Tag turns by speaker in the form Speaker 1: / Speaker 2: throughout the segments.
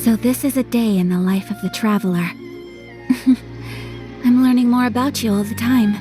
Speaker 1: So this is a day in the life of the traveler. I'm learning more about you all the time.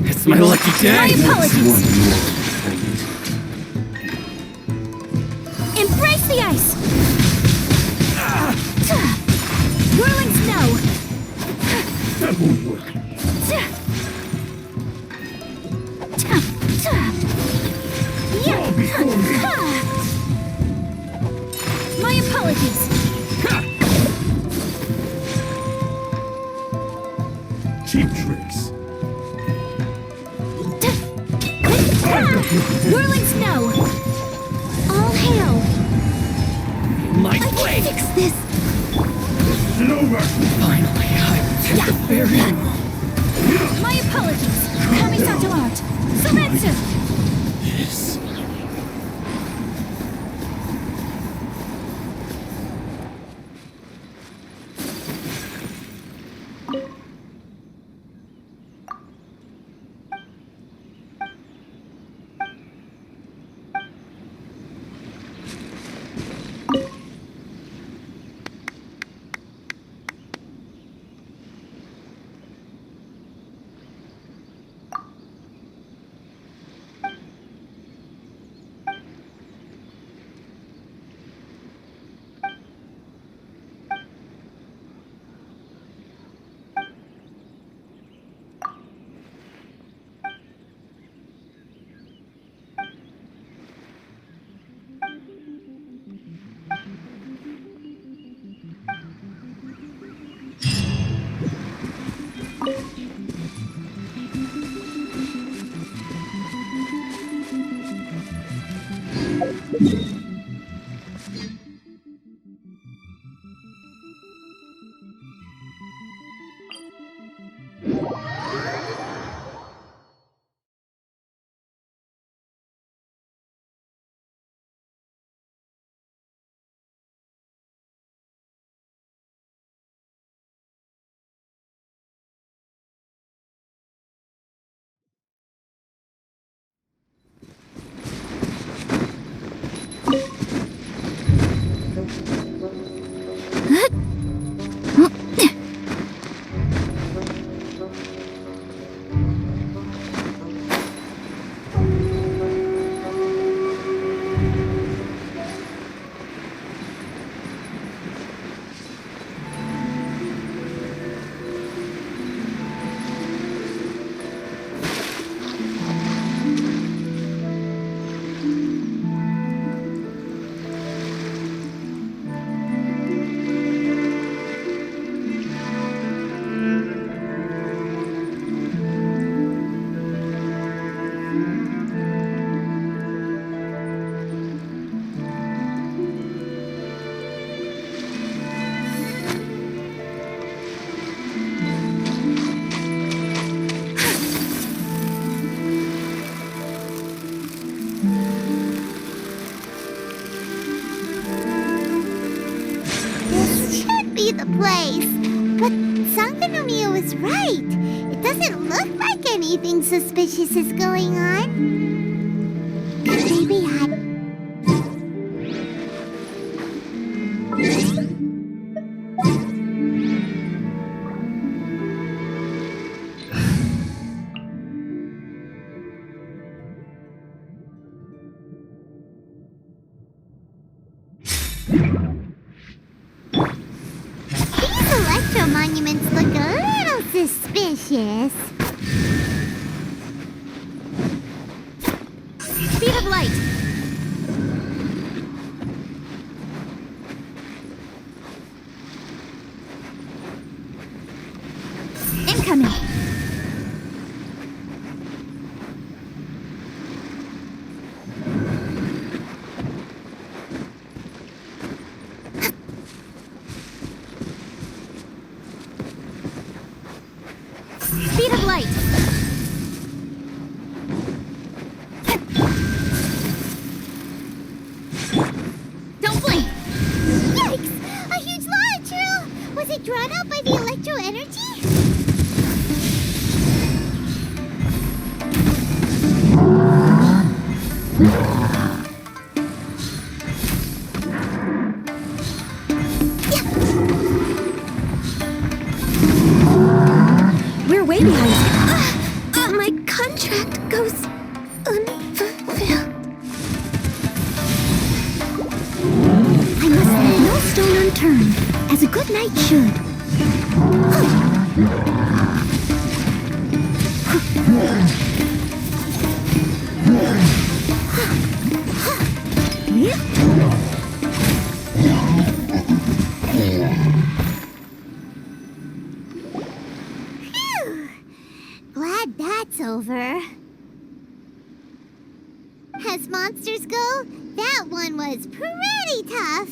Speaker 2: It's my lucky
Speaker 1: My
Speaker 2: day!
Speaker 1: apologies! Embrace the
Speaker 3: cheap tricks.
Speaker 1: Whirling snow! All hail!
Speaker 2: My
Speaker 1: I can
Speaker 2: way!
Speaker 1: fix this!
Speaker 3: Silver!
Speaker 2: Finally, I take the very...
Speaker 1: My apologies! Kamisato art! Sumetsu!
Speaker 2: Yes.
Speaker 4: The place. But Sankanomiya was right. It doesn't look like anything suspicious is going on. Maybe electro monuments look a little suspicious.
Speaker 1: Speed of light! Incoming! Speed of light! Don't blink!
Speaker 4: Yikes! A huge launch! Was it drawn out by the electro energy?
Speaker 1: We're way behind.
Speaker 4: My contract goes unfulfilled.
Speaker 1: I must leave no stone unturned, as a good knight should.
Speaker 4: Phew! it's over. As monsters go, that one was pretty tough.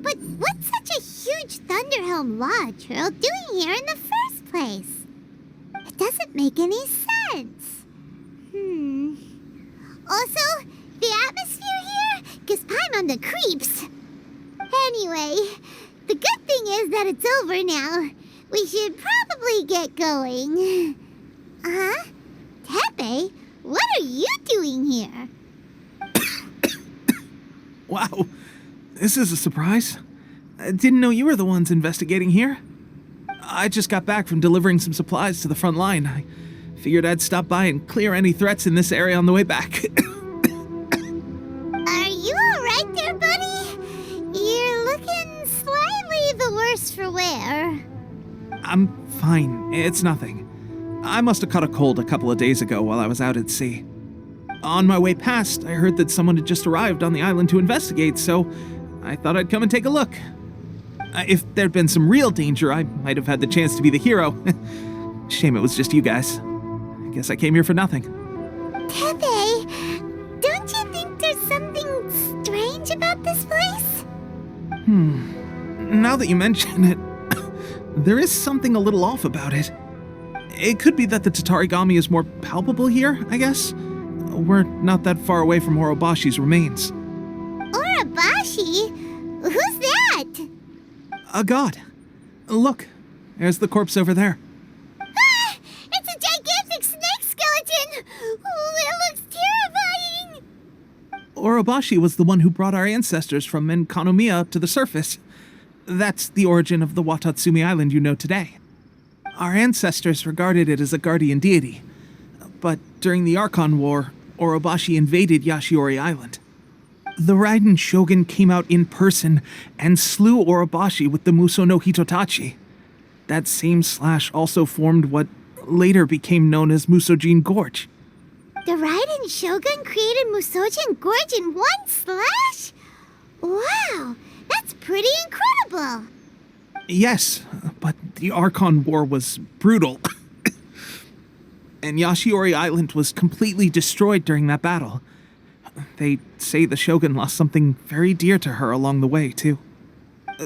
Speaker 4: But what's such a huge Thunderhelm Lodge Earl doing here in the first place? It doesn't make any sense. Also, the atmosphere here gives Paimon the creeps. Anyway, the good thing is that it's over now. We should probably get going. Tepe, what are you doing here?
Speaker 5: Wow, this is a surprise. I didn't know you were the ones investigating here. I just got back from delivering some supplies to the front line. I figured I'd stop by and clear any threats in this area on the way back.
Speaker 4: Are you alright there, buddy? You're looking slightly the worse for wear.
Speaker 5: I'm fine. It's nothing. I must have caught a cold a couple of days ago while I was out at sea. On my way past, I heard that someone had just arrived on the island to investigate, so I thought I'd come and take a look. If there'd been some real danger, I might have had the chance to be the hero. Shame it was just you guys. I guess I came here for nothing.
Speaker 4: Tepe, don't you think there's something strange about this place?
Speaker 5: Now that you mention it, there is something a little off about it. It could be that the Tatarigami is more palpable here, I guess. We're not that far away from Orobashi's remains.
Speaker 4: Orobashi? Who's that?
Speaker 5: A god. Look, there's the corpse over there.
Speaker 4: Ah! It's a gigantic snake skeleton! Oh, it looks terrifying!
Speaker 5: Orobashi was the one who brought our ancestors from Enkanomiya to the surface. That's the origin of the Watatsumi Island you know today. Our ancestors regarded it as a guardian deity. But during the Archon War, Orobashi invaded Yashiori Island. The Raiden Shogun came out in person and slew Orobashi with the Muso no Hitotachi. That same slash also formed what later became known as Musojin Gorge.
Speaker 4: The Raiden Shogun created Musojin Gorge in one slash? Wow, that's pretty incredible!
Speaker 5: Yes, but the Archon War was brutal. And Yashiori Island was completely destroyed during that battle. They say the Shogun lost something very dear to her along the way, too.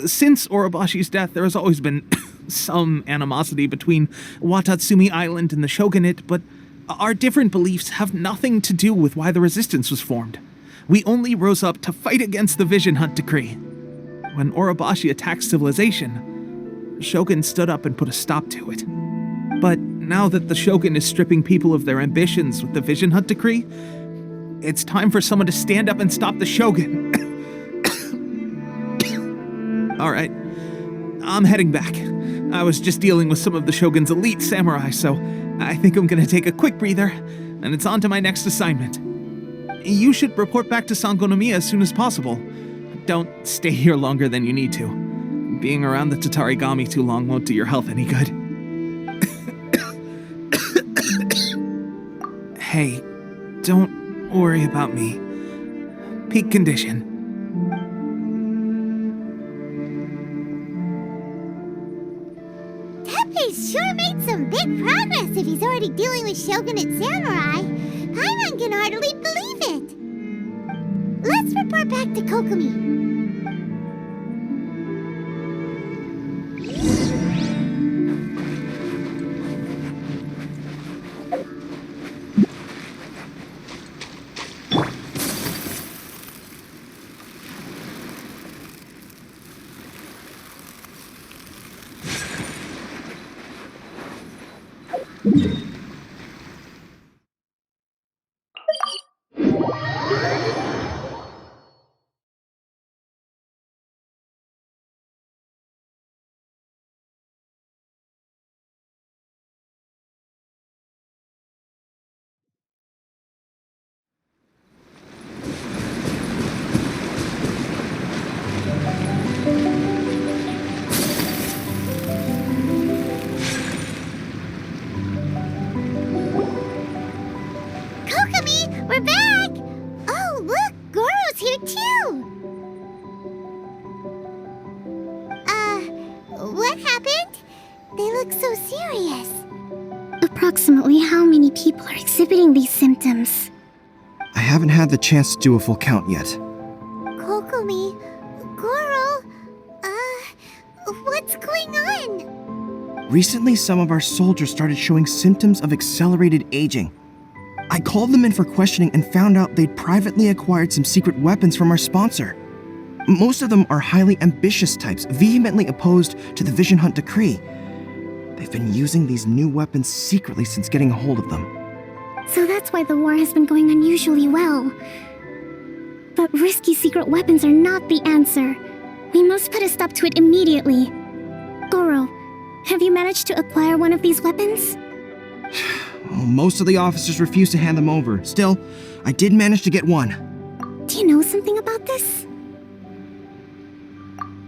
Speaker 5: Since Orobashi's death, there has always been some animosity between Watatsumi Island and the Shogunate, but our different beliefs have nothing to do with why the resistance was formed. We only rose up to fight against the Vision Hunt Decree. When Orobashi attacked civilization, Shogun stood up and put a stop to it. But now that the Shogun is stripping people of their ambitions with the Vision Hunt Decree, it's time for someone to stand up and stop the Shogun. Alright, I'm heading back. I was just dealing with some of the Shogun's elite samurai, so I think I'm gonna take a quick breather, and it's on to my next assignment. You should report back to Sangonomiya as soon as possible. Don't stay here longer than you need to. Being around the Tatarigami too long won't do your health any good. Hey, don't worry about me. Peak condition.
Speaker 4: Tepe's sure made some big progress if he's already dealing with Shogunate samurai. Paimon can hardly believe it. Let's report back to Kokomi. We're back! Oh, look! Goro's here too! What happened? They look so serious.
Speaker 1: Approximately how many people are exhibiting these symptoms?
Speaker 6: I haven't had the chance to do a full count yet.
Speaker 4: Kokomi, Goro, what's going on?
Speaker 6: Recently, some of our soldiers started showing symptoms of accelerated aging. I called them in for questioning and found out they'd privately acquired some secret weapons from our sponsor. Most of them are highly ambitious types, vehemently opposed to the Vision Hunt decree. They've been using these new weapons secretly since getting a hold of them.
Speaker 1: So that's why the war has been going unusually well. But risky secret weapons are not the answer. We must put a stop to it immediately. Goro, have you managed to acquire one of these weapons?
Speaker 6: Well, most of the officers refuse to hand them over. Still, I did manage to get one.
Speaker 1: Do you know something about this?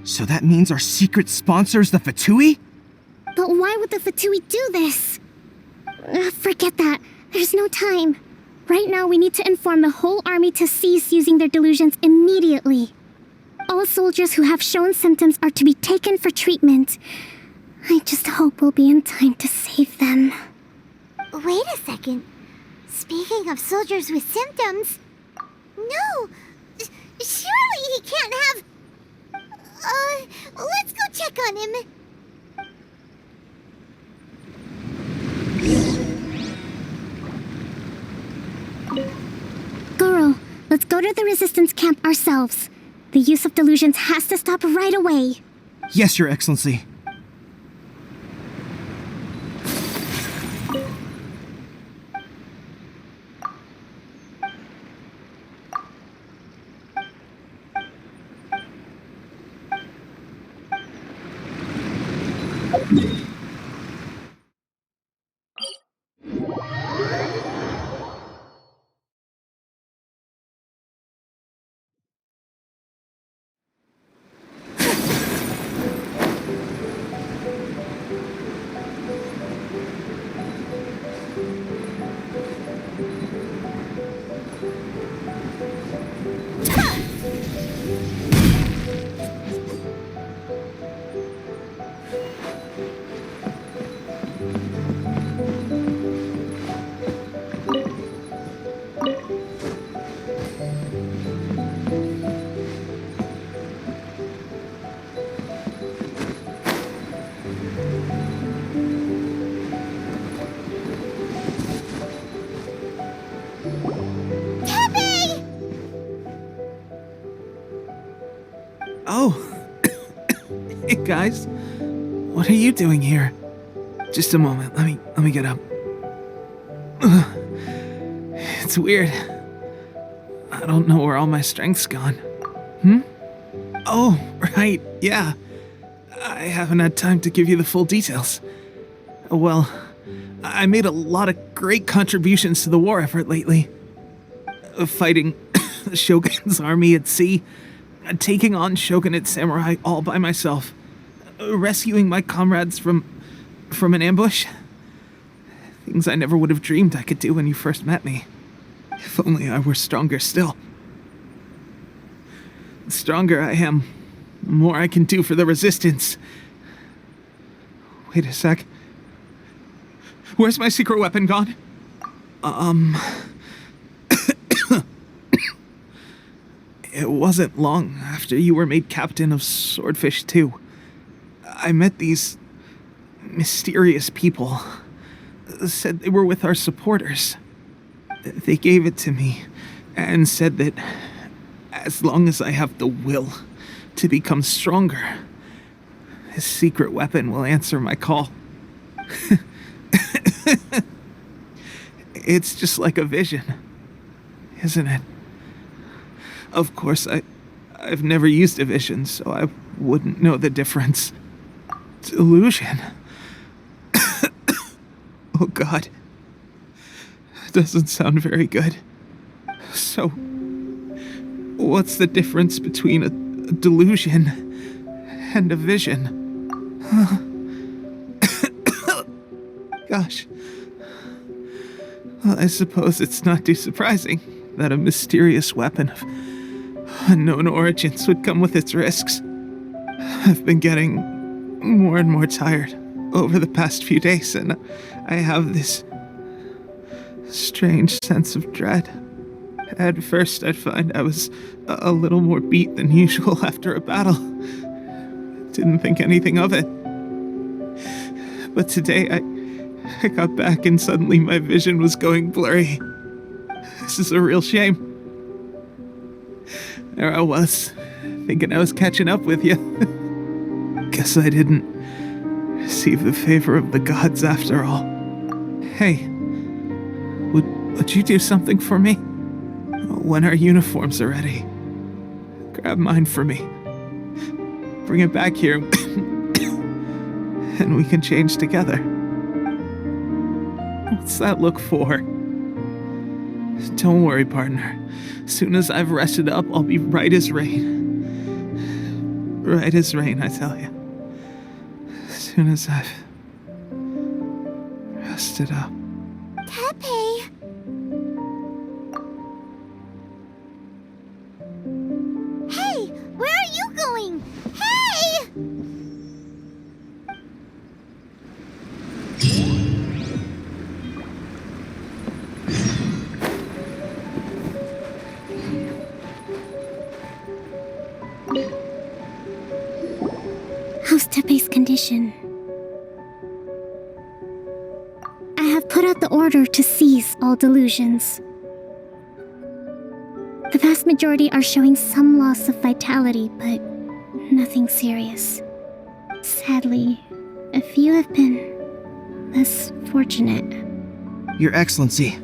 Speaker 6: So that means our secret sponsor is the Fatui?
Speaker 1: But why would the Fatui do this? Forget that. There's no time. Right now, we need to inform the whole army to cease using their delusions immediately. All soldiers who have shown symptoms are to be taken for treatment. I just hope we'll be in time to save them.
Speaker 4: Wait a second. Speaking of soldiers with symptoms... No! Surely he can't have... let's go check on him.
Speaker 1: Goro, let's go to the resistance camp ourselves. The use of delusions has to stop right away.
Speaker 6: Yes, Your Excellency.
Speaker 5: Oh. Hey, guys. What are you doing here? Just a moment. Let me get up. It's weird. I don't know where all my strength's gone. Oh, right. Yeah. I haven't had time to give you the full details. Well, I made a lot of great contributions to the war effort lately. Fighting the Shogun's army at sea, taking on Shogunate samurai all by myself, rescuing my comrades from an ambush. Things I never would have dreamed I could do when you first met me. If only I were stronger still. The stronger I am, the more I can do for the resistance. Wait a sec. Where's my secret weapon gone? It wasn't long after you were made captain of Swordfish 2. I met these mysterious people. Said they were with our supporters. They gave it to me and said that as long as I have the will to become stronger, this secret weapon will answer my call. It's just like a vision, isn't it? Of course, I've never used a vision, so I wouldn't know the difference. Delusion. Oh God. Doesn't sound very good. So, what's the difference between a delusion and a vision? Gosh. Well, I suppose it's not too surprising that a mysterious weapon of unknown origins would come with its risks. I've been getting more and more tired. over the past few days, and I have this strange sense of dread. At first, I'd find I was a little more beat than usual after a battle. Didn't think anything of it. But today, I got back and suddenly my vision was going blurry. This is a real shame. There I was, thinking I was catching up with you. Guess I didn't receive the favor of the gods after all. Hey, would you do something for me? When our uniforms are ready, grab mine for me. Bring it back here, and we can change together. What's that look for? Don't worry, partner. As soon as I've rested up, I'll be right as rain. Right as rain, I tell you. As soon as I've rested up.
Speaker 4: Tepe! Hey! Where are you going? Hey!
Speaker 1: How's Tepe's condition? I have put out the order to cease all delusions. The vast majority are showing some loss of vitality, but nothing serious. Sadly, a few have been less fortunate.
Speaker 6: Your Excellency,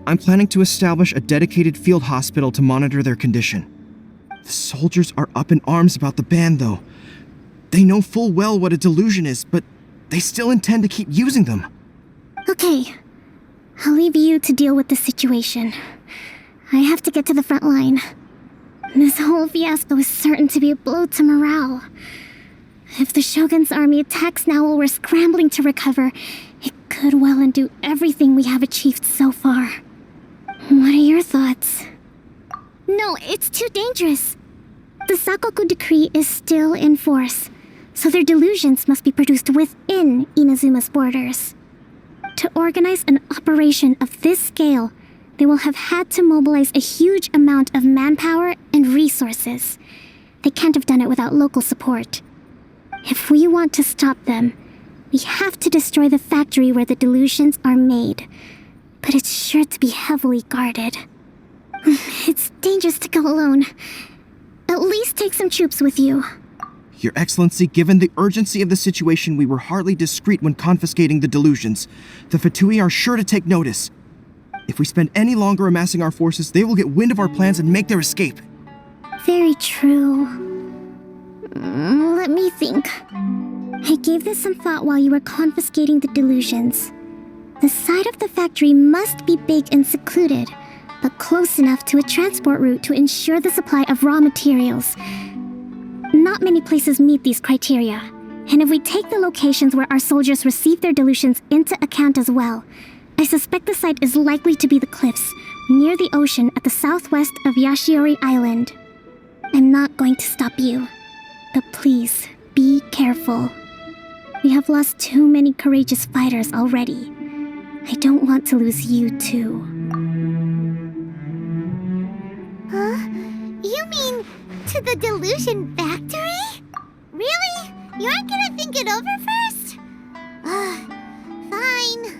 Speaker 6: I'm planning to establish a dedicated field hospital to monitor their condition. The soldiers are up in arms about the ban, though. They know full well what a delusion is, but they still intend to keep using them.
Speaker 1: Okay, I'll leave you to deal with the situation. I have to get to the front line. This whole fiasco is certain to be a blow to morale. If the Shogun's army attacks now while we're scrambling to recover, it could well undo everything we have achieved so far. What are your thoughts? No, it's too dangerous. The Sakoku decree is still in force, so their delusions must be produced within Inazuma's borders. To organize an operation of this scale, they will have had to mobilize a huge amount of manpower and resources. They can't have done it without local support. If we want to stop them, we have to destroy the factory where the delusions are made. But it's sure to be heavily guarded. It's dangerous to go alone. At least take some troops with you.
Speaker 6: Your Excellency, given the urgency of the situation, we were hardly discreet when confiscating the delusions. The Fatui are sure to take notice. If we spend any longer amassing our forces, they will get wind of our plans and make their escape.
Speaker 1: Very true. Let me think. I gave this some thought while you were confiscating the delusions. The side of the factory must be big and secluded, but close enough to a transport route to ensure the supply of raw materials. Not many places meet these criteria, and if we take the locations where our soldiers receive their delusions into account as well, I suspect the site is likely to be the cliffs near the ocean at the southwest of Yashiori Island. I'm not going to stop you, but please, be careful. We have lost too many courageous fighters already. I don't want to lose you too.
Speaker 4: Huh? You mean to the delusion factory? Really? You aren't gonna think it over first? Fine.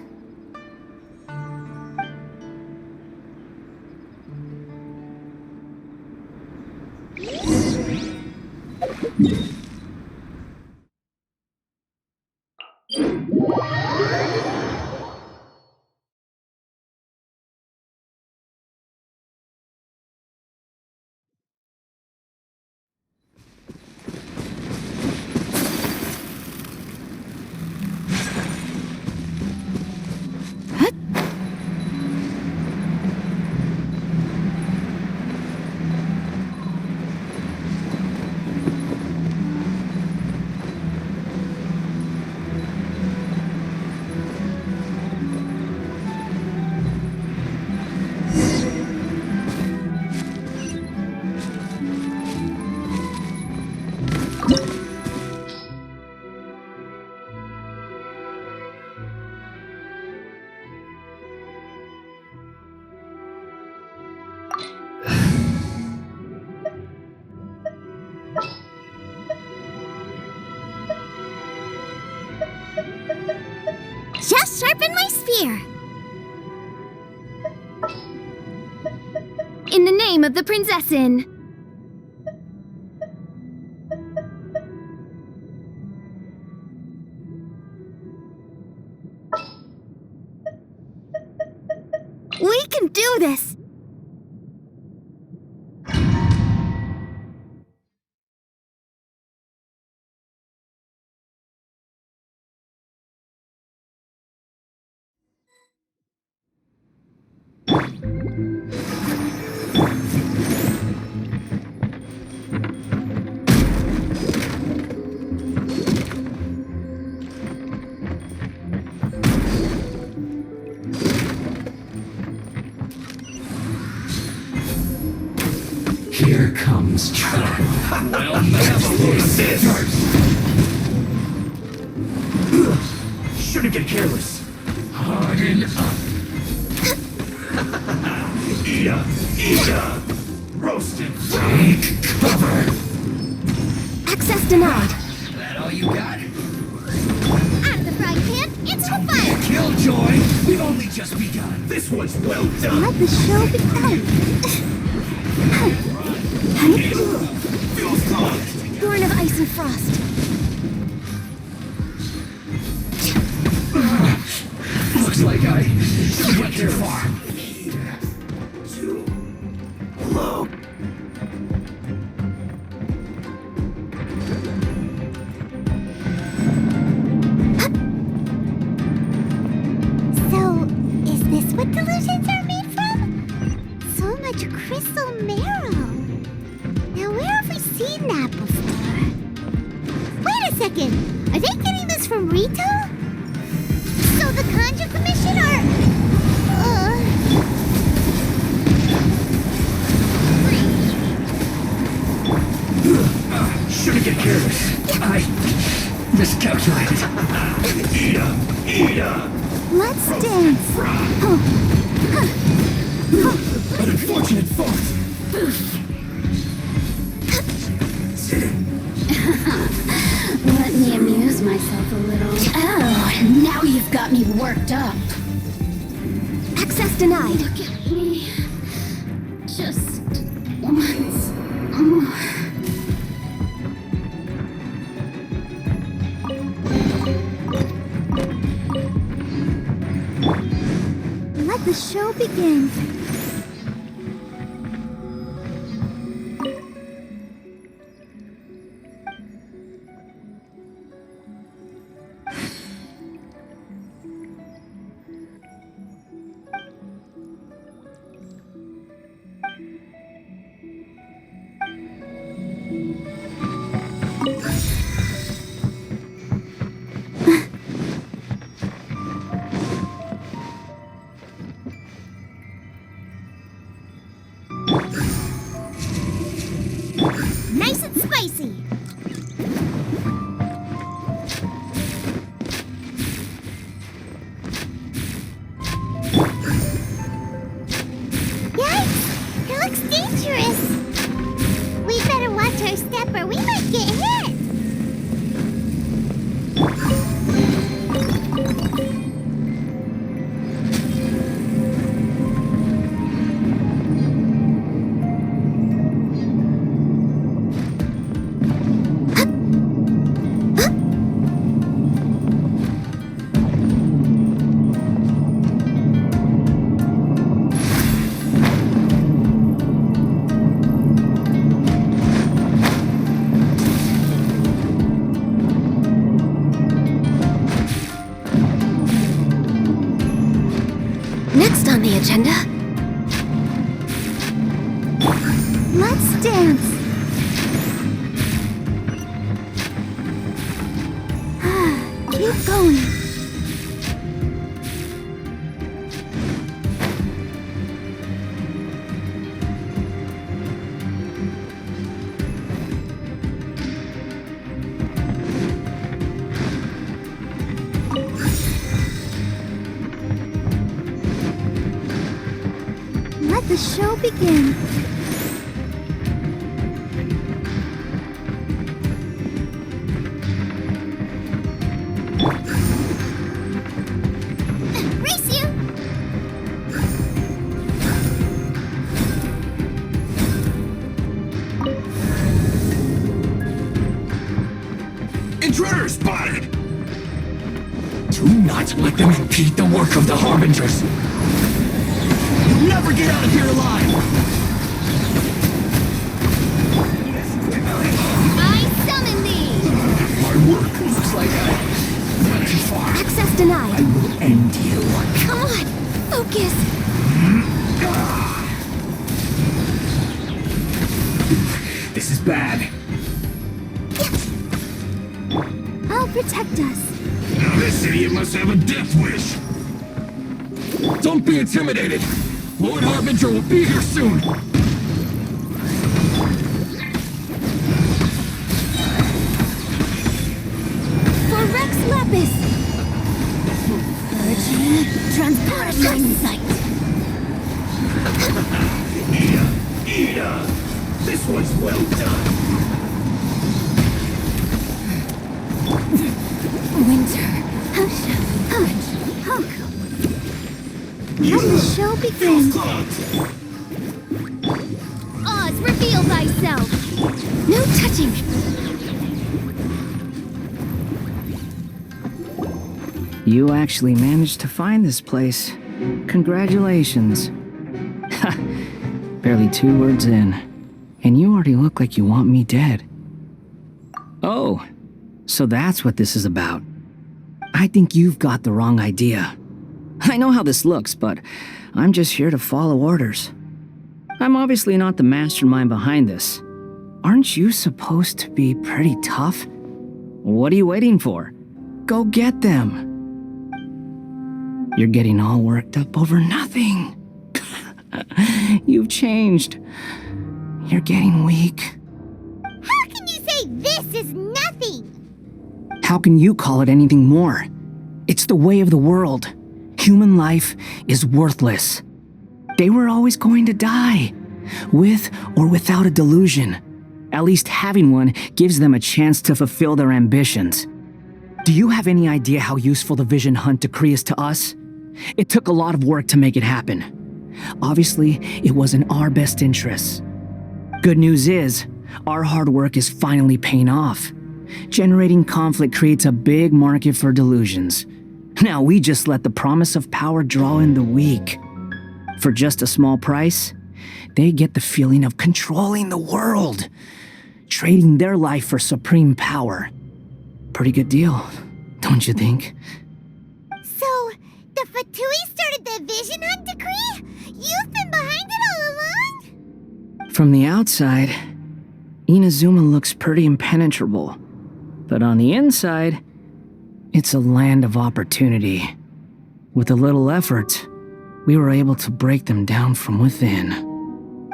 Speaker 1: just sharpen my spear. In the name of the Prinzessin. We can do this!
Speaker 2: Here comes trouble. Well,
Speaker 3: Shouldn't get careless.
Speaker 2: harden up.
Speaker 3: Eat ya! Roasted.
Speaker 2: Take cover.
Speaker 1: Access denied.
Speaker 2: That all you got?
Speaker 1: Out of the frying pan, into the fire!
Speaker 2: Killjoy, we've only just begun.
Speaker 3: This one's well done.
Speaker 1: Let the show begin.
Speaker 3: Feels good.
Speaker 1: Born of ice and frost.
Speaker 2: Looks like I went too far.
Speaker 3: Too low.
Speaker 4: So, is this what delusions are made from? So much crystal marrow. Now, where have we seen that before? Wait a second. Are they getting this from Rito? So the Conjure Commission are...
Speaker 3: Shouldn't get careless.
Speaker 2: I miscalculated.
Speaker 3: Eat ya!
Speaker 1: Let's dance.
Speaker 3: An unfortunate fault.
Speaker 7: Let me amuse myself a little. Oh, now you've got me worked up.
Speaker 1: Access denied.
Speaker 7: Look at me. Just once more.
Speaker 1: Let the show begin.
Speaker 4: Nice and spicy. Yikes! It looks dangerous. We better watch our step or we might get hit.
Speaker 1: Next on the agenda. Let's dance. Keep going. Let the show begin.
Speaker 2: Don't let them impede the work of the Harbingers. You'll never get out of here alive.
Speaker 4: I summon thee!
Speaker 2: My work looks like I went too far.
Speaker 1: Access denied.
Speaker 2: I will end you.
Speaker 1: Come on, focus.
Speaker 2: This is bad.
Speaker 1: I'll protect us.
Speaker 3: Now this idiot must have a death wish.
Speaker 2: Don't be intimidated. Lord Harbinger will be here soon.
Speaker 1: For Rex Lepus. Urging transport line sight.
Speaker 3: Ida! This one's well done.
Speaker 1: Winter. Let the show begin.
Speaker 4: Oz, reveal thyself!
Speaker 1: No touching.
Speaker 8: You actually managed to find this place. Congratulations. Ha! Barely 2 words in, and you already look like you want me dead. Oh, so that's what this is about. I think you've got the wrong idea. I know how this looks, but I'm just here to follow orders. I'm obviously not the mastermind behind this. Aren't you supposed to be pretty tough? What are you waiting for? Go get them. You're getting all worked up over nothing. You've changed. You're getting weak.
Speaker 4: How can you say this is nothing?
Speaker 8: How can you call it anything more? It's the way of the world. Human life is worthless. They were always going to die, with or without a delusion. At least having one gives them a chance to fulfill their ambitions. Do you have any idea how useful the Vision Hunt decree is to us? It took a lot of work to make it happen. Obviously, it was in our best interests. Good news is, our hard work is finally paying off. Generating conflict creates a big market for delusions. Now we just let the promise of power draw in the weak. For just a small price, they get the feeling of controlling the world, trading their life for supreme power. Pretty good deal, don't you think?
Speaker 4: So, the Fatui started the Vision Hunt decree? You've been behind it all along?
Speaker 8: From the outside, Inazuma looks pretty impenetrable. But on the inside, it's a land of opportunity. With a little effort, we were able to break them down from within.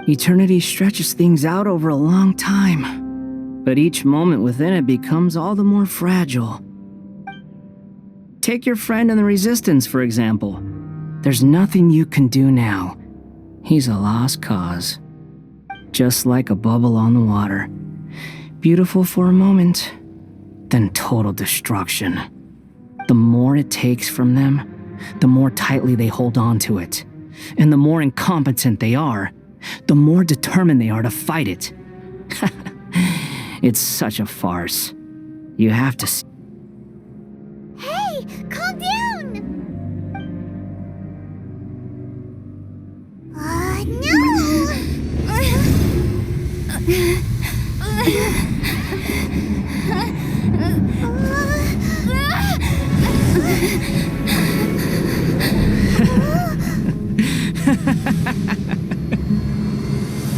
Speaker 8: Eternity stretches things out over a long time, but each moment within it becomes all the more fragile. Take your friend in the Resistance, for example. There's nothing you can do now. He's a lost cause. Just like a bubble on the water. Beautiful for a moment, then total destruction. The more it takes from them, the more tightly they hold on to it. And the more incompetent they are, the more determined they are to fight it. It's such a farce. You have to see.
Speaker 4: Hey, calm down!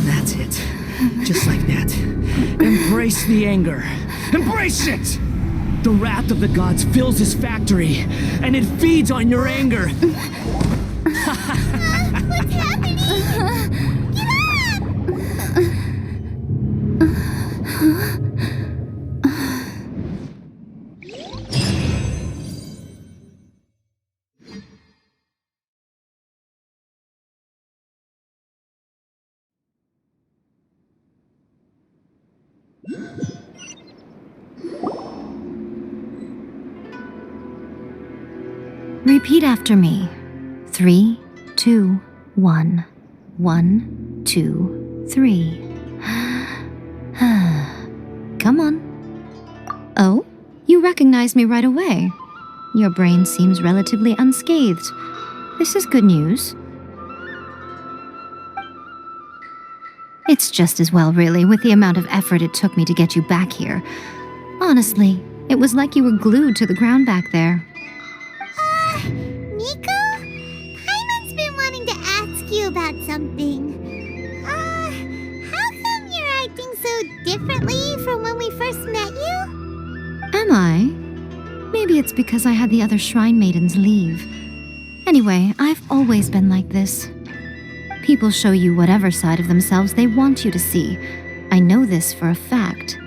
Speaker 8: That's it. Just like that. Embrace the anger. Embrace it! The wrath of the gods fills this factory, and it feeds on your anger.
Speaker 4: What's happening? Get up!
Speaker 9: Repeat after me. 3, 2, 1. 1, 2, 3. Come on. Oh, you recognized me right away. Your brain seems relatively unscathed. This is good news. It's just as well, really, with the amount of effort it took me to get you back here. Honestly, it was like you were glued to the ground back there.
Speaker 4: Nico? Paimon's been wanting to ask you about something. How come you're acting so differently from when we first met you?
Speaker 9: Am I? Maybe it's because I had the other shrine maidens leave. Anyway, I've always been like this. People show you whatever side of themselves they want you to see. I know this for a fact.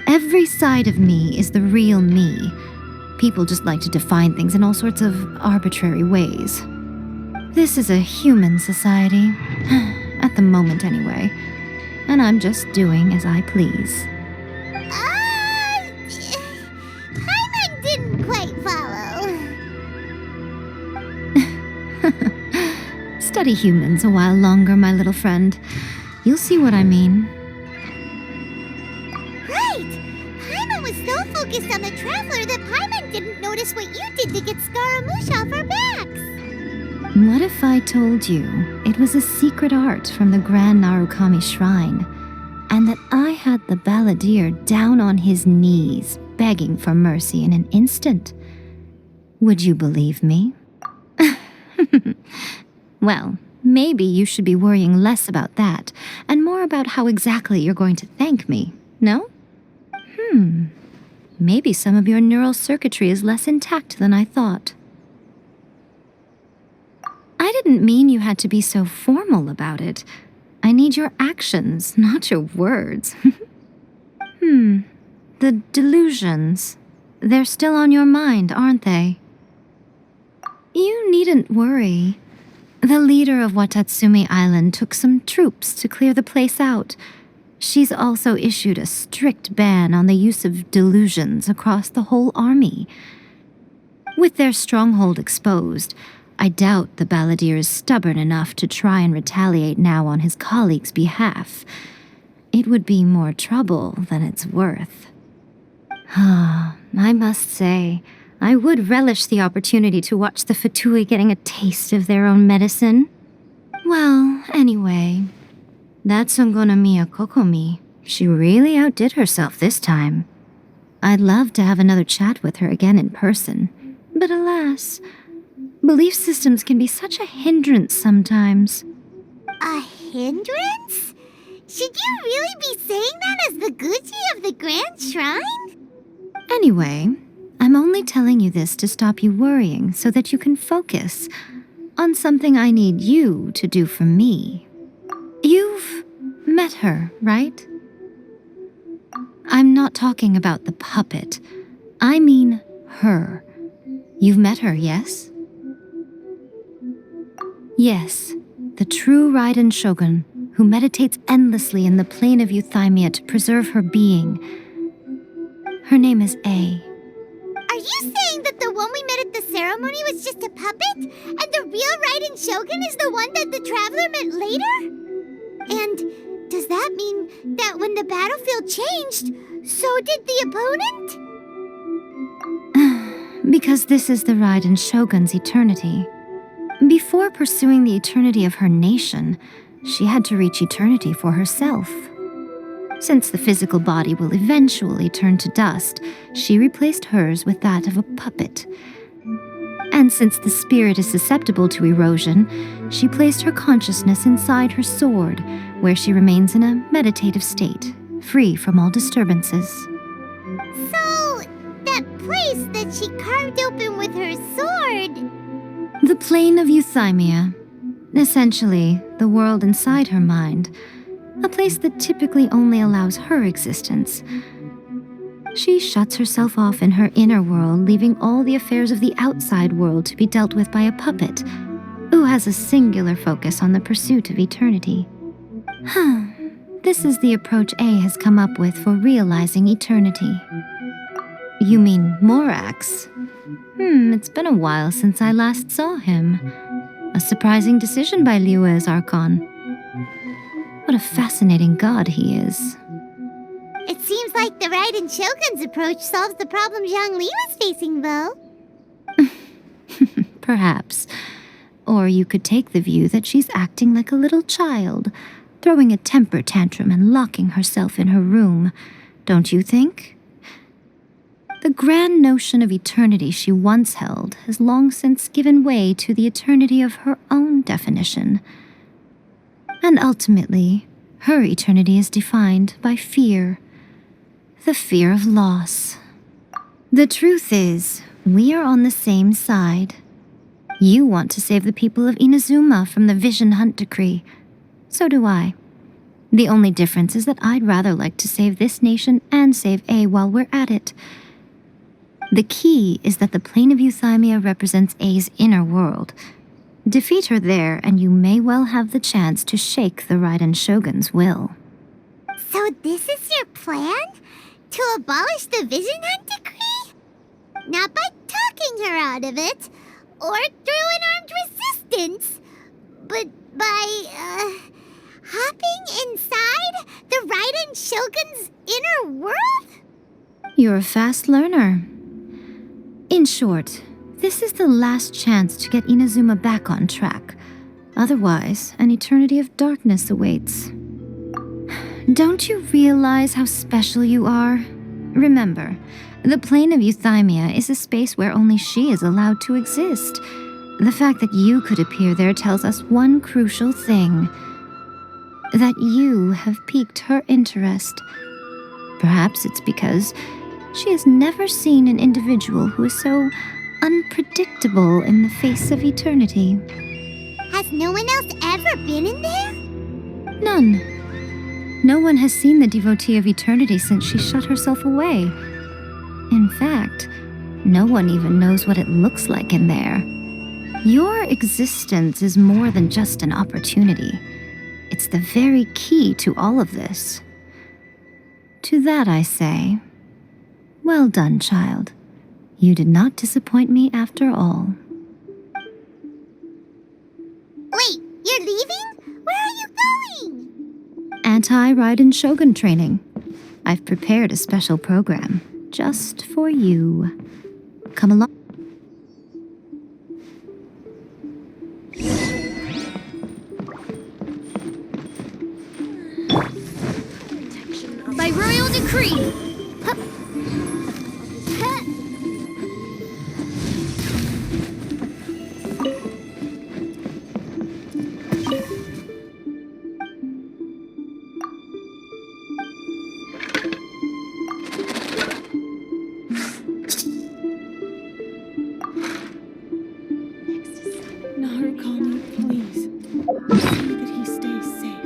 Speaker 9: Every side of me is the real me. People just like to define things in all sorts of arbitrary ways. This is a human society. At the moment, anyway. And I'm just doing as I please.
Speaker 4: Paimon didn't quite follow.
Speaker 9: Study humans a while longer, my little friend. You'll see what I mean.
Speaker 4: Right! Paimon was so focused on the Traveler that Paimon didn't notice what you did to get Scaramouche off our backs.
Speaker 9: What if I told you it was a secret art from the Grand Narukami Shrine, and that I had the balladeer down on his knees, begging for mercy in an instant? Would you believe me? Well, maybe you should be worrying less about that, and more about how exactly you're going to thank me, no? Maybe some of your neural circuitry is less intact than I thought. I didn't mean you had to be so formal about it. I need your actions, not your words. The delusions. They're still on your mind, aren't they? You needn't worry. The leader of Watatsumi Island took some troops to clear the place out. She's also issued a strict ban on the use of delusions across the whole army. With their stronghold exposed, I doubt the balladeer is stubborn enough to try and retaliate now on his colleague's behalf. It would be more trouble than it's worth. I must say, I would relish the opportunity to watch the Fatui getting a taste of their own medicine. Well, anyway, that's Ungonamiya Kokomi. She really outdid herself this time. I'd love to have another chat with her again in person, but alas, belief systems can be such a hindrance sometimes.
Speaker 4: A hindrance? Should you really be saying that as the Gucci of the Grand Shrine?
Speaker 9: Anyway, I'm only telling you this to stop you worrying so that you can focus on something I need you to do for me. You've met her, right? I'm not talking about the puppet. I mean her. You've met her, yes? Yes, the true Raiden Shogun, who meditates endlessly in the plane of Euthymia to preserve her being. Her name is A.
Speaker 4: Are you saying that the one we met at the ceremony was just a puppet? And the real Raiden Shogun is the one that the Traveler met later? And does that mean that when the battlefield changed, so did the opponent?
Speaker 9: Because this is the Raiden Shogun's eternity. Before pursuing the eternity of her nation, she had to reach eternity for herself. Since the physical body will eventually turn to dust, she replaced hers with that of a puppet. And since the spirit is susceptible to erosion, she placed her consciousness inside her sword, where she remains in a meditative state, free from all disturbances.
Speaker 4: So, that place that she carved open with her sword...
Speaker 9: The plane of Euthymia. Essentially, the world inside her mind. A place that typically only allows her existence. She shuts herself off in her inner world, leaving all the affairs of the outside world to be dealt with by a puppet, who has a singular focus on the pursuit of eternity. This is the approach A has come up with for realizing eternity. You mean Morax? It's been a while since I last saw him. A surprising decision by Liyue's Archon. What a fascinating god he is.
Speaker 4: It seems like the Raiden Shogun's approach solves the problem Zhang Li was facing, though.
Speaker 9: Perhaps. Or you could take the view that she's acting like a little child, throwing a temper tantrum and locking herself in her room. Don't you think? The grand notion of eternity she once held has long since given way to the eternity of her own definition. And ultimately, her eternity is defined by fear. The fear of loss. The truth is, we are on the same side. You want to save the people of Inazuma from the Vision Hunt decree. So do I. The only difference is that I'd rather like to save this nation and save A while we're at it. The key is that the plane of Euthymia represents A's inner world. Defeat her there, and you may well have the chance to shake the Raiden Shogun's will.
Speaker 4: So this is your plan? To abolish the Vision Hunt decree? Not by talking her out of it, or through an armed resistance, but by, hopping inside the Raiden Shogun's inner world?
Speaker 9: You're a fast learner. In short, this is the last chance to get Inazuma back on track. Otherwise, an eternity of darkness awaits. Don't you realize how special you are? Remember, the plane of Euthymia is a space where only she is allowed to exist. The fact that you could appear there tells us one crucial thing. That you have piqued her interest. Perhaps it's because she has never seen an individual who is so unpredictable in the face of eternity.
Speaker 4: Has no one else ever been in there?
Speaker 9: None. No one has seen the devotee of eternity since she shut herself away. In fact, no one even knows what it looks like in there. Your existence is more than just an opportunity. It's the very key to all of this. To that I say, well done, child. You did not disappoint me after all.
Speaker 4: Wait, you're leaving? Where are you going?
Speaker 9: Anti-Raiden Shogun training. I've prepared a special program just for you. Come along.
Speaker 1: By royal decree! Hup. Huh.
Speaker 10: Narukami, please. See that he stays safe.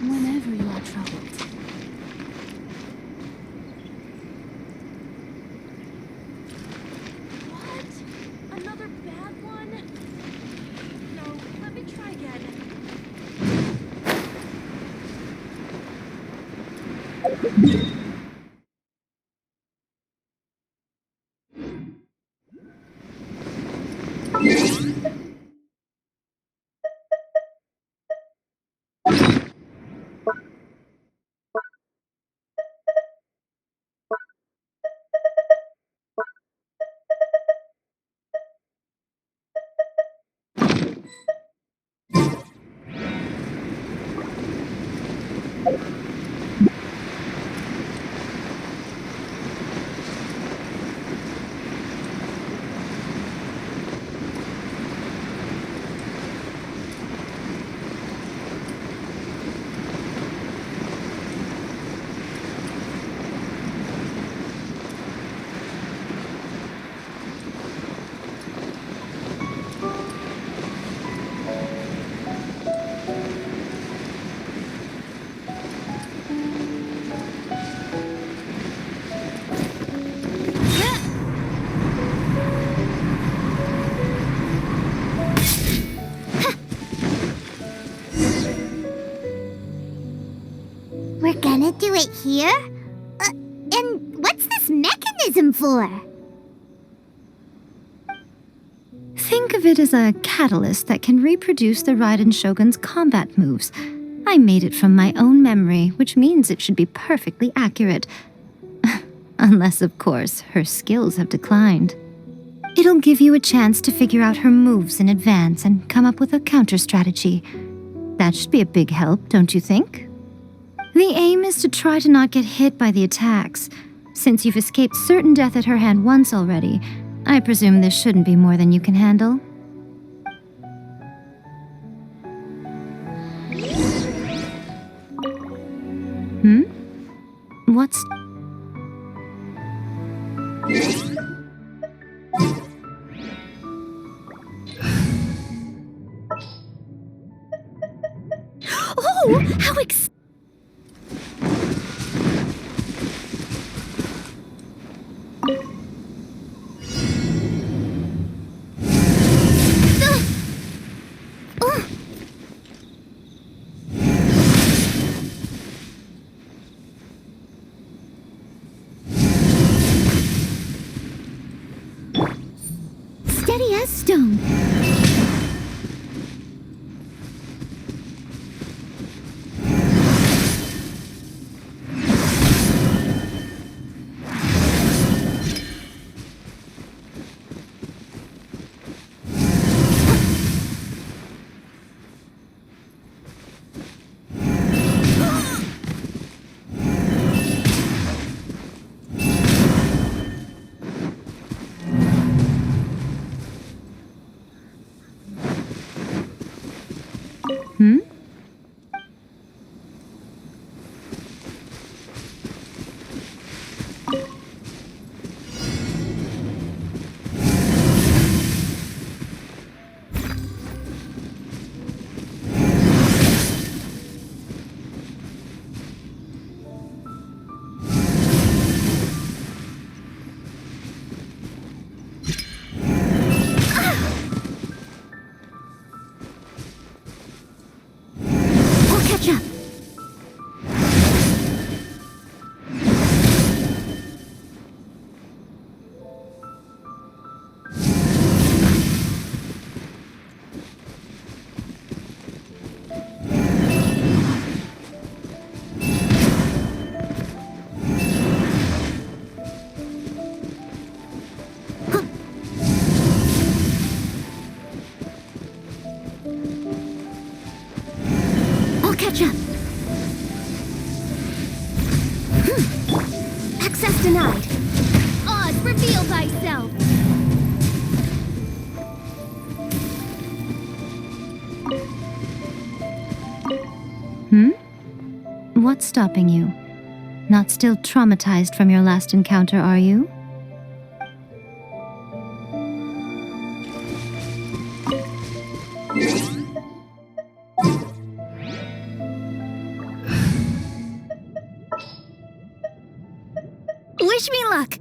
Speaker 10: Whenever you are troubled. What? Another bad one? No, let me try again.
Speaker 4: it here. And what's this mechanism for?
Speaker 9: Think of it as a catalyst that can reproduce the Raiden Shogun's combat moves. I made it from my own memory, which means it should be perfectly accurate. Unless, of course, her skills have declined. It'll give you a chance to figure out her moves in advance and come up with a counter strategy. That should be a big help, don't you think? The aim is to try to not get hit by the attacks. Since you've escaped certain death at her hand once already, I presume this shouldn't be more than you can handle. What's...
Speaker 1: Oh, how steady as stone. Catch up. Access denied. Oz, reveal thyself.
Speaker 9: What's stopping you? Not still traumatized from your last encounter, are you?
Speaker 1: Wish me luck.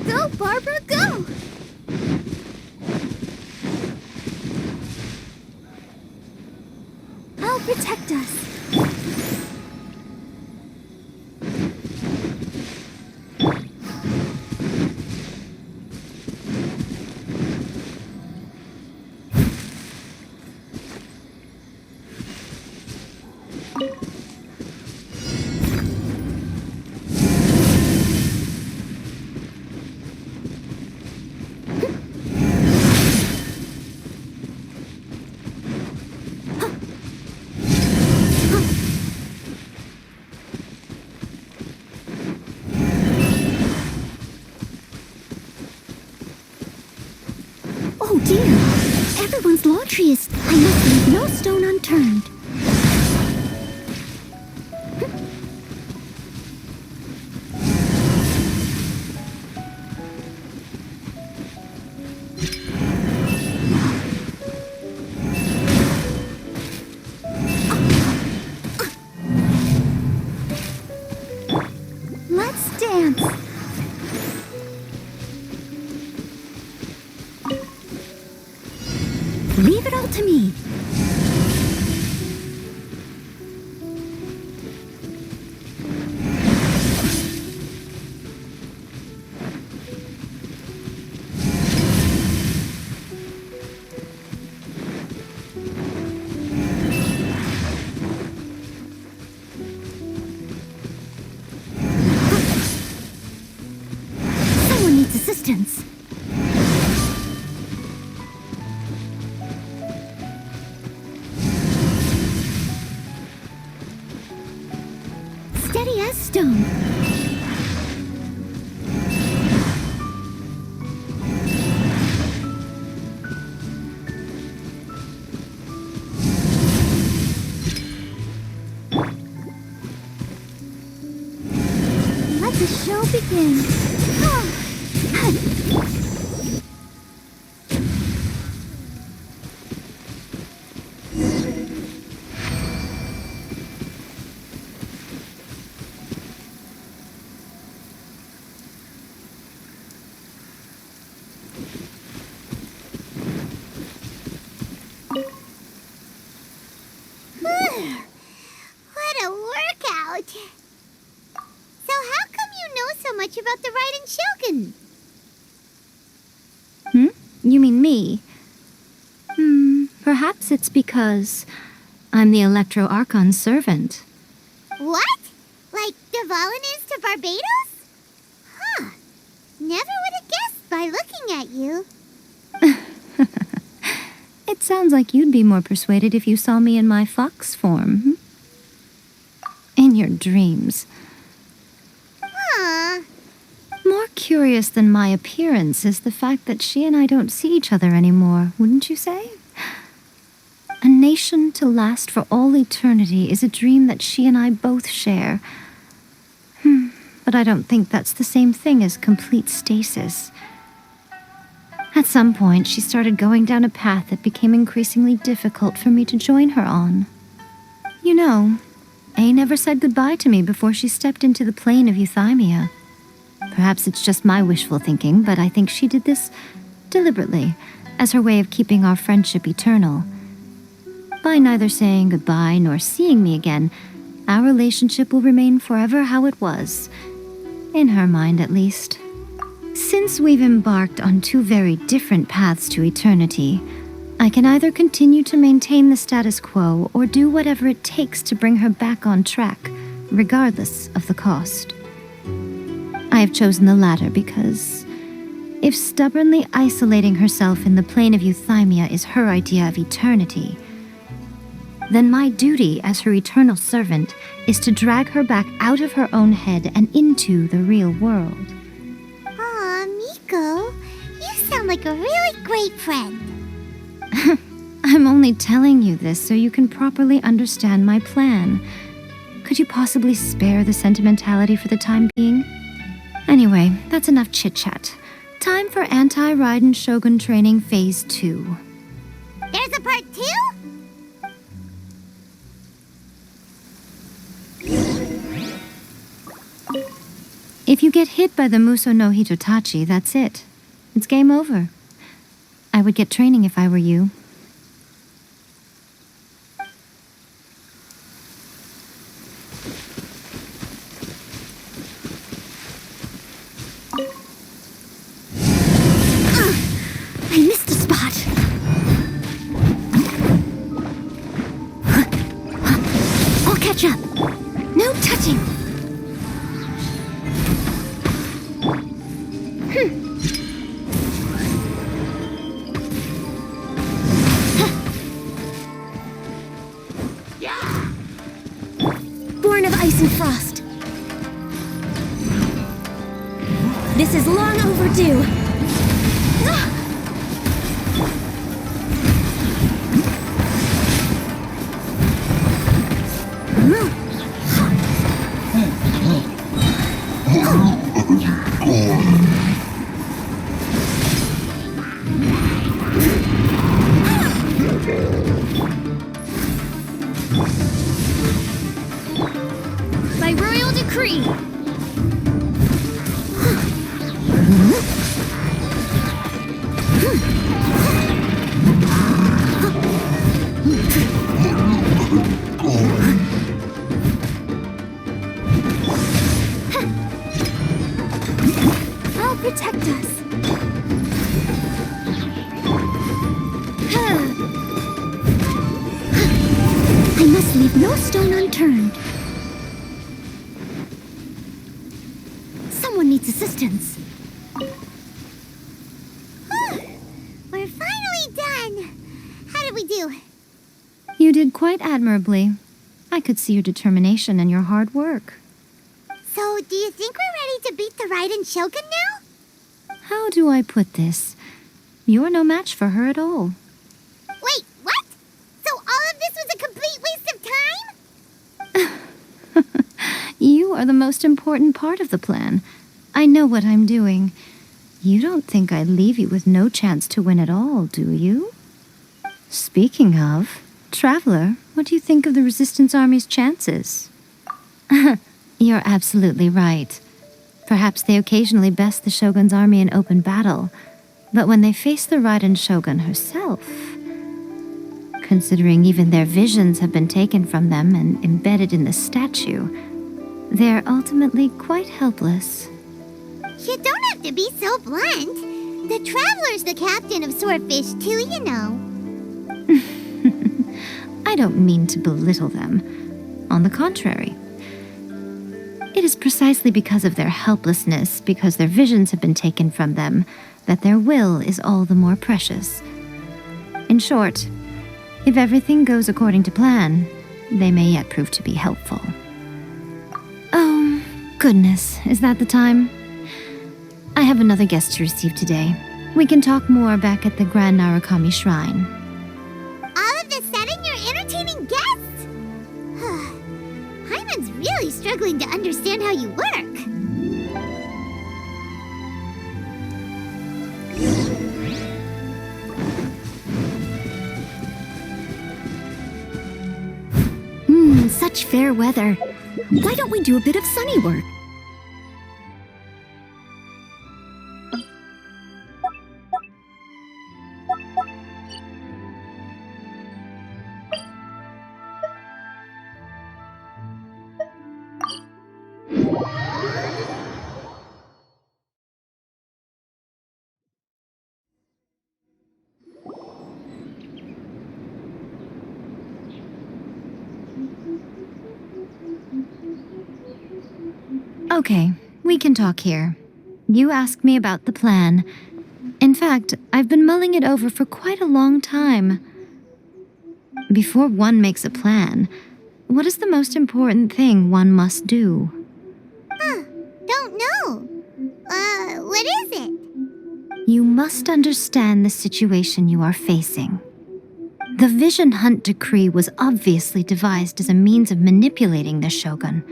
Speaker 1: Go, Barbara, go! I'll protect us. Oh dear! Everyone's laundry is... I must leave no stone unturned. to me. Someone needs assistance. Steady as stone. Let the show begin.
Speaker 4: What a workout! So how come you know so much about the Raiden Shogun?
Speaker 9: You mean me? Perhaps it's because I'm the Electro Archon's servant.
Speaker 4: What? Like Devalin is to Barbados? Huh. Never would have guessed by looking at you.
Speaker 9: It sounds like you'd be more persuaded if you saw me in my fox form. In your dreams.
Speaker 4: Huh.
Speaker 9: More curious than my appearance is the fact that she and I don't see each other anymore, wouldn't you say? A nation to last for all eternity is a dream that she and I both share. But I don't think that's the same thing as complete stasis. At some point, she started going down a path that became increasingly difficult for me to join her on. You know, A never said goodbye to me before she stepped into the plane of euthymia. Perhaps it's just my wishful thinking, but I think she did this deliberately, as her way of keeping our friendship eternal. By neither saying goodbye nor seeing me again, our relationship will remain forever how it was. In her mind, at least. Since we've embarked on two very different paths to eternity, I can either continue to maintain the status quo or do whatever it takes to bring her back on track, regardless of the cost. I have chosen the latter because if stubbornly isolating herself in the plane of euthymia is her idea of eternity, then my duty as her eternal servant is to drag her back out of her own head and into the real world.
Speaker 4: Aw, Miko, you sound like a really great friend.
Speaker 9: I'm only telling you this so you can properly understand my plan. Could you possibly spare the sentimentality for the time being? Anyway, that's enough chit-chat. Time for Anti-Raiden Shogun Training Phase 2.
Speaker 4: There's a part 2?
Speaker 9: If you get hit by the Muso no Hitotachi, that's it. It's game over. I would get training if I were you.
Speaker 1: I missed a spot. I'll catch up. No touching. Born of ice and frost. This is long overdue. By royal decree. must leave no stone unturned. Someone needs assistance.
Speaker 4: We're finally done. How did we do?
Speaker 9: You did quite admirably. I could see your determination and your hard work.
Speaker 4: So, do you think we're ready to beat the Raiden Shogun now?
Speaker 9: How do I put this? You're no match for her at all.
Speaker 4: Wait, what? So all of this was a complete waste of time?
Speaker 9: You are the most important part of the plan. I know what I'm doing. You don't think I'd leave you with no chance to win at all, do you? Speaking of, Traveler, what do you think of the Resistance Army's chances? You're absolutely right. Perhaps they occasionally best the Shogun's army in open battle, but when they face the Raiden Shogun herself, considering even their visions have been taken from them and embedded in the statue, they're ultimately quite helpless.
Speaker 4: You don't have to be so blunt. The Traveler's the captain of Swordfish too, you know.
Speaker 9: I don't mean to belittle them. On the contrary. It is precisely because of their helplessness, because their visions have been taken from them, that their will is all the more precious. In short, if everything goes according to plan, they may yet prove to be helpful. Oh, goodness, is that the time? I have another guest to receive today. We can talk more back at the Grand Narukami Shrine.
Speaker 4: All of this sudden, you're entertaining guests? Hyman's really struggling to understand how you work.
Speaker 1: Such fair weather. Why don't we do a bit of sunny work?
Speaker 9: Okay, we can talk here. You asked me about the plan. In fact, I've been mulling it over for quite a long time. Before one makes a plan, what is the most important thing one must do?
Speaker 4: Don't know. What is it?
Speaker 9: You must understand the situation you are facing. The Vision Hunt Decree was obviously devised as a means of manipulating the Shogun.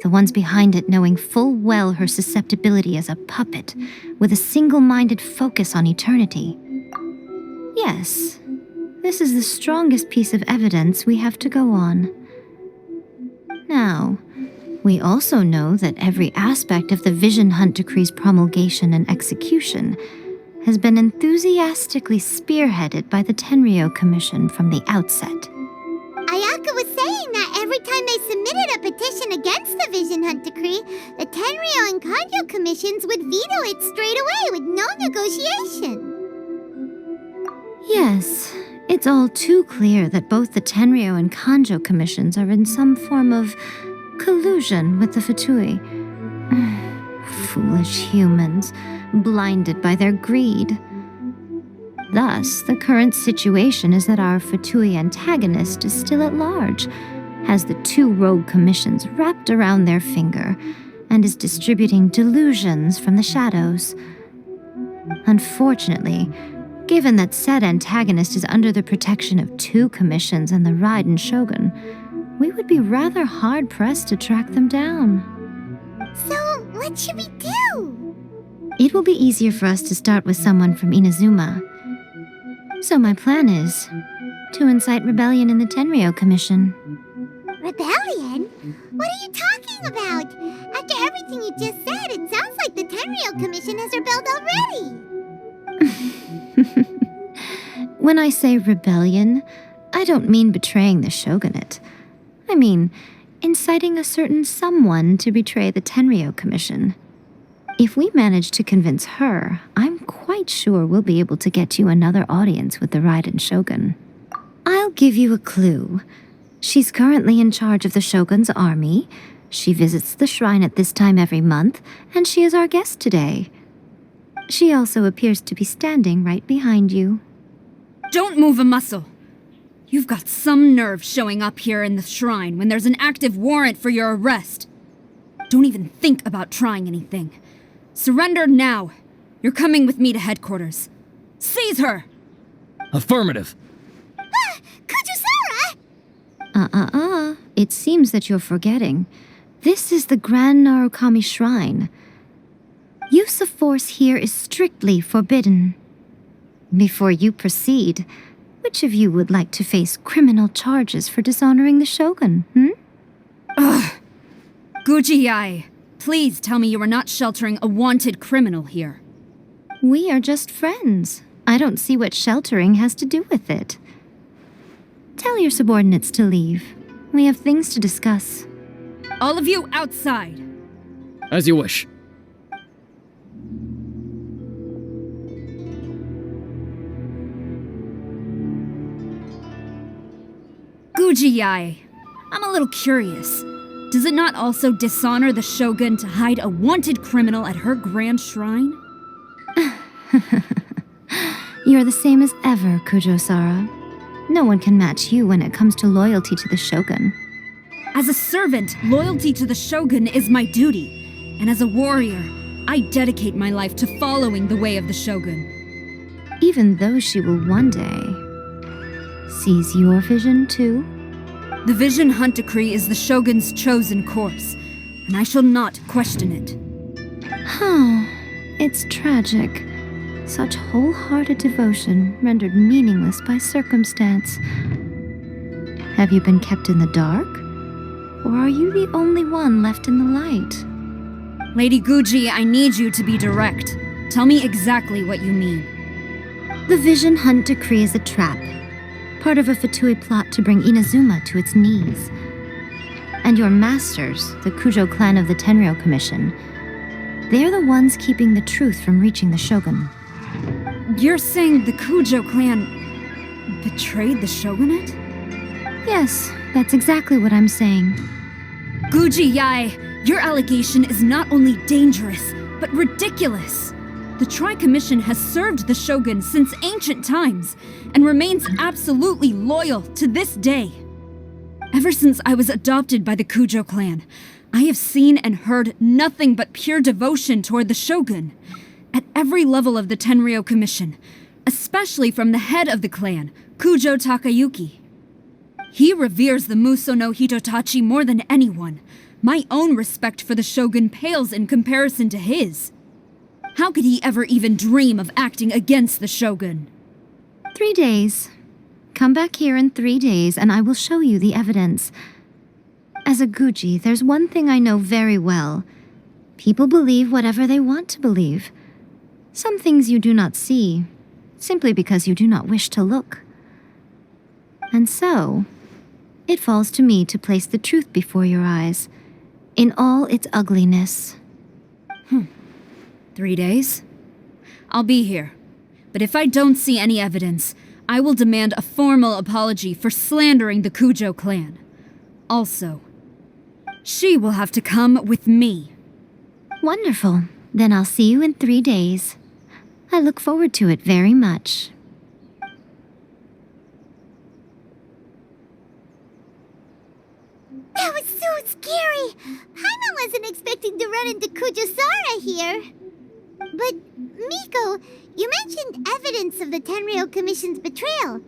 Speaker 9: The ones behind it knowing full well her susceptibility as a puppet, with a single-minded focus on eternity. Yes, this is the strongest piece of evidence we have to go on. Now, we also know that every aspect of the Vision Hunt Decree's promulgation and execution has been enthusiastically spearheaded by the Tenryou Commission from the outset.
Speaker 4: Ayaka was saying that every time they submitted a petition against the Vision Hunt Decree, the Tenryou and Kanjo commissions would veto it straight away with no negotiation.
Speaker 9: Yes, it's all too clear that both the Tenryou and Kanjo commissions are in some form of collusion with the Fatui. Foolish humans, blinded by their greed. Thus, the current situation is that our Fatui antagonist is still at large, has the two rogue commissions wrapped around their finger, and is distributing delusions from the shadows. Unfortunately, given that said antagonist is under the protection of two commissions and the Raiden Shogun, we would be rather hard-pressed to track them down.
Speaker 4: So, what should we do?
Speaker 9: It will be easier for us to start with someone from Inazuma. So my plan is to incite rebellion in the Tenryou Commission.
Speaker 4: Rebellion? What are you talking about? After everything you just said, it sounds like the Tenryou Commission has rebelled already.
Speaker 9: When I say rebellion, I don't mean betraying the shogunate. I mean inciting a certain someone to betray the Tenryou Commission. If we manage to convince her, I'm quite sure we'll be able to get you another audience with the Raiden Shogun. I'll give you a clue. She's currently in charge of the Shogun's army. She visits the shrine at this time every month, and she is our guest today. She also appears to be standing right behind you.
Speaker 10: Don't move a muscle. You've got some nerve showing up here in the shrine when there's an active warrant for your arrest. Don't even think about trying anything. Surrender now. You're coming with me to headquarters. Seize her!
Speaker 2: Affirmative.
Speaker 4: Kujusara!
Speaker 9: It seems that you're forgetting. This is the Grand Narukami Shrine. Use of force here is strictly forbidden. Before you proceed, which of you would like to face criminal charges for dishonoring the Shogun,
Speaker 10: Ugh! Gujiyai, please tell me you are not sheltering a wanted criminal here.
Speaker 9: We are just friends. I don't see what sheltering has to do with it. Tell your subordinates to leave. We have things to discuss.
Speaker 10: All of you outside.
Speaker 2: As you wish.
Speaker 10: Gujiyai, I'm a little curious. Does it not also dishonor the Shogun to hide a wanted criminal at her grand shrine?
Speaker 9: You're the same as ever, Kujo-Sara. No one can match you when it comes to loyalty to the Shogun.
Speaker 10: As a servant, loyalty to the Shogun is my duty. And as a warrior, I dedicate my life to following the way of the Shogun.
Speaker 9: Even though she will one day seize your vision too?
Speaker 10: The Vision Hunt Decree is the Shogun's chosen course, and I shall not question it.
Speaker 9: It's tragic. Such wholehearted devotion rendered meaningless by circumstance. Have you been kept in the dark? Or are you the only one left in the light?
Speaker 10: Lady Guji, I need you to be direct. Tell me exactly what you mean.
Speaker 9: The Vision Hunt Decree is a trap. Part of a Fatui plot to bring Inazuma to its knees. And your masters, the Kujo clan of the Tenryou Commission, they're the ones keeping the truth from reaching the Shogun.
Speaker 10: You're saying the Kujo clan betrayed the shogunate?
Speaker 9: Yes, that's exactly what I'm saying.
Speaker 10: Gujiyai, your allegation is not only dangerous, but ridiculous. The Tri-Commission has served the Shogun since ancient times, and remains absolutely loyal to this day. Ever since I was adopted by the Kujo clan, I have seen and heard nothing but pure devotion toward the Shogun. At every level of the Tenryou Commission, especially from the head of the clan, Kujo Takayuki. He reveres the Muso no Hitotachi more than anyone. My own respect for the Shogun pales in comparison to his. How could he ever even dream of acting against the Shogun?
Speaker 9: 3 days. Come back here in 3 days and I will show you the evidence. As a Guji, there's one thing I know very well. People believe whatever they want to believe. Some things you do not see, simply because you do not wish to look. And so, it falls to me to place the truth before your eyes, in all its ugliness.
Speaker 10: 3 days? I'll be here. But if I don't see any evidence, I will demand a formal apology for slandering the Kujo clan. Also, she will have to come with me.
Speaker 9: Wonderful. Then I'll see you in 3 days. I look forward to it very much.
Speaker 4: That was so scary! Paimon wasn't expecting to run into Kujusara here. But, Miko, you mentioned evidence of the Tenryou Commission's betrayal.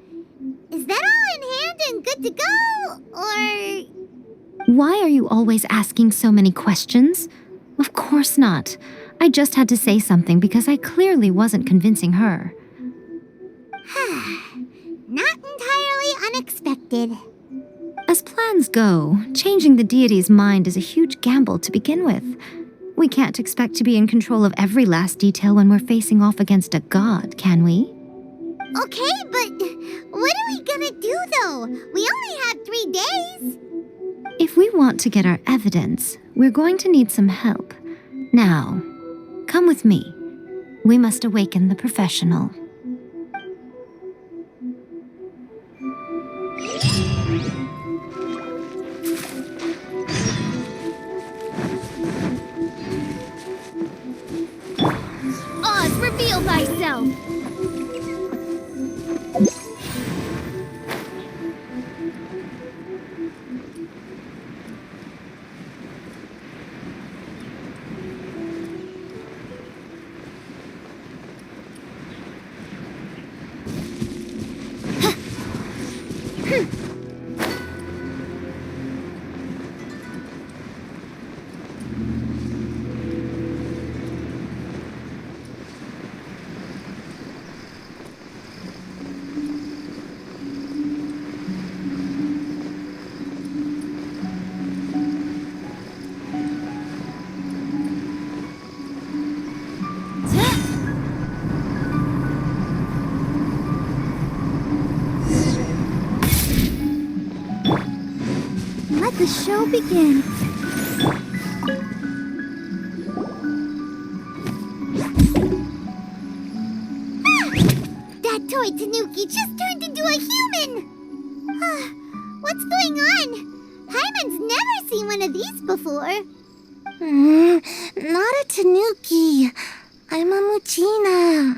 Speaker 4: Is that all in hand and good to go, or...?
Speaker 9: Why are you always asking so many questions? Of course not. I just had to say something because I clearly wasn't convincing her.
Speaker 4: Not entirely unexpected.
Speaker 9: As plans go, changing the deity's mind is a huge gamble to begin with. We can't expect to be in control of every last detail when we're facing off against a god, can we?
Speaker 4: Okay, but what are we gonna do, though? We only have 3 days.
Speaker 9: If we want to get our evidence, we're going to need some help. Now, come with me. We must awaken the professional.
Speaker 4: let the show begin. Ah! That toy Tanuki just turned into a human! What's going on? Hyman's never seen one of these before. Not a Tanuki. I'm a Muchina.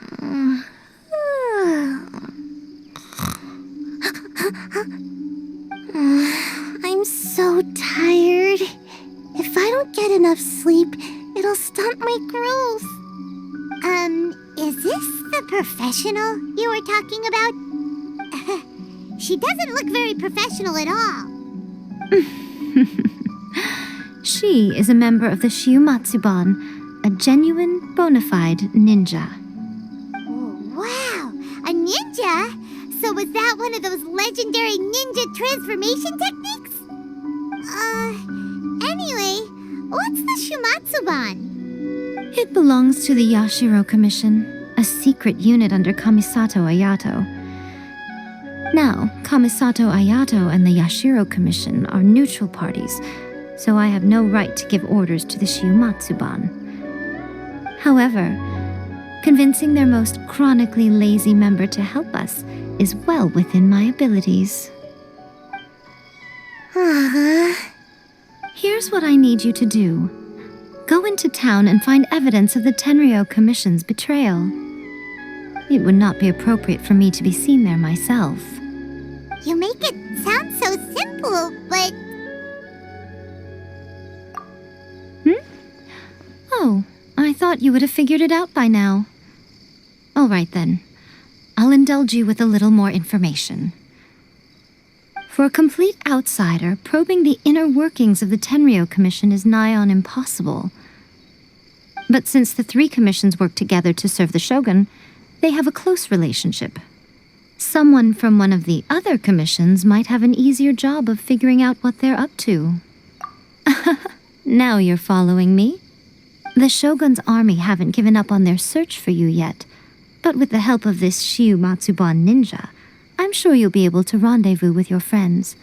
Speaker 4: I'm so tired. If I don't get enough sleep, it'll stunt my growth. Is this the professional you were talking about? She doesn't look very professional at all.
Speaker 9: She is a member of the Shiumatsuban, a genuine, bona fide ninja.
Speaker 4: Wow, a ninja? So was that one of those legendary ninja transformation techniques? Anyway, what's the Shumatsuban?
Speaker 9: It belongs to the Yashiro Commission, a secret unit under Kamisato Ayato. Now, Kamisato Ayato and the Yashiro Commission are neutral parties, so I have no right to give orders to the Shiumatsuban. However, convincing their most chronically lazy member to help us is well within my abilities. Here's what I need you to do. Go into town and find evidence of the Tenryo Commission's betrayal. It would not be appropriate for me to be seen there myself.
Speaker 4: You make it sound so simple, but...
Speaker 9: Oh, I thought you would have figured it out by now. All right then. I'll indulge you with a little more information. For a complete outsider, probing the inner workings of the Tenryo Commission is nigh on impossible. But since the three commissions work together to serve the Shogun, they have a close relationship. Someone from one of the other commissions might have an easier job of figuring out what they're up to. Now you're following me. The Shogun's army haven't given up on their search for you yet, but with the help of this Shiumatsuban ninja, I'm sure you'll be able to rendezvous with your friends.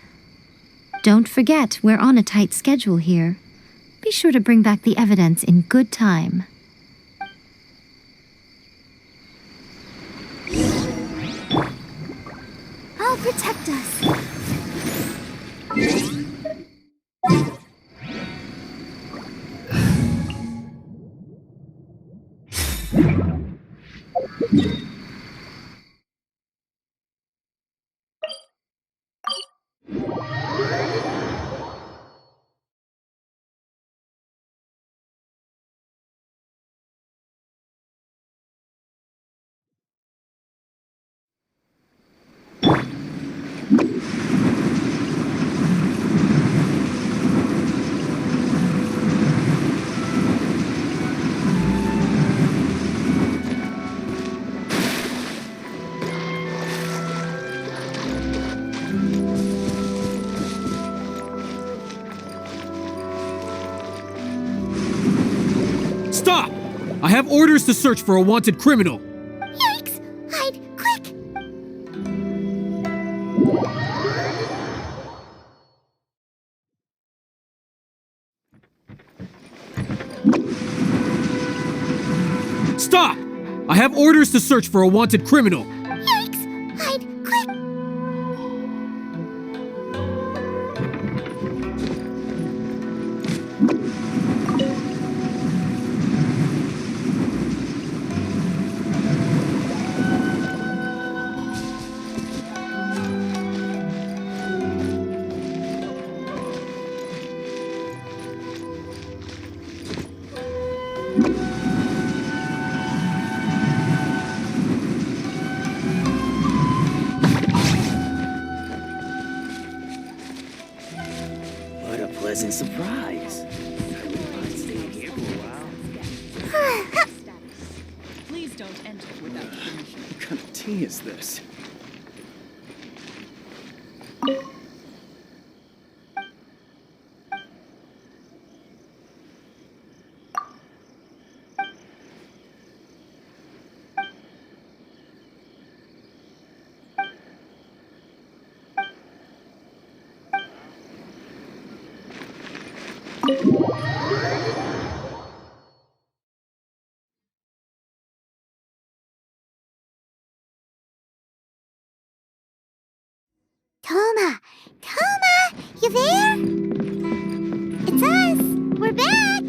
Speaker 9: Don't forget, we're on a tight schedule here. Be sure to bring back the evidence in good time.
Speaker 4: I'll protect us.
Speaker 2: Stop! I have orders to search for a wanted criminal.
Speaker 4: Yikes! Hide, quick!
Speaker 2: Stop! I have orders to search for a wanted criminal.
Speaker 4: Yikes! Hide, quick!
Speaker 11: What a pleasant surprise. I wouldn't mind staying here for a while.
Speaker 12: Please don't enter without permission.
Speaker 11: What kind of tea is this?
Speaker 4: Toma! Toma! You there? It's us! We're back!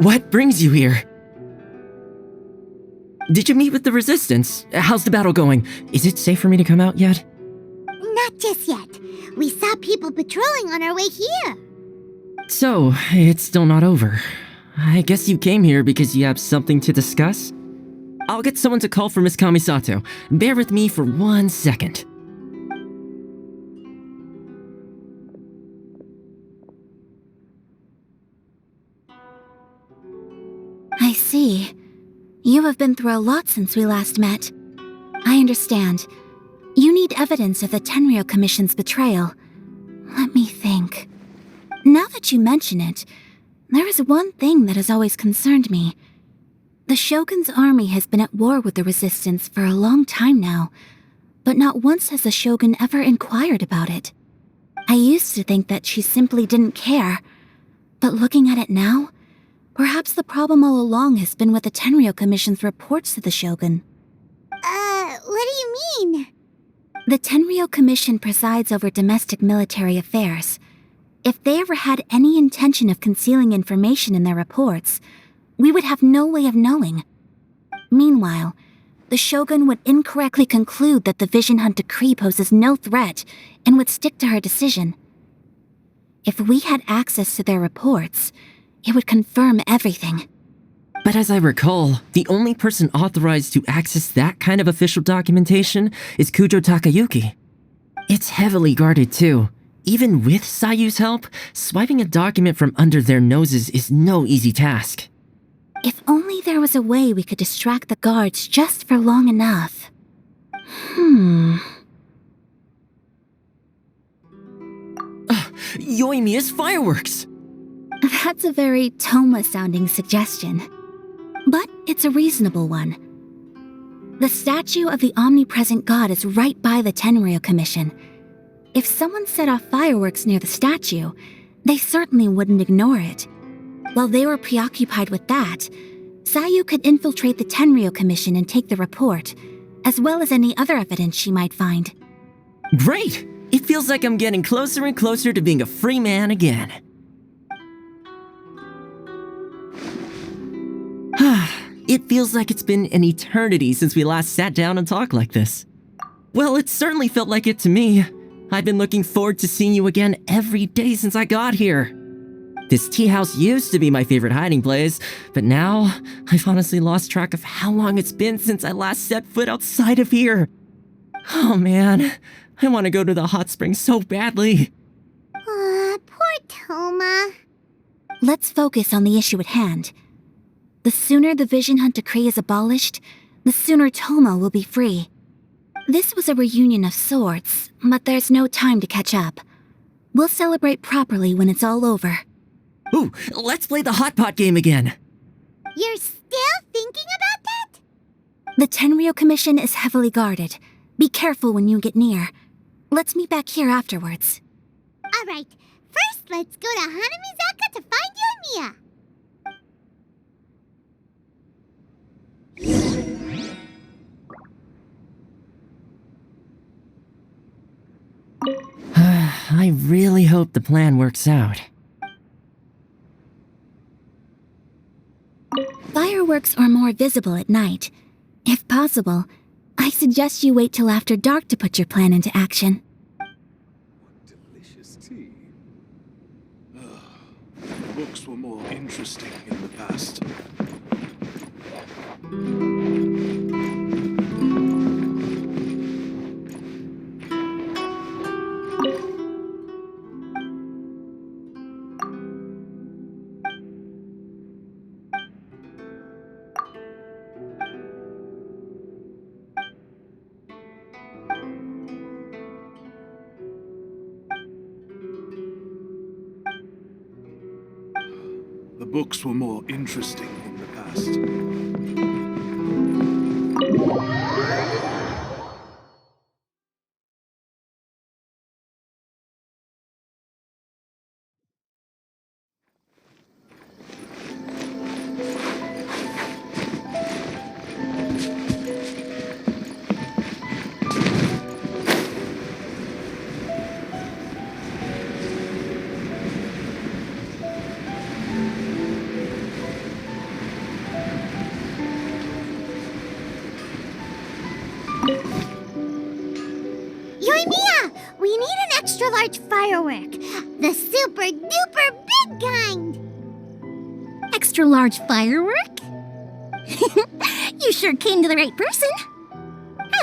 Speaker 13: What brings you here? Did you meet with the Resistance? How's the battle going? Is it safe for me to come out yet?
Speaker 4: Not just yet. We saw people patrolling on our way here.
Speaker 13: So, it's still not over. I guess you came here because you have something to discuss? I'll get someone to call for Miss Kamisato. Bear with me for 1 second.
Speaker 14: I see. You have been through a lot since we last met. I understand. You need evidence of the Tenryou Commission's betrayal. Let me think. Now that you mention it, there is one thing that has always concerned me. The Shogun's army has been at war with the Resistance for a long time now, but not once has the Shogun ever inquired about it. I used to think that she simply didn't care, but looking at it now, perhaps the problem all along has been with the Tenryou Commission's reports to the Shogun.
Speaker 4: What do you mean?
Speaker 14: The Tenryou Commission presides over domestic military affairs. If they ever had any intention of concealing information in their reports, we would have no way of knowing. Meanwhile, the Shogun would incorrectly conclude that the Vision Hunt decree poses no threat and would stick to her decision. If we had access to their reports, it would confirm everything.
Speaker 13: But as I recall, the only person authorized to access that kind of official documentation is Kujo Takayuki. It's heavily guarded too. Even with Sayu's help, swiping a document from under their noses is no easy task.
Speaker 14: If only there was a way we could distract the guards just for long enough.
Speaker 13: Yoimiya's fireworks!
Speaker 14: That's a very Toma-sounding suggestion. But it's a reasonable one. The statue of the omnipresent god is right by the Tenryou Commission. If someone set off fireworks near the statue, they certainly wouldn't ignore it. While they were preoccupied with that, Sayu could infiltrate the Tenryou Commission and take the report, as well as any other evidence she might find.
Speaker 13: Great! It feels like I'm getting closer and closer to being a free man again. It feels like it's been an eternity since we last sat down and talked like this. Well, it certainly felt like it to me. I've been looking forward to seeing you again every day since I got here. This tea house used to be my favorite hiding place, but now I've honestly lost track of how long it's been since I last set foot outside of here. Oh man, I want to go to the hot springs so badly.
Speaker 4: Poor Toma.
Speaker 14: Let's focus on the issue at hand. The sooner the Vision Hunt decree is abolished, the sooner Toma will be free. This was a reunion of sorts, but there's no time to catch up. We'll celebrate properly when it's all over.
Speaker 13: Ooh, let's play the hot pot game again.
Speaker 4: You're still thinking about that?
Speaker 14: The Tenryou Commission is heavily guarded. Be careful when you get near. Let's meet back here afterwards.
Speaker 4: Alright, first let's go to Hanamizaka to find Yoimiya.
Speaker 13: I really hope the plan works out.
Speaker 14: Fireworks are more visible at night. If possible, I suggest you wait till after dark to put your plan into action.
Speaker 15: Delicious tea. Books were more interesting in the past. The books were more interesting in the past.
Speaker 4: Yoimiya! We need an extra large firework. The super duper big kind.
Speaker 1: Extra large firework? You sure came to the right person.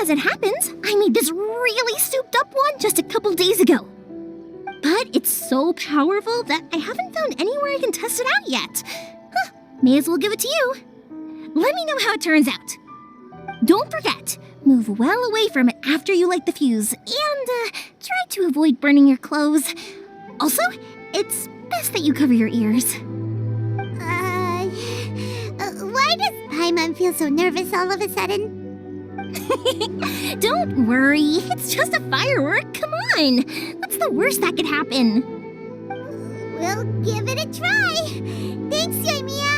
Speaker 1: As it happens, I made this really souped up one just a couple days ago. But it's so powerful that I haven't found anywhere I can test it out yet. May as well give it to you. Let me know how it turns out. Don't forget, move well away from it after you light the fuse, and try to avoid burning your clothes. Also, it's best that you cover your ears.
Speaker 4: Why does Paimon feel so nervous all of a sudden?
Speaker 1: Don't worry, it's just a firework. Come on, what's the worst that could happen?
Speaker 4: We'll give it a try. Thanks, Yoimiya.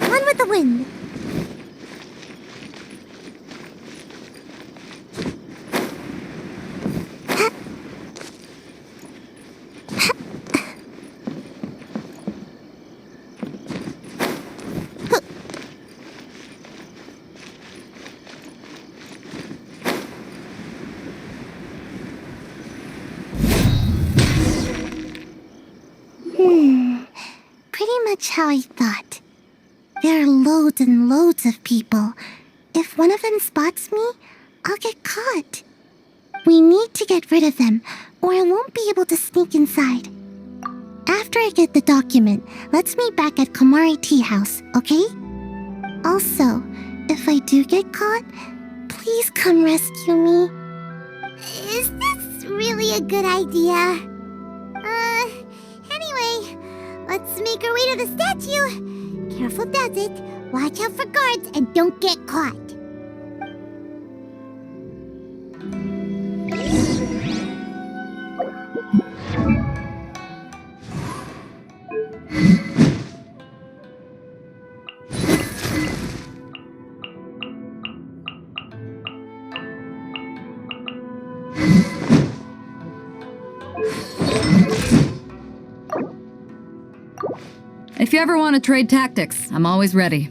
Speaker 4: One with the wind. Pretty much how I thought. There are loads and loads of people. If one of them spots me, I'll get caught. We need to get rid of them, or I won't be able to sneak inside. After I get the document, let's meet back at Komari Tea House, okay? Also, if I do get caught, please come rescue me. Is this really a good idea? Anyway, let's make our way to the statue. Careful does it. Watch out for guards and don't get caught.
Speaker 10: If you ever want to trade tactics, I'm always ready.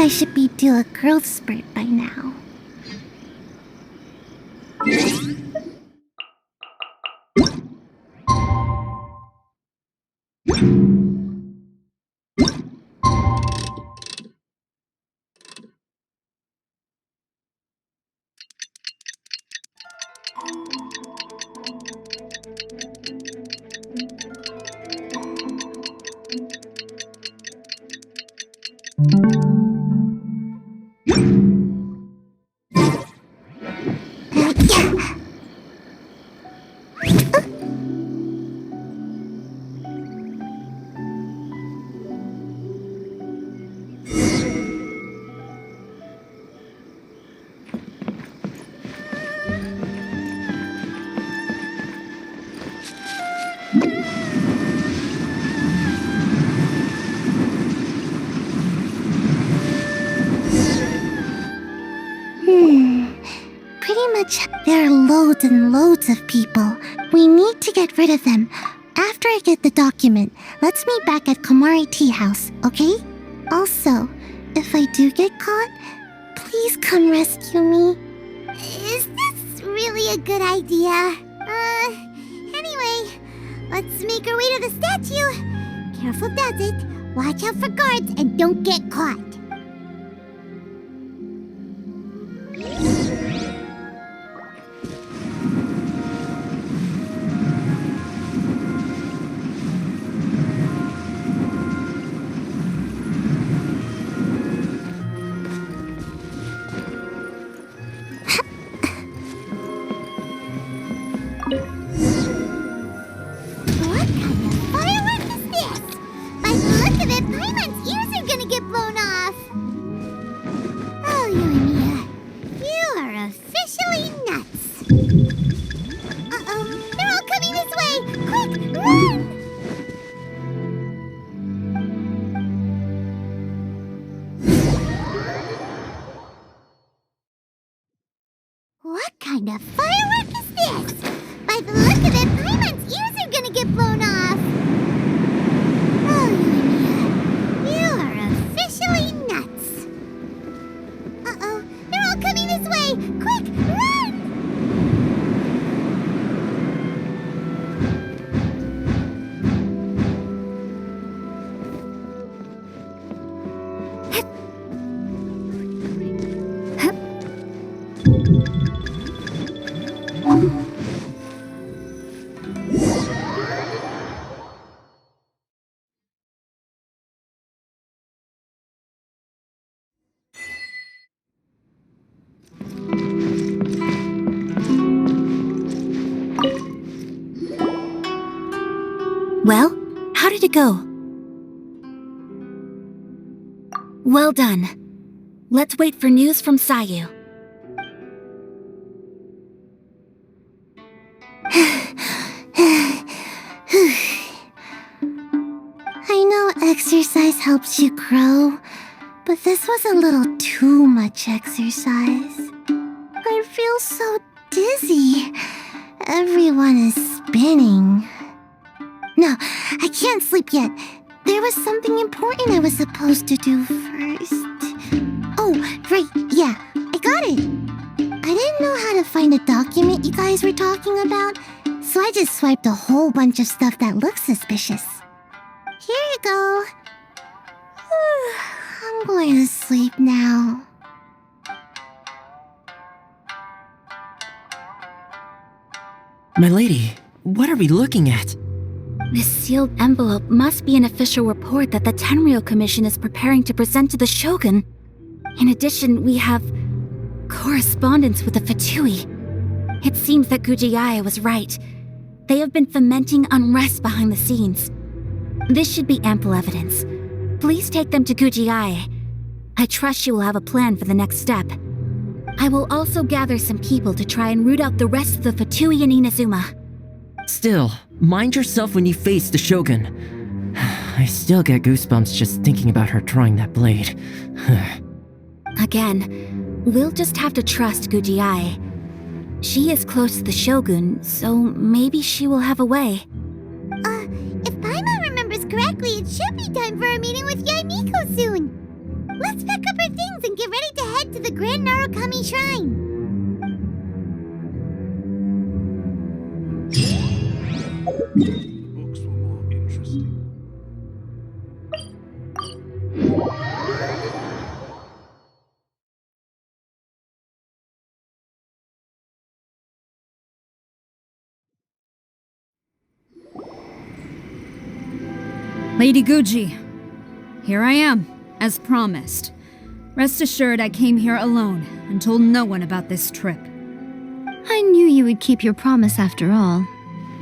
Speaker 1: I should be due a growth spurt by now. Pretty much, there are loads and loads of people. We need to get rid of them. After I get the document, let's meet back at Komari Tea House, okay? Also, if I do get caught, please come rescue me.
Speaker 4: Is this really a good idea? Anyway, let's make our way to the statue. Careful does it. Watch out for guards and don't get caught. What kind of firework is this? By the look of it, Paimon's ears are gonna get blown off! Oh, Yoimiya, you are officially nuts! Uh-oh, they're all coming this way! Quick, run!
Speaker 14: Well, how did it go? Well done. Let's wait for news from Sayu.
Speaker 1: I know exercise helps you grow, but this was a little too much exercise. I feel so dizzy. Everyone is spinning. No, I can't sleep yet. There was something important I was supposed to do first. Oh, right, yeah, I got it. I didn't know how to find the document you guys were talking about, so I just swiped a whole bunch of stuff that looks suspicious. Here you go. I'm going to sleep now.
Speaker 13: My lady, what are we looking at?
Speaker 14: This sealed envelope must be an official report that the Tenryou Commission is preparing to present to the Shogun. In addition, we have correspondence with the Fatui. It seems that Gujiaya was right. They have been fomenting unrest behind the scenes. This should be ample evidence. Please take them to Gujiaya. I trust she will have a plan for the next step. I will also gather some people to try and root out the rest of the Fatui in Inazuma.
Speaker 13: Still, mind yourself when you face the Shogun. I still get goosebumps just thinking about her drawing that blade.
Speaker 14: Again, we'll just have to trust Gujiai. She is close to the Shogun, so maybe she will have a way.
Speaker 4: If Paimon remembers correctly, it should be time for a meeting with Yaimiko soon. Let's pack up our things and get ready to head to the Grand Narukami Shrine.
Speaker 15: Books were more interesting.
Speaker 10: Lady Guji, here I am, as promised. Rest assured I came here alone and told no one about this trip.
Speaker 9: I knew you would keep your promise after all.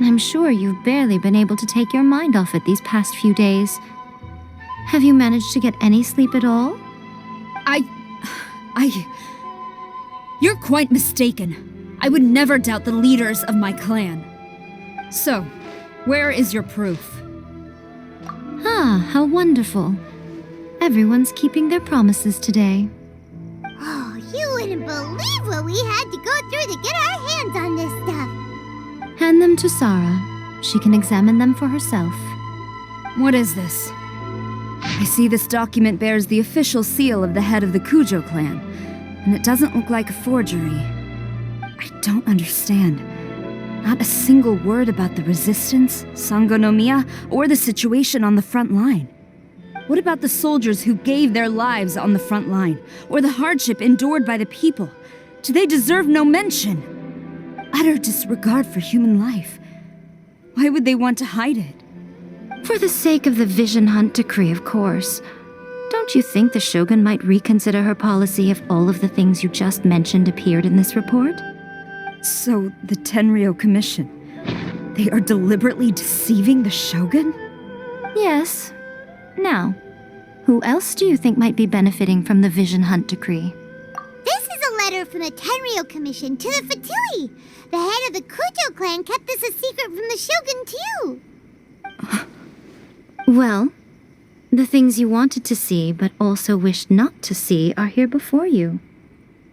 Speaker 9: I'm sure you've barely been able to take your mind off it these past few days. Have you managed to get any sleep at all?
Speaker 10: You're quite mistaken. I would never doubt the leaders of my clan. So, where is your proof?
Speaker 9: Ah, how wonderful. Everyone's keeping their promises today.
Speaker 4: Oh, you wouldn't believe what we had to go through to get our hands on this stuff.
Speaker 9: Hand them to Sarah. She can examine them for herself.
Speaker 10: What is this? I see this document bears the official seal of the head of the Kujo clan, and it doesn't look like a forgery. I don't understand. Not a single word about the resistance, Sangonomiya, or the situation on the front line. What about the soldiers who gave their lives on the front line, or the hardship endured by the people? Do they deserve no mention? Utter disregard for human life. Why would they want to hide it?
Speaker 9: For the sake of the Vision Hunt decree, of course. Don't you think the Shogun might reconsider her policy if all of the things you just mentioned appeared in this report?
Speaker 10: So, the Tenryo Commission, they are deliberately deceiving the Shogun?
Speaker 9: Yes. Now, who else do you think might be benefiting from the Vision Hunt decree?
Speaker 4: This is a letter from the Tenryo Commission to the Fatui. The head of the Kujo clan kept this a secret from the Shogun, too.
Speaker 9: Well, the things you wanted to see but also wished not to see are here before you.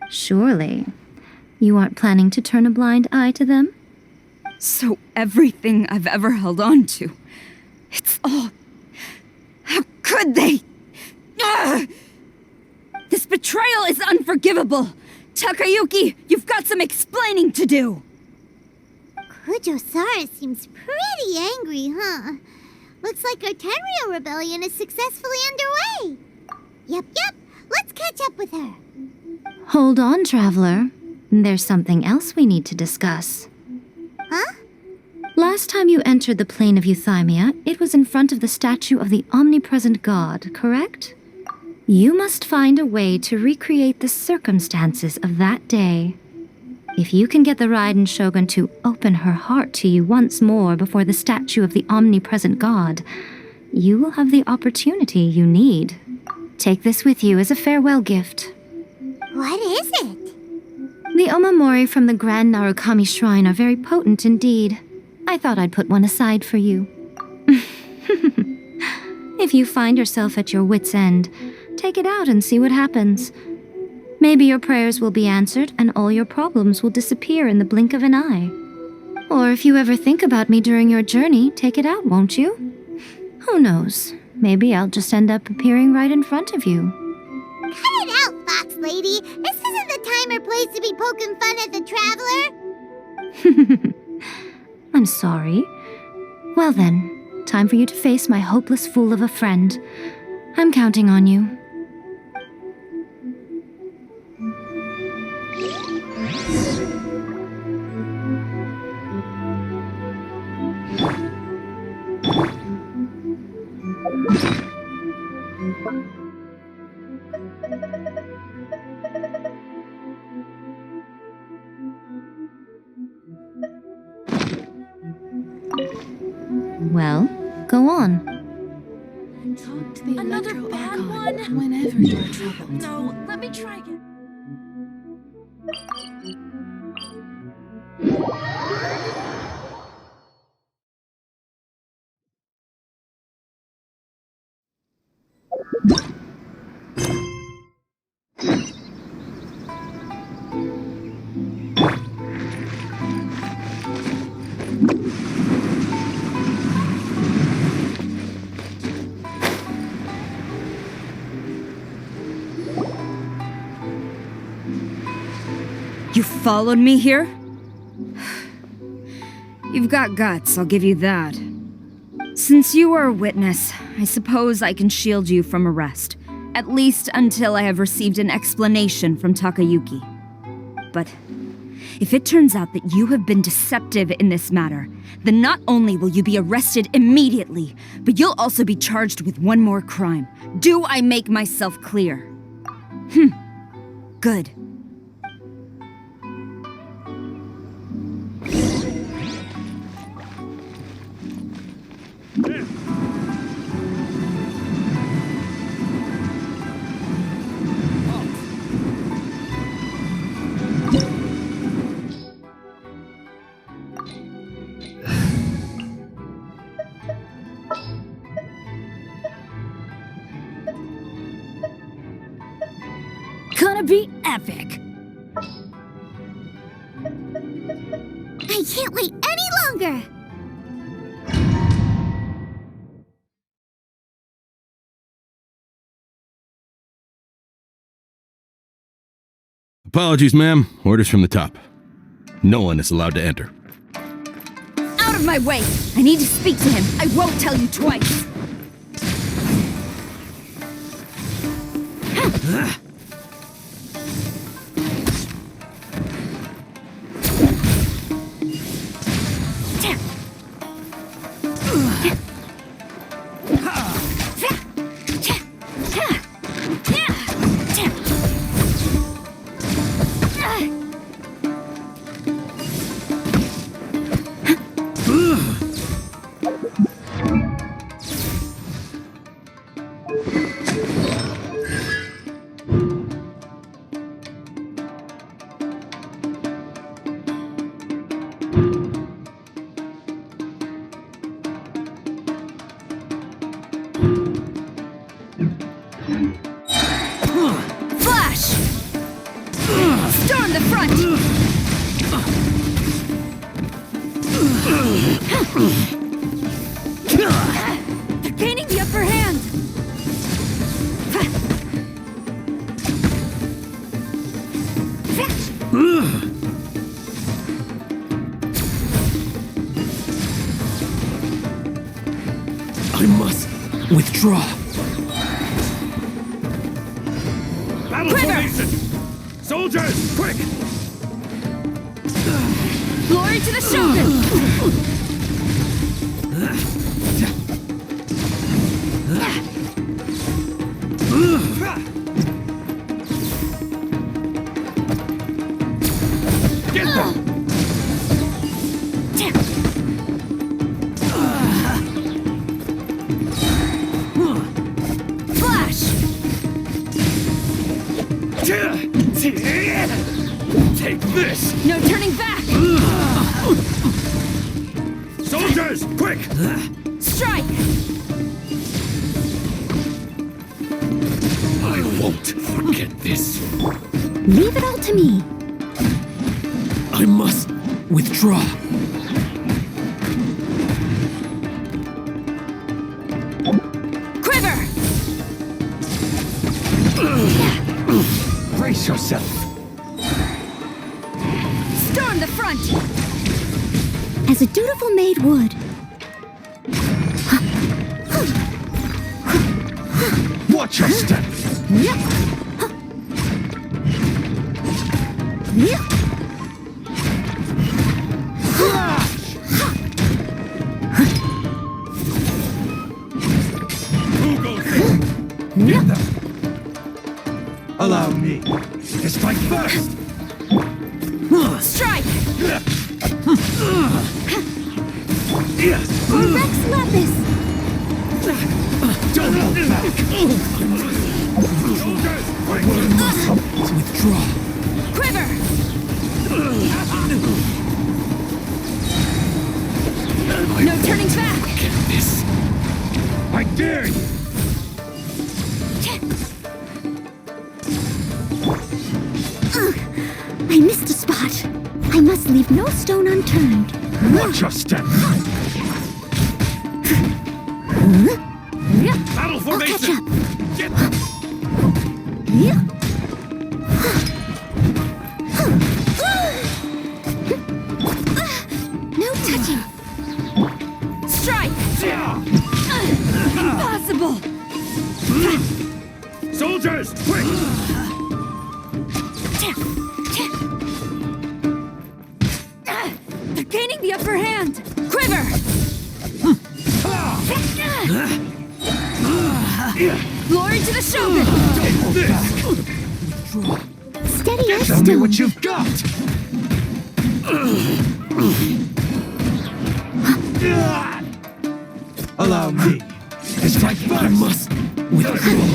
Speaker 9: Surely, you aren't planning to turn a blind eye to them?
Speaker 10: So everything I've ever held on to, it's all... How could they? Ugh! This betrayal is unforgivable! Takayuki, you've got some explaining to do!
Speaker 4: Kujo-Sara seems pretty angry, huh? Looks like our Tenryo rebellion is successfully underway. Yep, let's catch up with her.
Speaker 9: Hold on, Traveler. There's something else we need to discuss.
Speaker 4: Huh?
Speaker 9: Last time you entered the plane of Euthymia, it was in front of the statue of the omnipresent god, correct? You must find a way to recreate the circumstances of that day. If you can get the Raiden Shogun to open her heart to you once more before the statue of the omnipresent god, you will have the opportunity you need. Take this with you as a farewell gift.
Speaker 4: What is it?
Speaker 9: The omamori from the Grand Narukami Shrine are very potent indeed. I thought I'd put one aside for you. If you find yourself at your wit's end, take it out and see what happens. Maybe your prayers will be answered and all your problems will disappear in the blink of an eye. Or if you ever think about me during your journey, take it out, won't you? Who knows? Maybe I'll just end up appearing right in front of you.
Speaker 4: Cut it out, Fox Lady! This isn't the time or place to be poking fun at the Traveler!
Speaker 9: I'm sorry. Well then, time for you to face my hopeless fool of a friend. I'm counting on you. Well, go on.
Speaker 12: Talk to the
Speaker 7: Another bad
Speaker 12: Archon
Speaker 7: one?
Speaker 12: whenever you're troubled.
Speaker 7: No, let me try again.
Speaker 10: You followed me here? You've got guts, I'll give you that. Since you are a witness, I suppose I can shield you from arrest. At least until I have received an explanation from Takayuki. But if it turns out that you have been deceptive in this matter, then not only will you be arrested immediately, but you'll also be charged with one more crime. Do I make myself clear? Good.
Speaker 14: Gonna be epic.
Speaker 4: I can't wait any longer!
Speaker 16: Apologies, ma'am. Orders from the top. No one is allowed to enter.
Speaker 10: Out of my way! I need to speak to him. I won't tell you twice. Flash! Storm the front! They're gaining the upper hand!
Speaker 2: I must withdraw.
Speaker 3: Battle formation! Soldiers, quick!
Speaker 10: Glory to the Shogun!
Speaker 3: Get them!
Speaker 10: Flash!
Speaker 3: Take this!
Speaker 10: No turning back!
Speaker 3: Soldiers, quick!
Speaker 10: Strike!
Speaker 2: I won't forget this.
Speaker 1: Leave it all to me.
Speaker 2: I must withdraw.
Speaker 10: Quiver!
Speaker 2: Brace yourself.
Speaker 10: Storm the front!
Speaker 1: As a dutiful maid would.
Speaker 2: Watch your step.
Speaker 3: Who goes in?
Speaker 2: Get them. Allow me to strike first.
Speaker 10: Strike!
Speaker 1: Rex Lapis!
Speaker 2: Don't hold back.
Speaker 3: Soldiers, quick!
Speaker 2: To withdraw.
Speaker 10: Quiver! No turning back!
Speaker 2: Get this.
Speaker 3: I dare you!
Speaker 1: I missed a spot. I must leave no stone unturned.
Speaker 2: Watch your step.
Speaker 3: Battle
Speaker 1: I'll catch
Speaker 3: formation!
Speaker 1: up.
Speaker 3: Get them!
Speaker 10: Impossible!
Speaker 3: Soldiers, quick!
Speaker 10: They're gaining the upper hand! Quiver! Glory to the Shogun!
Speaker 1: Steady as
Speaker 2: Tell me
Speaker 1: stone.
Speaker 2: what you've got! Allow me to strike first! I must withdraw.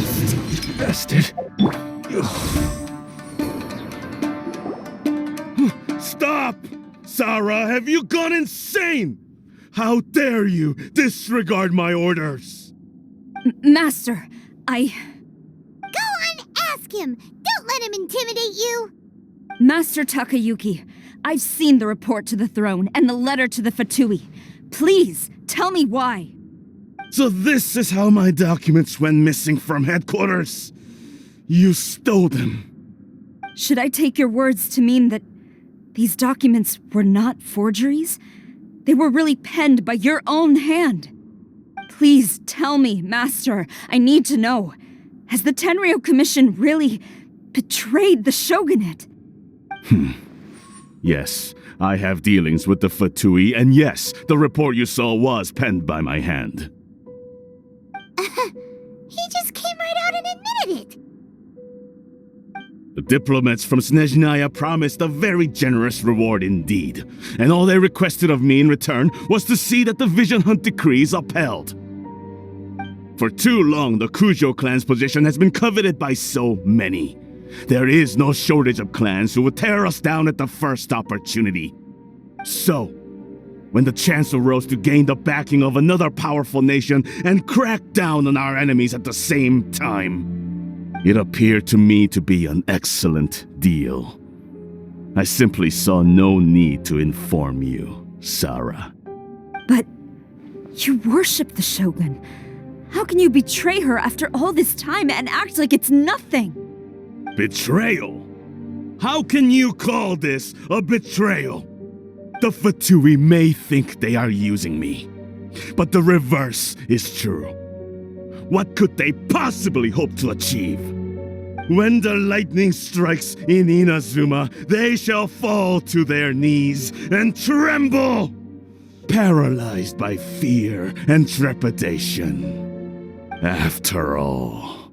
Speaker 2: Bastard.
Speaker 3: Stop! Sarah, have you gone insane? How dare you disregard my orders?
Speaker 10: Master, I...
Speaker 4: Go on, ask him! Don't let him intimidate you!
Speaker 10: Master Takayuki, I've seen the report to the throne and the letter to the Fatui. Please, tell me why.
Speaker 3: So this is how my documents went missing from headquarters. You stole them.
Speaker 10: Should I take your words to mean that these documents were not forgeries? They were really penned by your own hand. Please tell me, Master. I need to know. Has the Tenryo Commission really betrayed the Shogunate?
Speaker 3: Yes, I have dealings with the Fatui, and yes, the report you saw was penned by my hand.
Speaker 4: He just came right out and admitted it!
Speaker 3: The diplomats from Snezhnaya promised a very generous reward indeed, and all they requested of me in return was to see that the Vision Hunt decree is upheld. For too long, the Kujo clan's position has been coveted by so many. There is no shortage of clans who would tear us down at the first opportunity. So, when the chance arose to gain the backing of another powerful nation and crack down on our enemies at the same time, it appeared to me to be an excellent deal. I simply saw no need to inform you, Sarah.
Speaker 10: But you worship the Shogun. How can you betray her after all this time and act like it's nothing?
Speaker 3: Betrayal? How can you call this a betrayal? The Fatui may think they are using me, but the reverse is true. What could they possibly hope to achieve? When the lightning strikes in Inazuma, they shall fall to their knees and tremble, paralyzed by fear and trepidation. After all,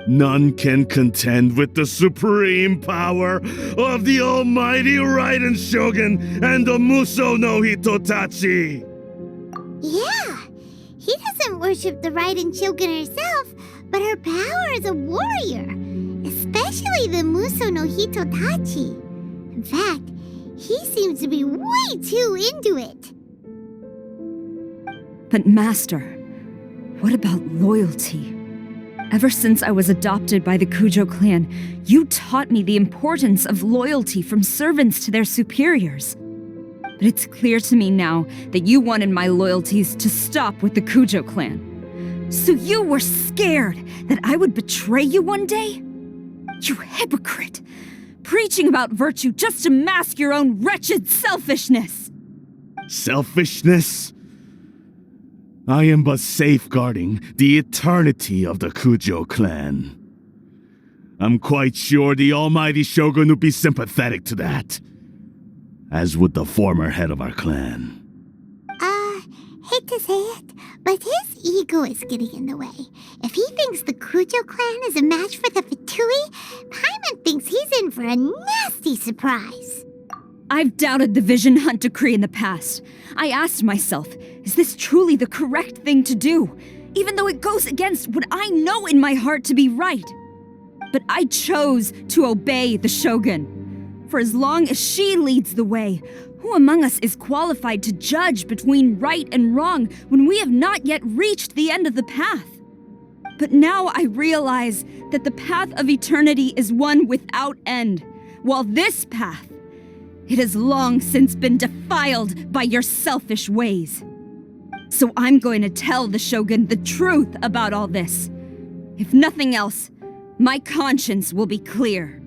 Speaker 3: none can contend with the supreme power of the almighty Raiden Shogun and the Muso no Hitotachi!
Speaker 4: Yeah, he doesn't worship the Raiden Shogun herself, but her power as a warrior, especially the Muso no Hitotachi. In fact, he seems to be way too into it.
Speaker 10: But Master, what about loyalty? Ever since I was adopted by the Kujo clan, you taught me the importance of loyalty from servants to their superiors. But it's clear to me now that you wanted my loyalties to stop with the Kujo clan. So you were scared that I would betray you one day? You hypocrite! Preaching about virtue just to mask your own wretched selfishness!
Speaker 3: Selfishness? I am but safeguarding the eternity of the Kujo clan. I'm quite sure the almighty Shogun would be sympathetic to that, as would the former head of our clan.
Speaker 4: Hate to say it, but his ego is getting in the way. If he thinks the Kujo clan is a match for the Fatui, Paimon thinks he's in for a nasty surprise.
Speaker 10: I've doubted the Vision Hunt decree in the past. I asked myself, is this truly the correct thing to do? Even though it goes against what I know in my heart to be right. But I chose to obey the Shogun. For as long as she leads the way, who among us is qualified to judge between right and wrong when we have not yet reached the end of the path? But now I realize that the path of eternity is one without end, while this path, it has long since been defiled by your selfish ways. So I'm going to tell the Shogun the truth about all this. If nothing else, my conscience will be clear.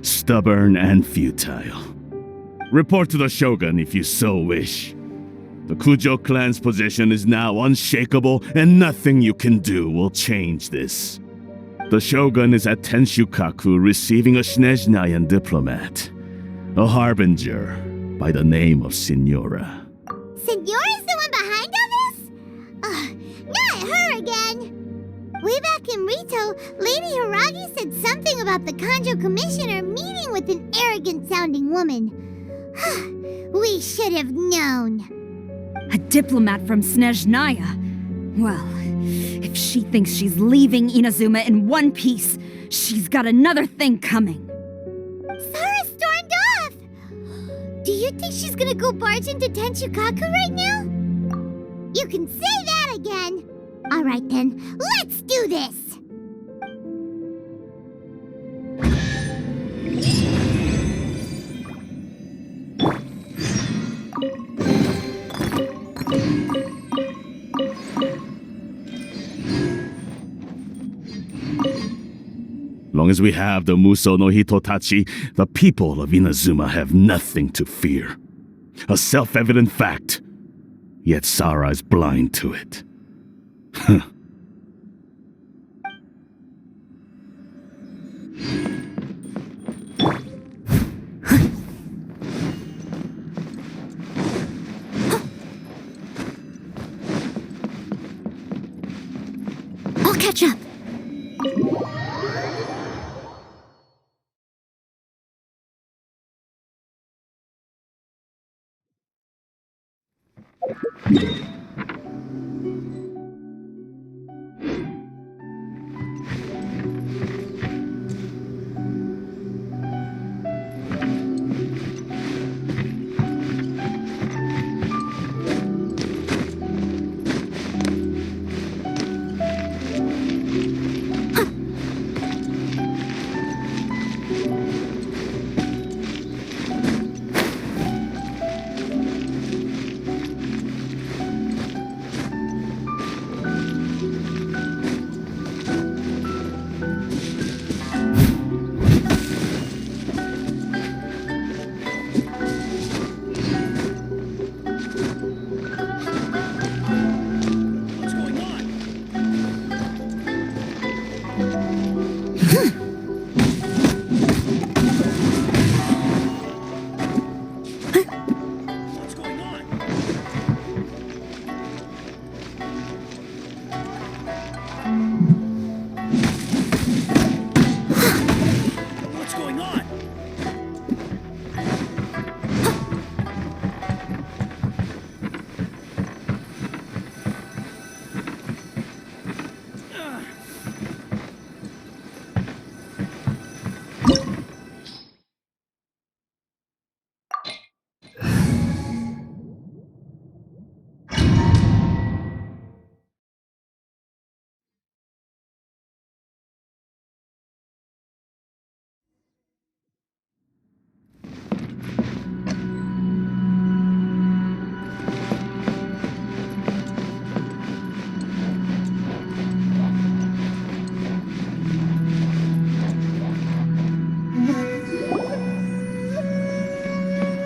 Speaker 3: Stubborn and futile. Report to the Shogun if you so wish. The Kujo clan's position is now unshakable, and nothing you can do will change this. The Shogun is at Tenshukaku receiving a Snezhnayan diplomat, a harbinger by the name of Signora.
Speaker 4: Signora's the one behind all this? Not her again! Way back in Rito, Lady Hiragi said something about the Kanjo Commissioner meeting with an arrogant-sounding woman. We should have known.
Speaker 10: A diplomat from Snezhnaya. Well, if she thinks she's leaving Inazuma in one piece, she's got another thing coming.
Speaker 4: Sara stormed off! Do you think she's gonna go barge into Tenshukaku right now? You can say that again! Alright then, let's do this!
Speaker 3: Long as we have the Muso no Hitotachi, the people of Inazuma have nothing to fear. A self-evident fact. Yet Sara is blind to it.
Speaker 14: I'll catch up.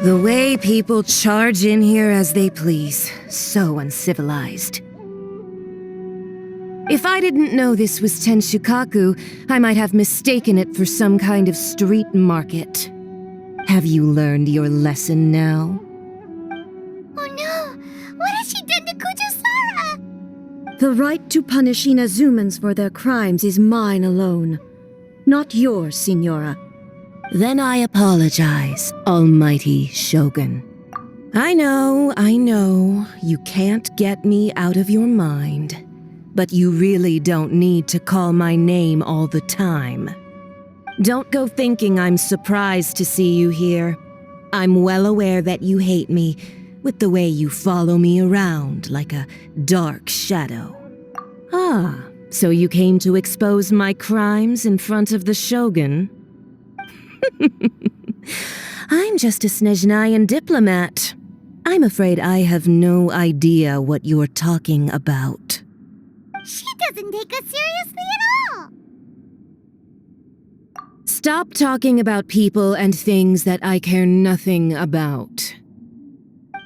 Speaker 17: The way people charge in here as they please. So uncivilized. If I didn't know this was Tenshukaku, I might have mistaken it for some kind of street market. Have you learned your lesson now?
Speaker 4: Oh no! What has she done to Kujusara?
Speaker 17: The right to punish Inazumans for their crimes is mine alone. Not yours, Signora. Then I apologize, Almighty Shogun. I know, you can't get me out of your mind. But you really don't need to call my name all the time. Don't go thinking I'm surprised to see you here. I'm well aware that you hate me, with the way you follow me around like a dark shadow. Ah, so you came to expose my crimes in front of the Shogun? I'm just a Snezhnayan diplomat. I'm afraid I have no idea what you're talking about.
Speaker 4: She doesn't take us seriously at all!
Speaker 17: Stop talking about people and things that I care nothing about.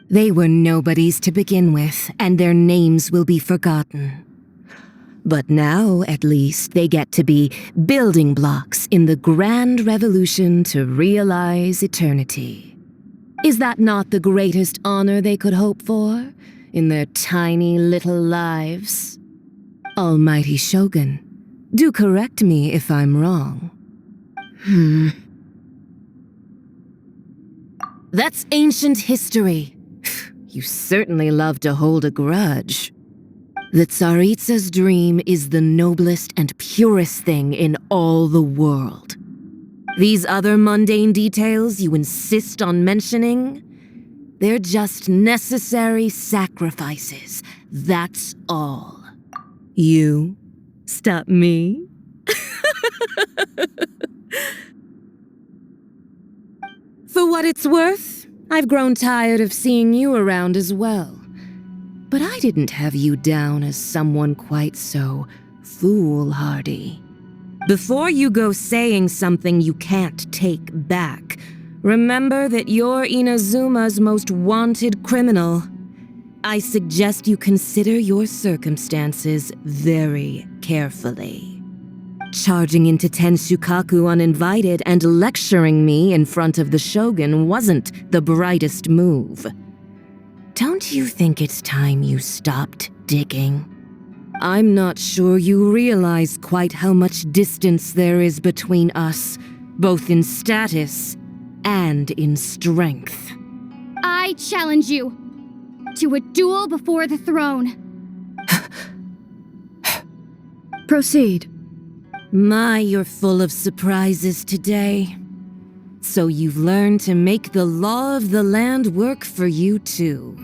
Speaker 17: They were nobodies to begin with, and their names will be forgotten. But now, at least, they get to be building blocks in the grand revolution to realize eternity. Is that not the greatest honor they could hope for in their tiny little lives? Almighty Shogun, do correct me if I'm wrong. That's ancient history. You certainly love to hold a grudge. The Tsaritsa's dream is the noblest and purest thing in all the world. These other mundane details you insist on mentioning, they're just necessary sacrifices, that's all. You stop me? For what it's worth, I've grown tired of seeing you around as well. But I didn't have you down as someone quite so foolhardy. Before you go saying something you can't take back, remember that you're Inazuma's most wanted criminal. I suggest you consider your circumstances very carefully. Charging into Tenshukaku uninvited and lecturing me in front of the Shogun wasn't the brightest move. Don't you think it's time you stopped digging? I'm not sure you realize quite how much distance there is between us, both in status and in strength.
Speaker 1: I challenge you to a duel before the throne.
Speaker 17: Proceed. My, you're full of surprises today. So you've learned to make the law of the land work for you too,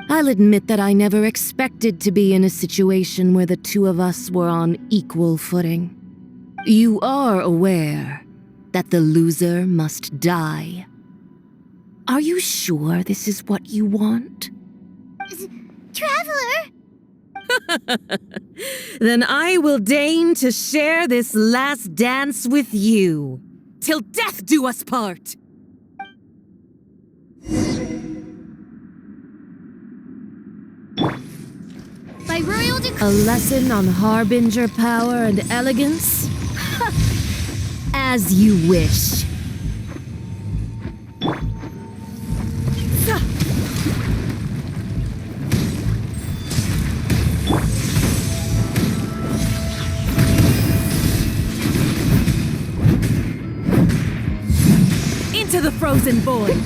Speaker 17: I'll admit that I never expected to be in a situation where the two of us were on equal footing. You are aware that the loser must die. Are you sure this is what you want?
Speaker 4: Traveler!
Speaker 17: Then I will deign to share this last dance with you. Till death do us part!
Speaker 1: By royal decree.
Speaker 17: A lesson on harbinger power and elegance? As you wish. Into the frozen void!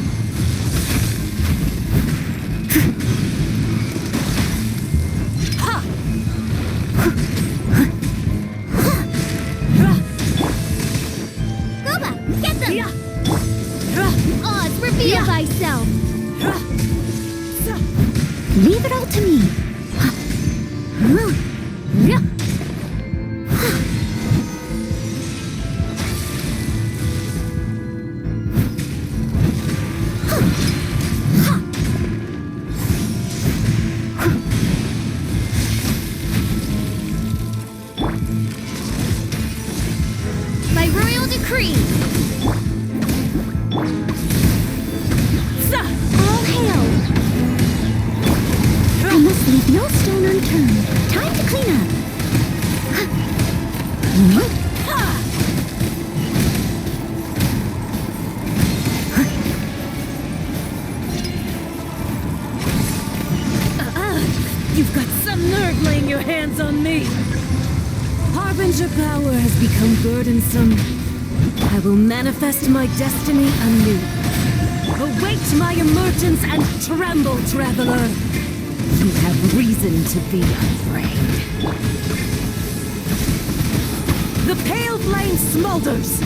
Speaker 1: Goba, get them! Odds, reveal thyself! Leave it all to me. By royal decree. All hail. I must leave no stone unturned. Time to clean up.
Speaker 17: You've got some nerve laying your hands on me. Harbinger power has become burdensome. I will manifest my destiny anew. Await my emergence and tremble, traveler. You have reason to be afraid. The pale flame smolders.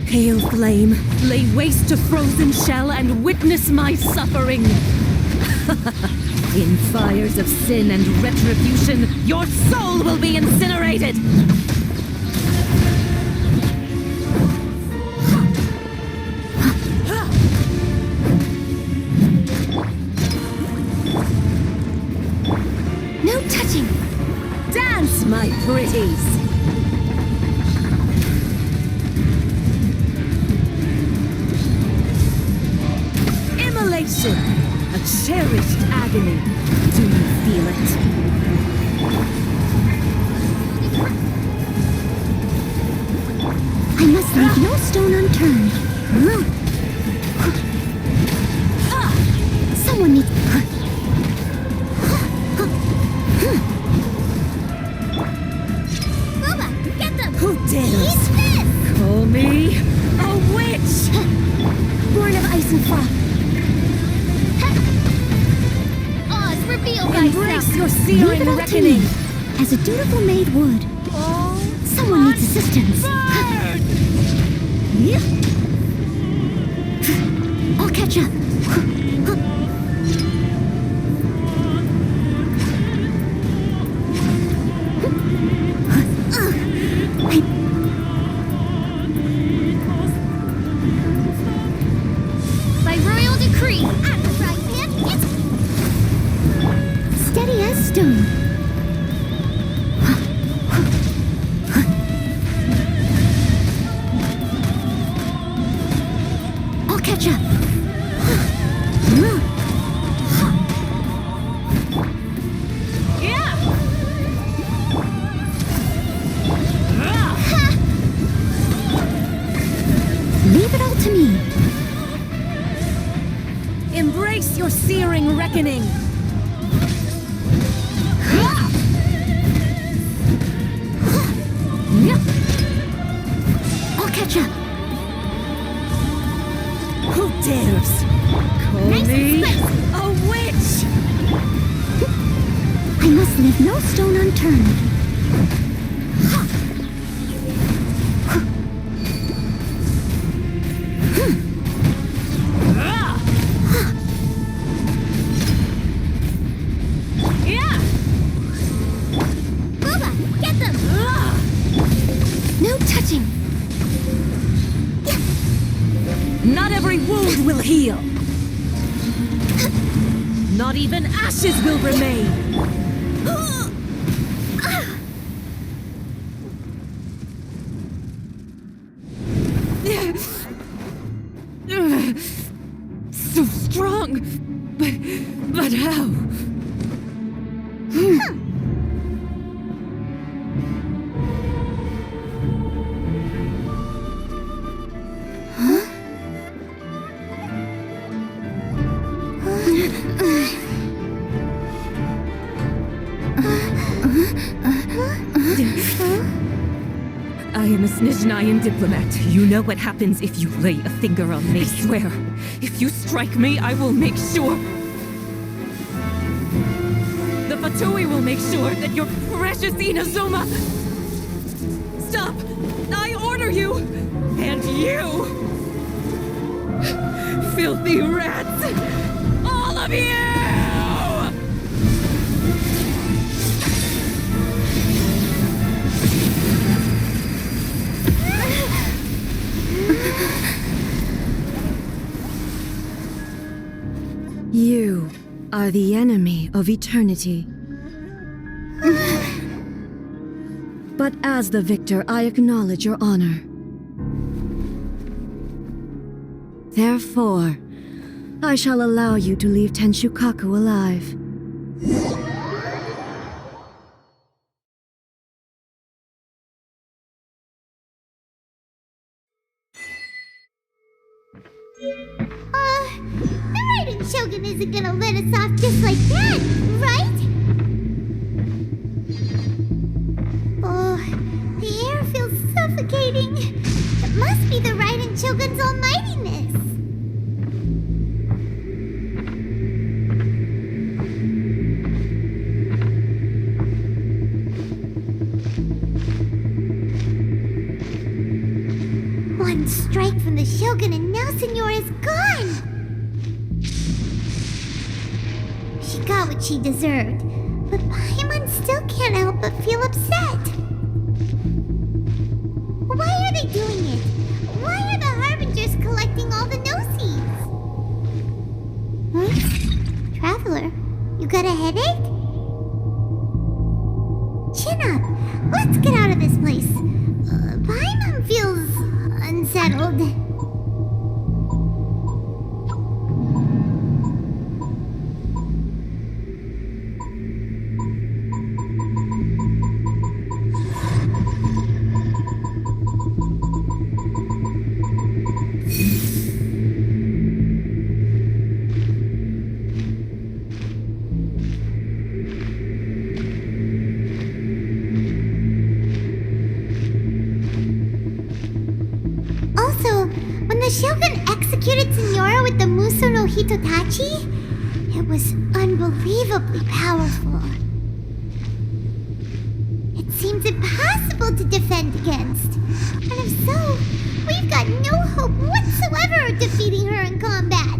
Speaker 17: Pale flame, lay waste to frozen shell and witness my suffering. In fires of sin and retribution, your soul will be incinerated!
Speaker 1: No touching!
Speaker 17: Dance, my pretties! Immolation! A cherished agony. Do you feel it?
Speaker 1: I must leave no stone unturned. Someone needs...
Speaker 4: Booba, get them!
Speaker 17: Who dares?
Speaker 4: Eat this!
Speaker 17: Call me a witch!
Speaker 1: Born of ice and frost.
Speaker 4: Oz, reveal
Speaker 17: Embrace
Speaker 4: thyself!
Speaker 17: your
Speaker 1: Leave
Speaker 17: searing
Speaker 1: it all to
Speaker 17: reckoning!
Speaker 1: me, as a dutiful maid would. Someone needs assistance. I'll catch up.
Speaker 4: By royal decree, at the right hand, it's
Speaker 1: Steady as stone. I'll catch up. Leave it all to me.
Speaker 17: Embrace your searing reckoning!
Speaker 1: I'll catch up.
Speaker 17: Who dares? Call me a witch!
Speaker 1: I must leave no stone unturned.
Speaker 4: Booba, get them!
Speaker 1: No touching.
Speaker 17: Not every wound will heal. Not even ashes will remain. So strong, but how? I am a Snizhnayan diplomat. You know what happens if you lay a finger on me. I swear, if you strike me, I will make sure. The Fatui will make sure that your precious Inazuma. Stop! I order you! And you! Filthy rats! All of you! You are the enemy of eternity. But as the victor, I acknowledge your honor. Therefore, I shall allow you to leave Tenshukaku alive.
Speaker 4: The Raiden Shogun isn't gonna let us off just like that, right? Oh, the air feels suffocating. It must be the Raiden Shogun's almightiness. One strike from the Shogun and now Signora's gone! She got what she deserved, but Paimon still can't help but feel upset. Why are they doing it? Why are the Harbingers collecting all the no-seeds? Huh? Traveler, you got a headache? Chin up. Let's get out of this place. Paimon feels unsettled. The Shogun executed Signora with the Muso no Hitotachi? It was unbelievably powerful. It seems impossible to defend against. And if so, we've got no hope whatsoever of defeating her in combat.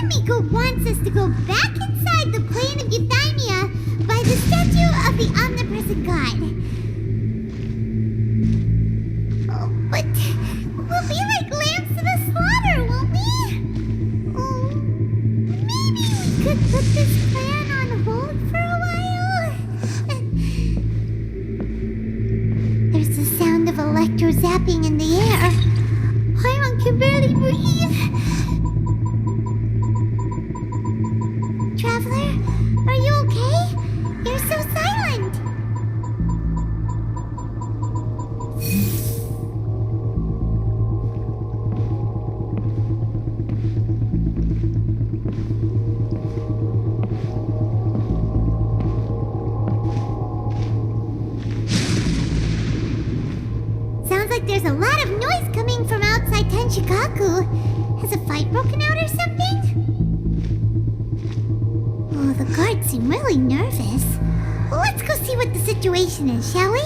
Speaker 4: Miko wants us to go back inside the plane of Euthymia by the statue of the omnipresent god. Oh, but we'll be like lambs to the slaughter, won't we? Oh, maybe we could put this plan on hold for a while? There's the sound of electro-zapping in the air. Paimon can barely breathe. Traveler, are you okay? You're so silent. Sounds like there's a lot of noise coming from outside Tenshikaku. Has a fight broken out or something? Oh, the guards seem really nervous. Well, let's go see what the situation is, shall we?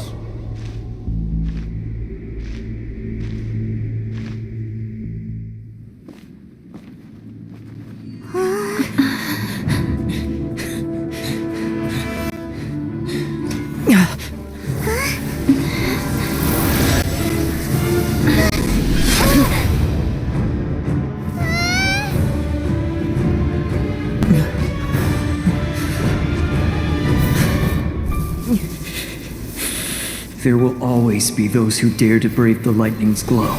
Speaker 8: There will always be those who dare to brave the lightning's glow.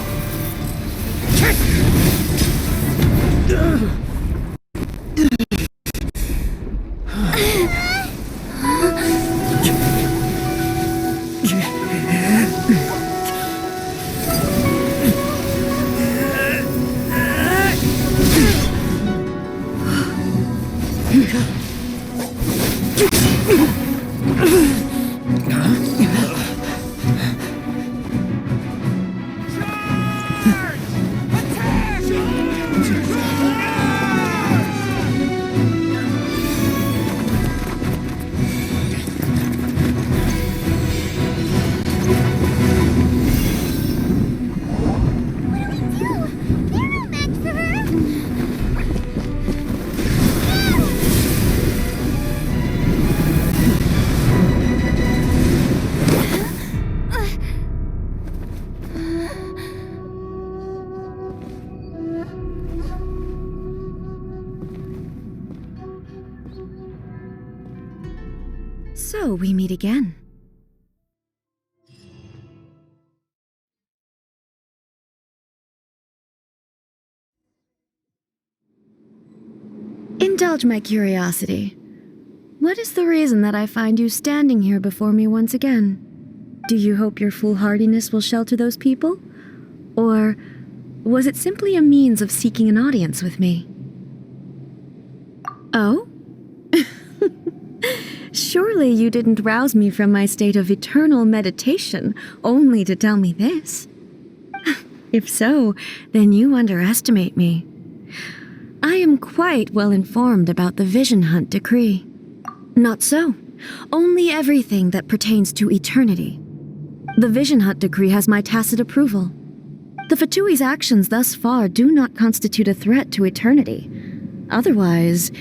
Speaker 17: So we meet again. Indulge my curiosity. What is the reason that I find you standing here before me once again? Do you hope your foolhardiness will shelter those people? Or was it simply a means of seeking an audience with me? Oh? Surely you didn't rouse me from my state of eternal meditation only to tell me this. If so, then you underestimate me. I am quite well informed about the Vision Hunt decree. Not so. Only everything that pertains to eternity. The Vision Hunt decree has my tacit approval. The Fatui's actions thus far do not constitute a threat to eternity. Otherwise,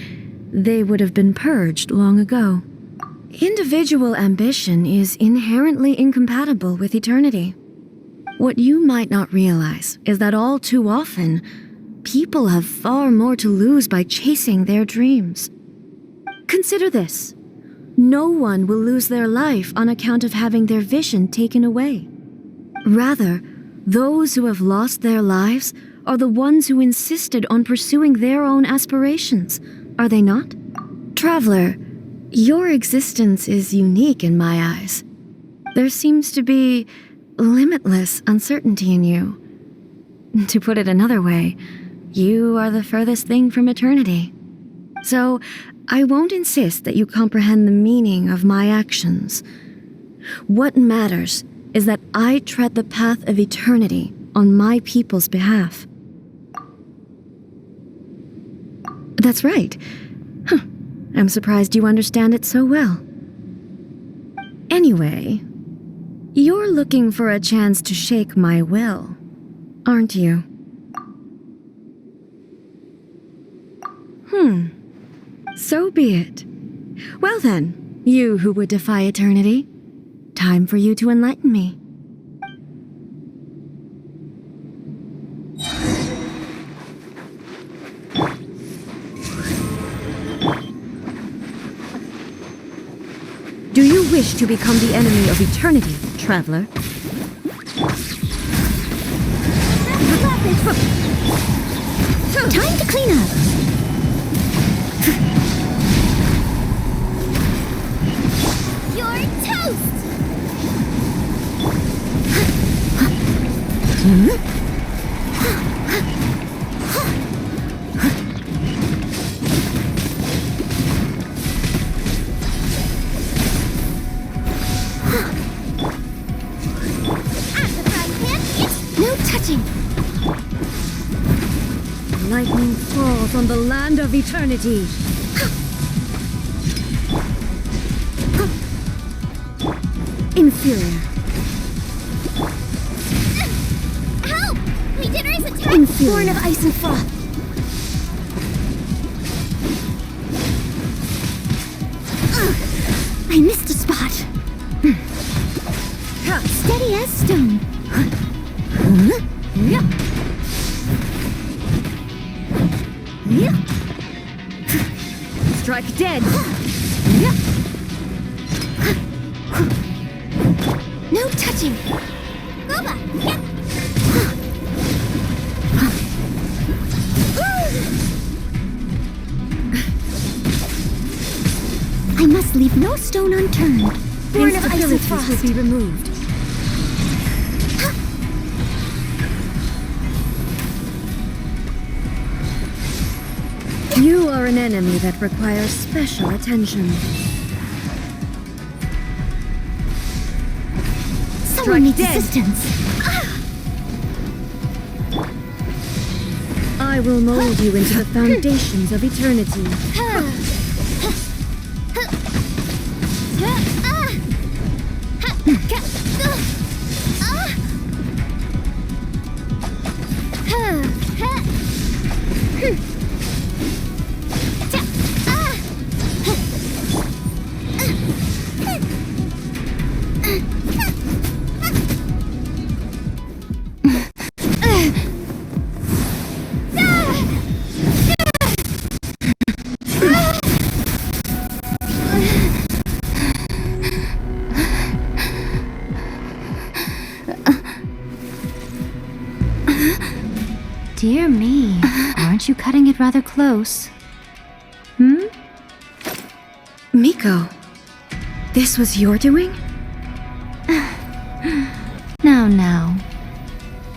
Speaker 17: they would have been purged long ago. Individual ambition is inherently incompatible with eternity. What you might not realize is that all too often, people have far more to lose by chasing their dreams. Consider this. No one will lose their life on account of having their vision taken away. Rather, those who have lost their lives are the ones who insisted on pursuing their own aspirations, are they not? Traveler, your existence is unique in my eyes. There seems to be limitless uncertainty in you. To put it another way, you are the furthest thing from eternity. So, I won't insist that you comprehend the meaning of my actions. What matters is that I tread the path of eternity on my people's behalf. That's right. I'm surprised you understand it so well. Anyway, you're looking for a chance to shake my will, aren't you? So be it. Well then, you who would defy eternity, time for you to enlighten me. Do you wish to become the enemy of eternity, traveler?
Speaker 1: Time to clean up.
Speaker 4: You're toast!
Speaker 1: No touching.
Speaker 17: Lightning falls on the land of eternity. Inferior.
Speaker 4: Help! My dinner is attacked!
Speaker 17: Inferior.
Speaker 1: Born of ice and froth. I missed a spot. Steady as stone.
Speaker 17: Strike dead.
Speaker 1: No touching.
Speaker 4: Go back!
Speaker 1: I must leave no stone unturned. Born of ice and
Speaker 17: Instabilities
Speaker 1: frost.
Speaker 17: will be removed. You are an enemy that requires special attention.
Speaker 1: Someone needs
Speaker 17: dead.
Speaker 1: assistance.
Speaker 17: I will mold you into the foundations of eternity.
Speaker 9: Dear me, aren't you cutting it rather close?
Speaker 17: Miko, this was your doing?
Speaker 9: Now.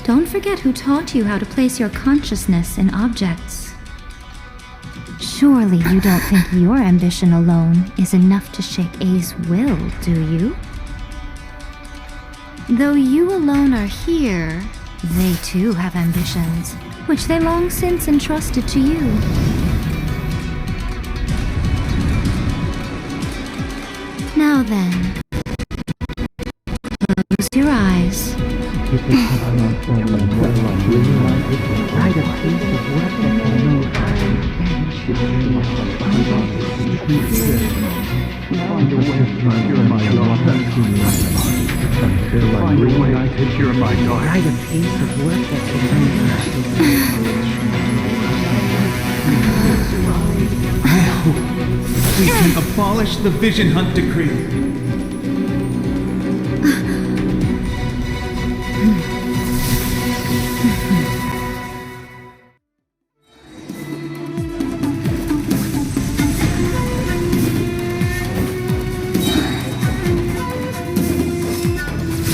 Speaker 9: Don't forget who taught you how to place your consciousness in objects. Surely you don't think your ambition alone is enough to shake A's will, do you? Though you alone are here, They too have ambitions, which they long since entrusted to you. Now then, close your eyes.
Speaker 5: We can abolish the Vision Hunt Decree.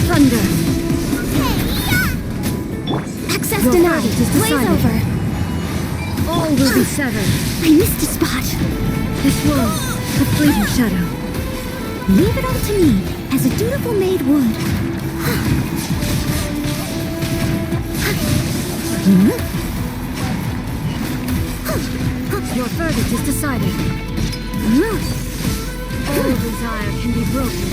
Speaker 17: Thunder! Access denied! Blaze over! All will be severed.
Speaker 1: I missed a spot.
Speaker 17: This was a fleeting shadow.
Speaker 1: Leave it all to me, as a dutiful maid would.
Speaker 17: Your verdict is decided. All desire can be broken.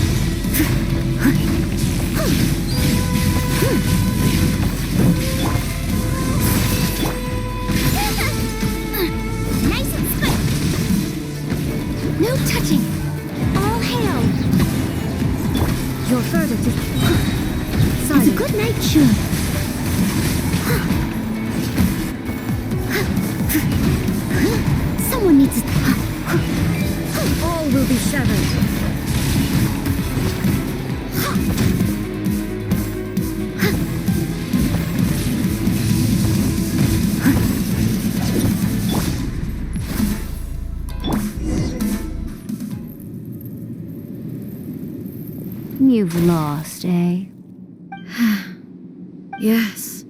Speaker 1: Nice and swift. No touching. All hail.
Speaker 17: Your verdict is
Speaker 1: It's a good night, sure. Someone needs to...
Speaker 17: all will be severed.
Speaker 9: You've lost, eh?
Speaker 17: Yes,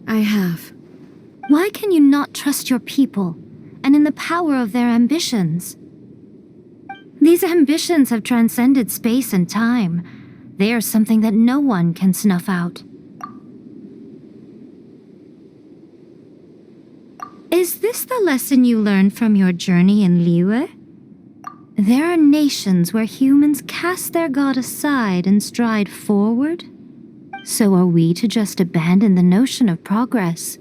Speaker 17: I have.
Speaker 9: Why can you not trust your people and in the power of their ambitions? These ambitions have transcended space and time. They are something that no one can snuff out. Is this the lesson you learned from your journey in Liyue? There are nations where humans cast their god aside and stride forward. So are we to just abandon the notion of progress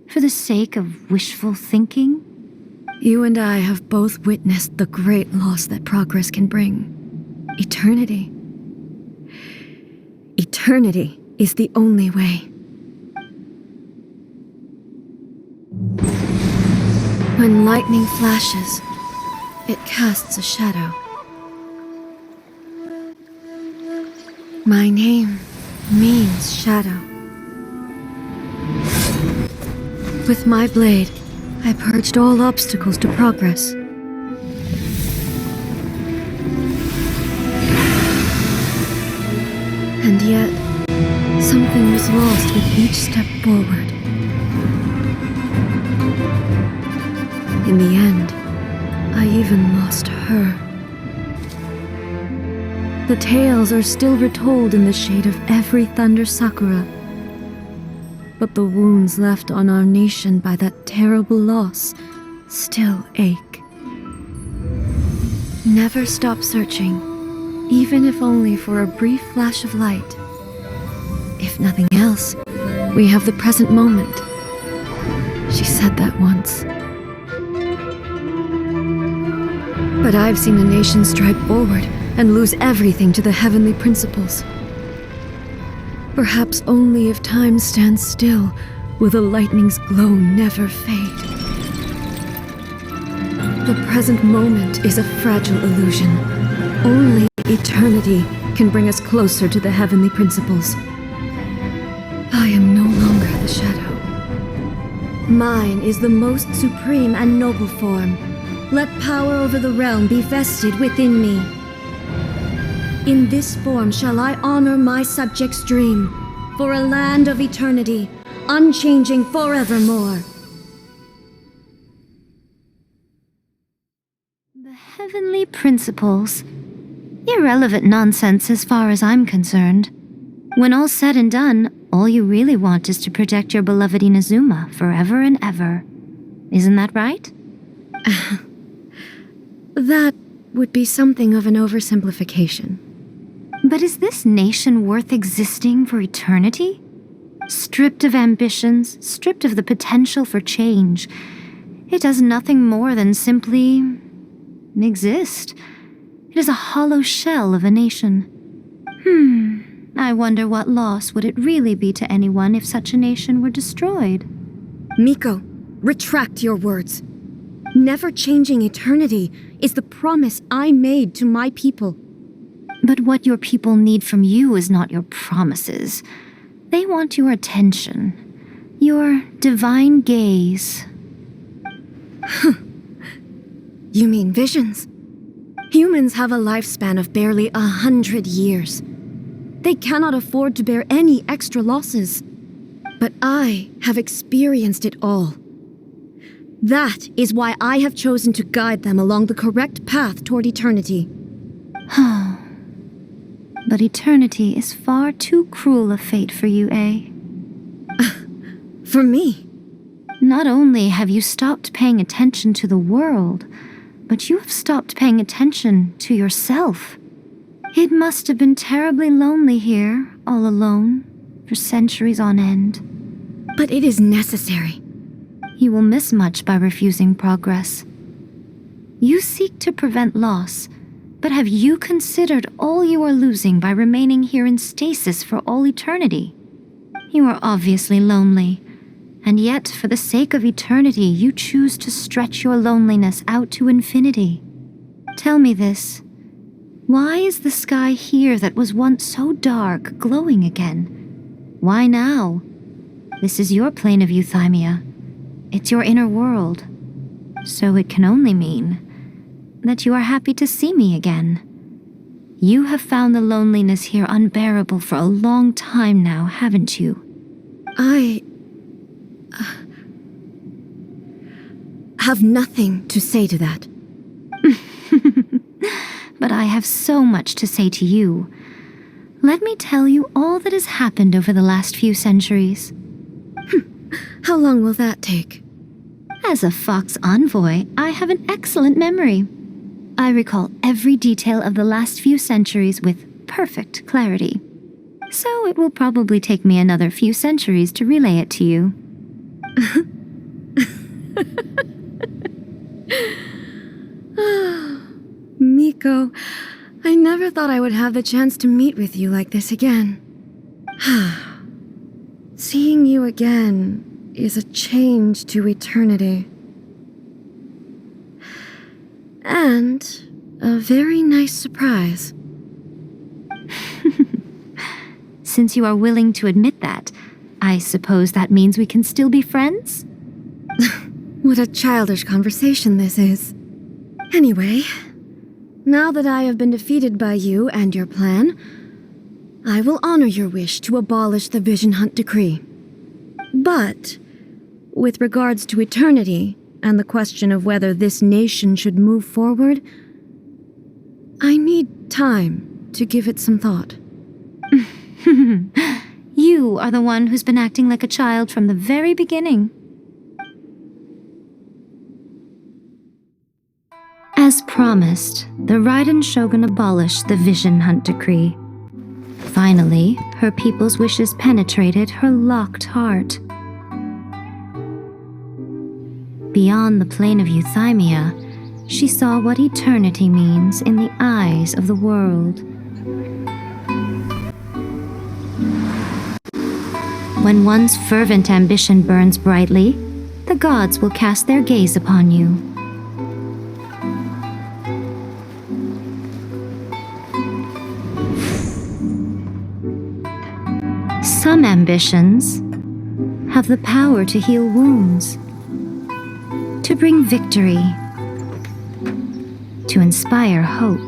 Speaker 9: for the sake of wishful thinking?
Speaker 17: You and I have both witnessed the great loss that progress can bring. Eternity. Eternity is the only way. When lightning flashes, it casts a shadow. My name means shadow. With my blade, I purged all obstacles to progress. And yet, something was lost with each step forward. In the end, I even lost her. The tales are still retold in the shade of every thunder sakura. But the wounds left on our nation by that terrible loss still ache. Never stop searching, even if only for a brief flash of light. If nothing else, we have the present moment. She said that once. But I've seen a nation stride forward and lose everything to the heavenly principles. Perhaps only if time stands still will the lightning's glow never fade. The present moment is a fragile illusion. Only eternity can bring us closer to the heavenly principles. I am no longer the shadow. Mine is the most supreme and noble form. Let power over the realm be vested within me. In this form shall I honor my subjects' dream, for a land of eternity, unchanging forevermore.
Speaker 9: The heavenly principles. Irrelevant nonsense as far as I'm concerned. When all's said and done, All you really want is to protect your beloved Inazuma forever and ever. Isn't that right?
Speaker 17: That would be something of an oversimplification.
Speaker 9: But is this nation worth existing for eternity? Stripped of ambitions, stripped of the potential for change, it does nothing more than simply exist. It is a hollow shell of a nation. I wonder what loss would it really be to anyone if such a nation were destroyed.
Speaker 17: Miko, retract your words. Never-changing eternity is the promise I made to my people.
Speaker 9: But what your people need from you is not your promises. They want your attention, your divine gaze.
Speaker 17: You mean visions? Humans have a lifespan of barely 100 years. They cannot afford to bear any extra losses. But I have experienced it all. That is why I have chosen to guide them along the correct path toward eternity.
Speaker 9: But eternity is far too cruel a fate for you, eh?
Speaker 17: For me?
Speaker 9: Not only have you stopped paying attention to the world, but you have stopped paying attention to yourself. It must have been terribly lonely here, all alone, for centuries on end.
Speaker 17: But it is necessary.
Speaker 9: You will miss much by refusing progress. You seek to prevent loss, but have you considered all you are losing by remaining here in stasis for all eternity? You are obviously lonely, and yet for the sake of eternity you choose to stretch your loneliness out to infinity. Tell me this. Why is the sky here that was once so dark glowing again? Why now? This is your plane of euthymia. It's your inner world. So it can only mean that you are happy to see me again. You have found the loneliness here unbearable for a long time now, haven't you?
Speaker 17: I have nothing to say to that.
Speaker 9: But I have so much to say to you. Let me tell you all that has happened over the last few centuries.
Speaker 17: How long will that take?
Speaker 9: As a Fox envoy, I have an excellent memory. I recall every detail of the last few centuries with perfect clarity. So it will probably take me another few centuries to relay it to you.
Speaker 17: Miko, I never thought I would have the chance to meet with you like this again. Seeing you again is a change to eternity. And a very nice surprise.
Speaker 9: Since you are willing to admit that, I suppose that means we can still be friends?
Speaker 17: What a childish conversation this is. Anyway, now that I have been defeated by you and your plan, I will honor your wish to abolish the Vision Hunt Decree. But, with regards to eternity and the question of whether this nation should move forward, I need time to give it some thought.
Speaker 9: You are the one who's been acting like a child from the very beginning. As promised, the Raiden Shogun abolished the Vision Hunt Decree. Finally, her people's wishes penetrated her locked heart. Beyond the plane of euthymia, she saw what eternity means in the eyes of the world. When one's fervent ambition burns brightly, the gods will cast their gaze upon you. Some ambitions have the power to heal wounds, to bring victory, to inspire hope.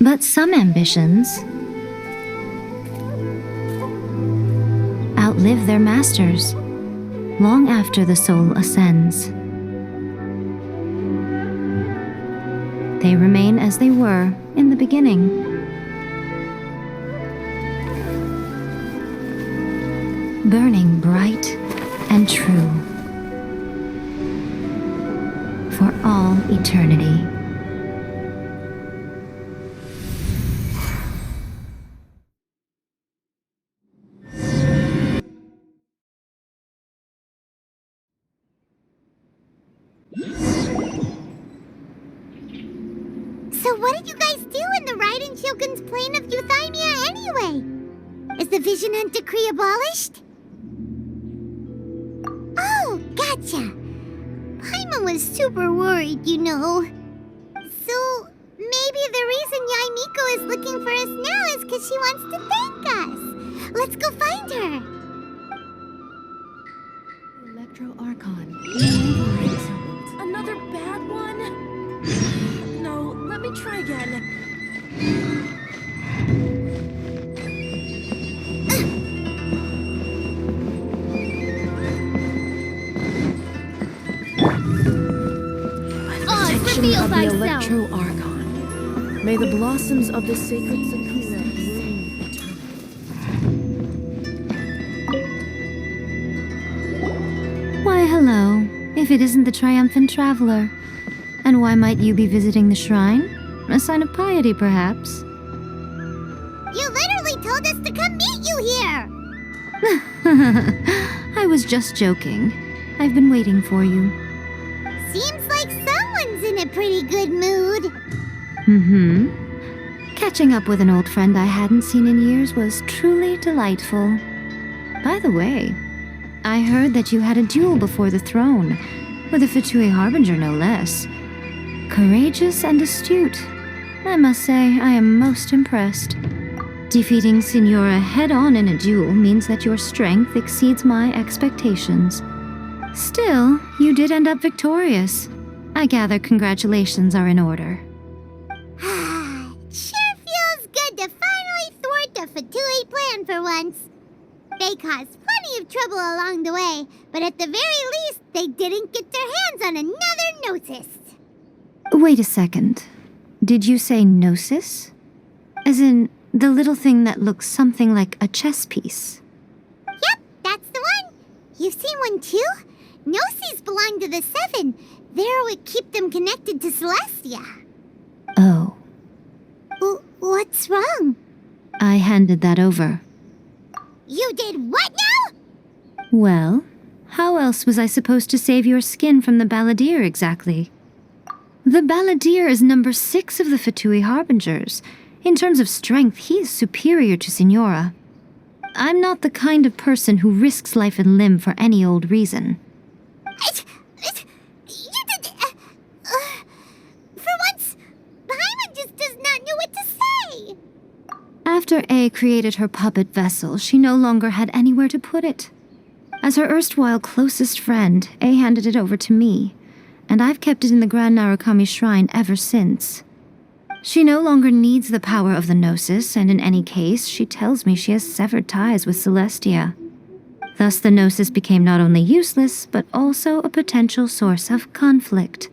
Speaker 9: But some ambitions outlive their masters long after the soul ascends. They remain as they were in the beginning. Burning bright and true for all eternity.
Speaker 4: So what did you guys do in the Raiden Shogun's plane of Euthymia anyway? Is the Vision Hunt decree abolished? Oh, gotcha. Paimon was super worried, you know. So maybe the reason Yaimiko is looking for us now is because she wants to thank us. Let's go find her.
Speaker 12: Electro Archon. Another bad one? No, let me try again.
Speaker 17: Protection of the Electro Archon. May the blossoms of the sacred Sakura bloom eternally.
Speaker 9: Why, hello, if it isn't the triumphant traveler. And why might you be visiting the shrine? A sign of piety, perhaps?
Speaker 4: You literally told us to come meet you here!
Speaker 9: I was just joking. I've been waiting for you.
Speaker 4: Seems like someone's in a pretty good mood.
Speaker 9: Catching up with an old friend I hadn't seen in years was truly delightful. By the way, I heard that you had a duel before the throne, with a Fatui Harbinger no less. Courageous and astute. I must say, I am most impressed. Defeating Signora head-on in a duel means that your strength exceeds my expectations. Still, you did end up victorious. I gather congratulations are in order.
Speaker 4: Sure feels good to finally thwart the Fatui plan for once. They caused plenty of trouble along the way, but at the very least, they didn't get their hands on another Gnosis.
Speaker 9: Wait a second. Did you say Gnosis? As in, the little thing that looks something like a chess piece?
Speaker 4: Yep, that's the one. You've seen one too? Gnosis belong to the Seven. They're what keep them connected to Celestia.
Speaker 9: Oh.
Speaker 4: What's wrong?
Speaker 9: I handed that over.
Speaker 4: You did what now?
Speaker 9: Well, how else was I supposed to save your skin from the Balladeer exactly? The Balladeer is number 6 of the Fatui Harbingers. In terms of strength, he is superior to Signora. I'm not the kind of person who risks life and limb for any old reason.
Speaker 4: For once, Paimon just does not know what to say.
Speaker 9: After A created her puppet vessel, she no longer had anywhere to put it. As her erstwhile closest friend, A handed it over to me, and I've kept it in the Grand Narukami Shrine ever since. She no longer needs the power of the Gnosis, and in any case, she tells me she has severed ties with Celestia. Thus the Gnosis became not only useless, but also a potential source of conflict.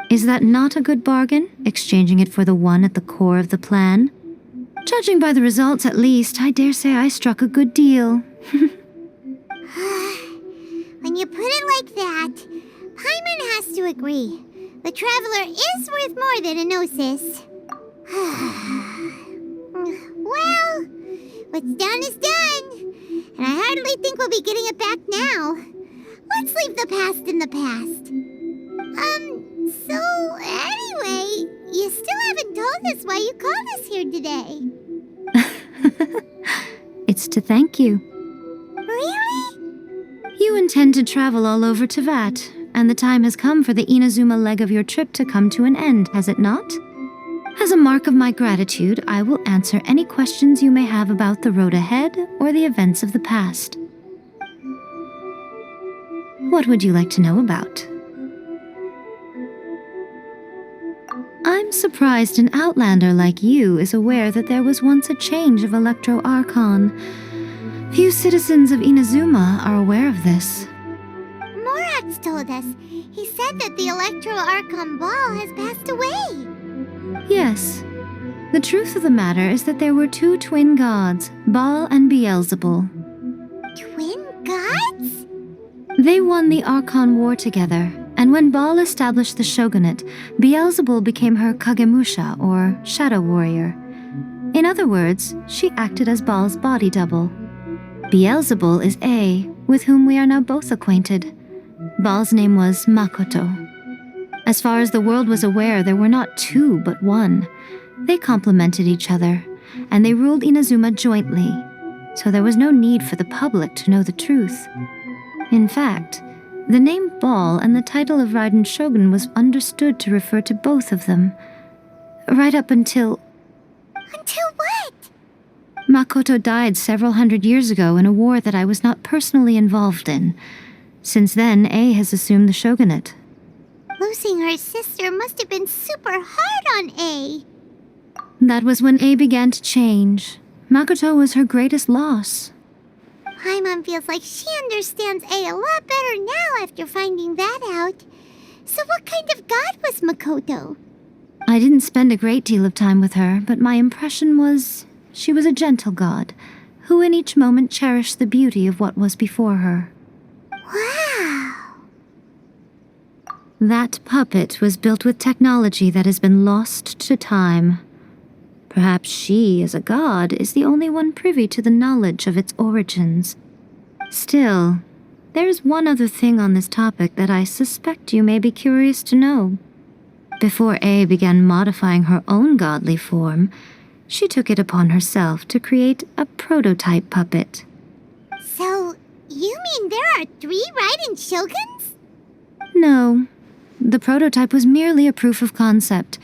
Speaker 9: Is that not a good bargain, exchanging it for the one at the core of the plan? Judging by the results, at least, I dare say I struck a good deal.
Speaker 4: When you put it like that, Paimon has to agree. The Traveler is worth more than a Gnosis. Well, what's done is done. And I hardly think we'll be getting it back now. Let's leave the past in the past. So anyway, you still haven't told us why you called us here today.
Speaker 9: It's to thank you.
Speaker 4: Really?
Speaker 9: You intend to travel all over Tevat, and the time has come for the Inazuma leg of your trip to come to an end, has it not? As a mark of my gratitude, I will answer any questions you may have about the road ahead or the events of the past. What would you like to know about? I'm surprised an outlander like you is aware that there was once a change of Electro Archon. Few citizens of Inazuma are aware of this.
Speaker 4: Morax told us. He said that the Electro Archon Ball has passed away.
Speaker 9: Yes, The truth of the matter is that there were two twin gods, Baal and Beelzebul.
Speaker 4: Twin gods?
Speaker 9: They won the Archon War together, and when Baal established the shogunate, Beelzebul became her Kagemusha, or shadow warrior. In other words, she acted as Baal's body double. Beelzebul is A, with whom we are now both acquainted. Baal's name was Makoto. As far as the world was aware, there were not two, but one. They complemented each other, and they ruled Inazuma jointly, so there was no need for the public to know the truth. In fact, the name Baal and the title of Raiden Shogun was understood to refer to both of them. Right up until...
Speaker 4: Until what?
Speaker 9: Makoto died several hundred years ago in a war that I was not personally involved in. Since then, A has assumed the shogunate.
Speaker 4: Losing her sister must have been super hard on A.
Speaker 9: That was when A began to change. Makoto was her greatest loss.
Speaker 4: Paimon feels like she understands A a lot better now after finding that out. So what kind of god was Makoto?
Speaker 9: I didn't spend a great deal of time with her, but my impression was she was a gentle god, who in each moment cherished the beauty of what was before her.
Speaker 4: Wow!
Speaker 9: That puppet was built with technology that has been lost to time. Perhaps she, as a god, is the only one privy to the knowledge of its origins. Still, there's one other thing on this topic that I suspect you may be curious to know. Before A began modifying her own godly form, she took it upon herself to create a prototype puppet.
Speaker 4: So, you mean there are 3 Raiden Shoguns?
Speaker 9: No, the prototype was merely a proof of concept.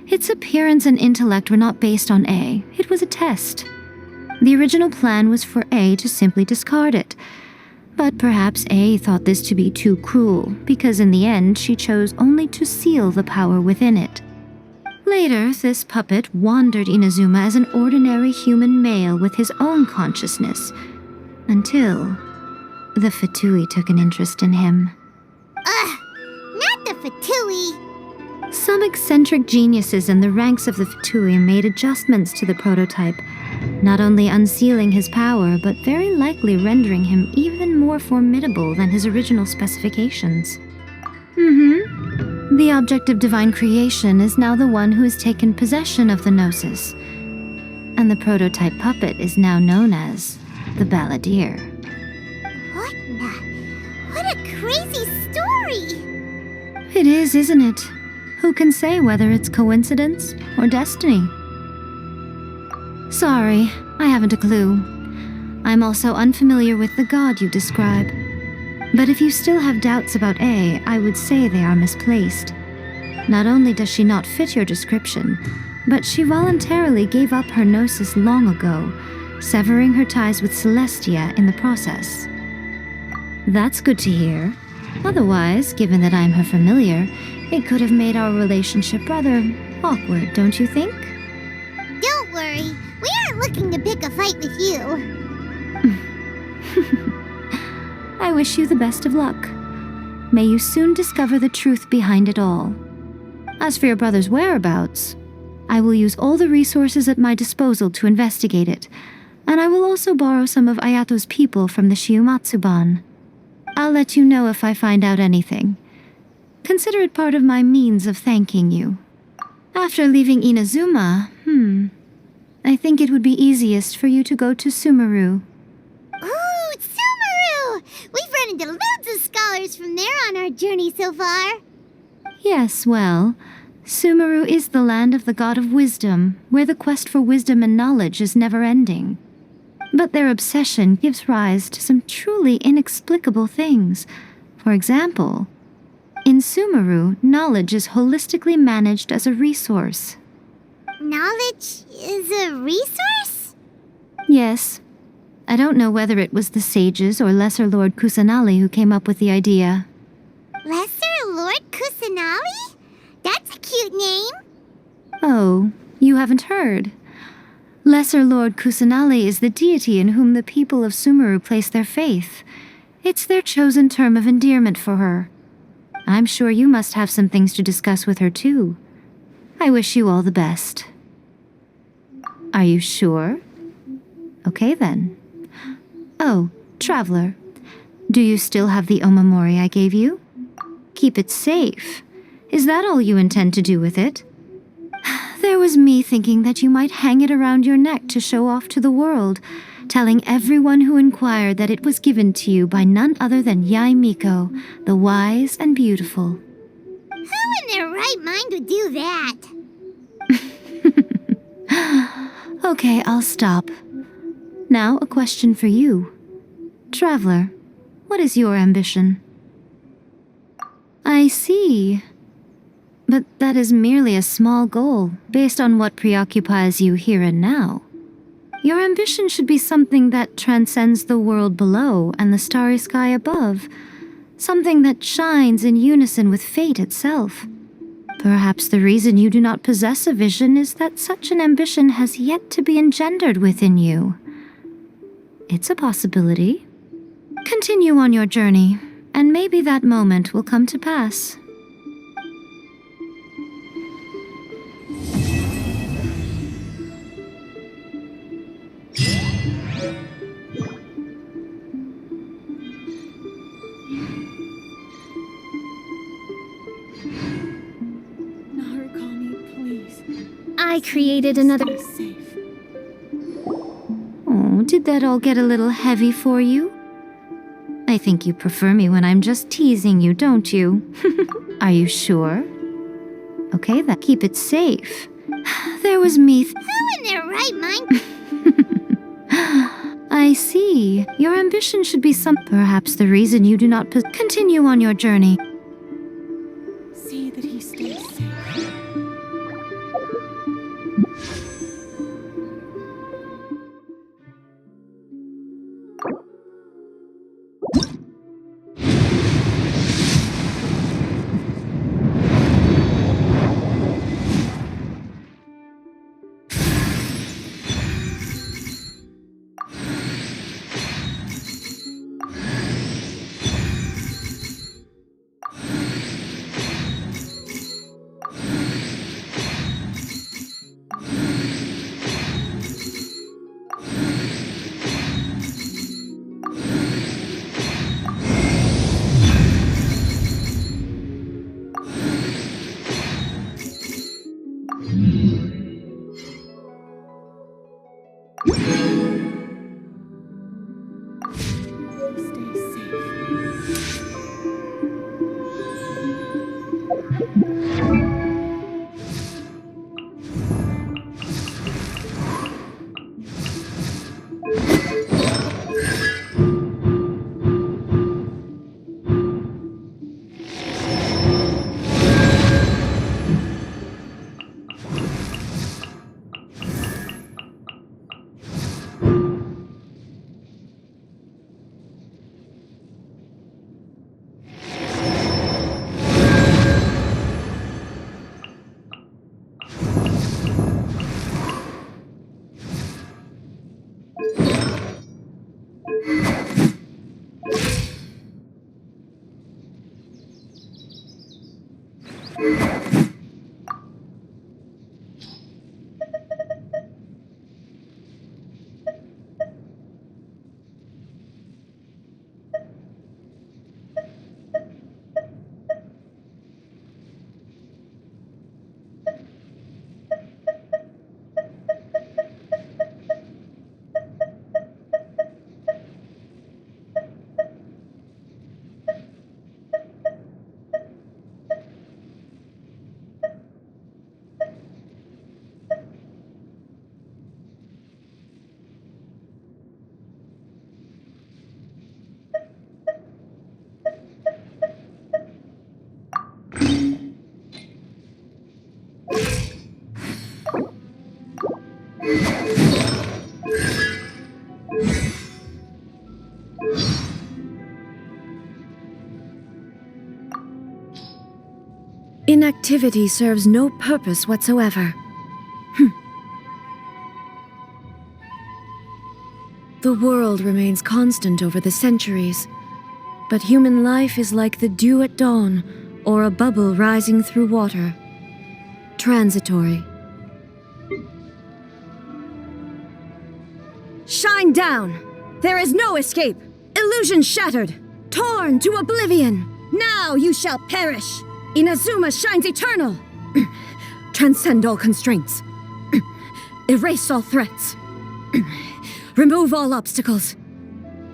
Speaker 9: Its appearance and intellect were not based on A. It was a test. The original plan was for A to simply discard it. But perhaps A thought this to be too cruel, because in the end she chose only to seal the power within it. Later, this puppet wandered Inazuma as an ordinary human male with his own consciousness, until the Fatui took an interest in him.
Speaker 4: Ugh! Not the Fatui!
Speaker 9: Some eccentric geniuses in the ranks of the Fatui made adjustments to the prototype, not only unsealing his power, but very likely rendering him even more formidable than his original specifications. The object of divine creation is now the one who has taken possession of the Gnosis, and the prototype puppet is now known as the Balladeer.
Speaker 4: What a crazy story!
Speaker 9: It is, isn't it? Who can say whether it's coincidence or destiny? Sorry, I haven't a clue. I'm also unfamiliar with the god you describe. But if you still have doubts about A, I would say they are misplaced. Not only does she not fit your description, but she voluntarily gave up her gnosis long ago, severing her ties with Celestia in the process. That's good to hear. Otherwise, given that I'm her familiar, it could have made our relationship rather awkward, don't you think?
Speaker 4: Don't worry, we aren't looking to pick a fight with you.
Speaker 9: I wish you the best of luck. May you soon discover the truth behind it all. As for your brother's whereabouts, I will use all the resources at my disposal to investigate it, and I will also borrow some of Ayato's people from the Shiumatsuban. I'll let you know if I find out anything. Consider it part of my means of thanking you. After leaving Inazuma, I think it would be easiest for you to go to Sumeru.
Speaker 4: Ooh, Sumeru! We've run into loads of scholars from there on our journey so far.
Speaker 9: Yes, well, Sumeru is the land of the god of wisdom, where the quest for wisdom and knowledge is never-ending. But their obsession gives rise to some truly inexplicable things. For example, in Sumeru, knowledge is holistically managed as a resource.
Speaker 4: Knowledge is a resource?
Speaker 9: Yes. I don't know whether it was the sages or Lesser Lord Kusanali who came up with the idea.
Speaker 4: Lesser Lord Kusanali? That's a cute name.
Speaker 9: Oh, you haven't heard. Lesser Lord Kusanali is the deity in whom the people of Sumeru place their faith. It's their chosen term of endearment for her. I'm sure you must have some things to discuss with her too. I wish you all the best. Are you sure? Okay then. Oh, Traveler, do you still have the omamori I gave you? Keep it safe. Is that all you intend to do with it? There was me thinking that you might hang it around your neck to show off to the world, telling everyone who inquired that it was given to you by none other than Yae Miko, the wise and beautiful.
Speaker 4: Who in their right mind would do that?
Speaker 9: Okay, I'll stop. Now, a question for you. Traveler, what is your ambition? I see. But that is merely a small goal, based on what preoccupies you here and now. Your ambition should be something that transcends the world below and the starry sky above. Something that shines in unison with fate itself. Perhaps the reason you do not possess a vision is that such an ambition has yet to be engendered within you. It's a possibility. Continue on your journey, and maybe that moment will come to pass.
Speaker 1: I created another...
Speaker 9: Oh, did that all get a little heavy for you? I think you prefer me when I'm just teasing you, don't you? Are you sure? Okay, then keep it safe. There was me...
Speaker 4: Who in their right mind...
Speaker 9: I see. Your ambition should be some... Perhaps the reason you do not continue on your journey.
Speaker 12: See that he stays safe.
Speaker 17: Inactivity serves no purpose whatsoever. The world remains constant over the centuries, but human life is like the dew at dawn, or a bubble rising through water. Transitory. Stand down! There is no escape! Illusion shattered! Torn to oblivion! Now you shall perish! Inazuma shines eternal! Transcend all constraints. Erase all threats. Remove all obstacles.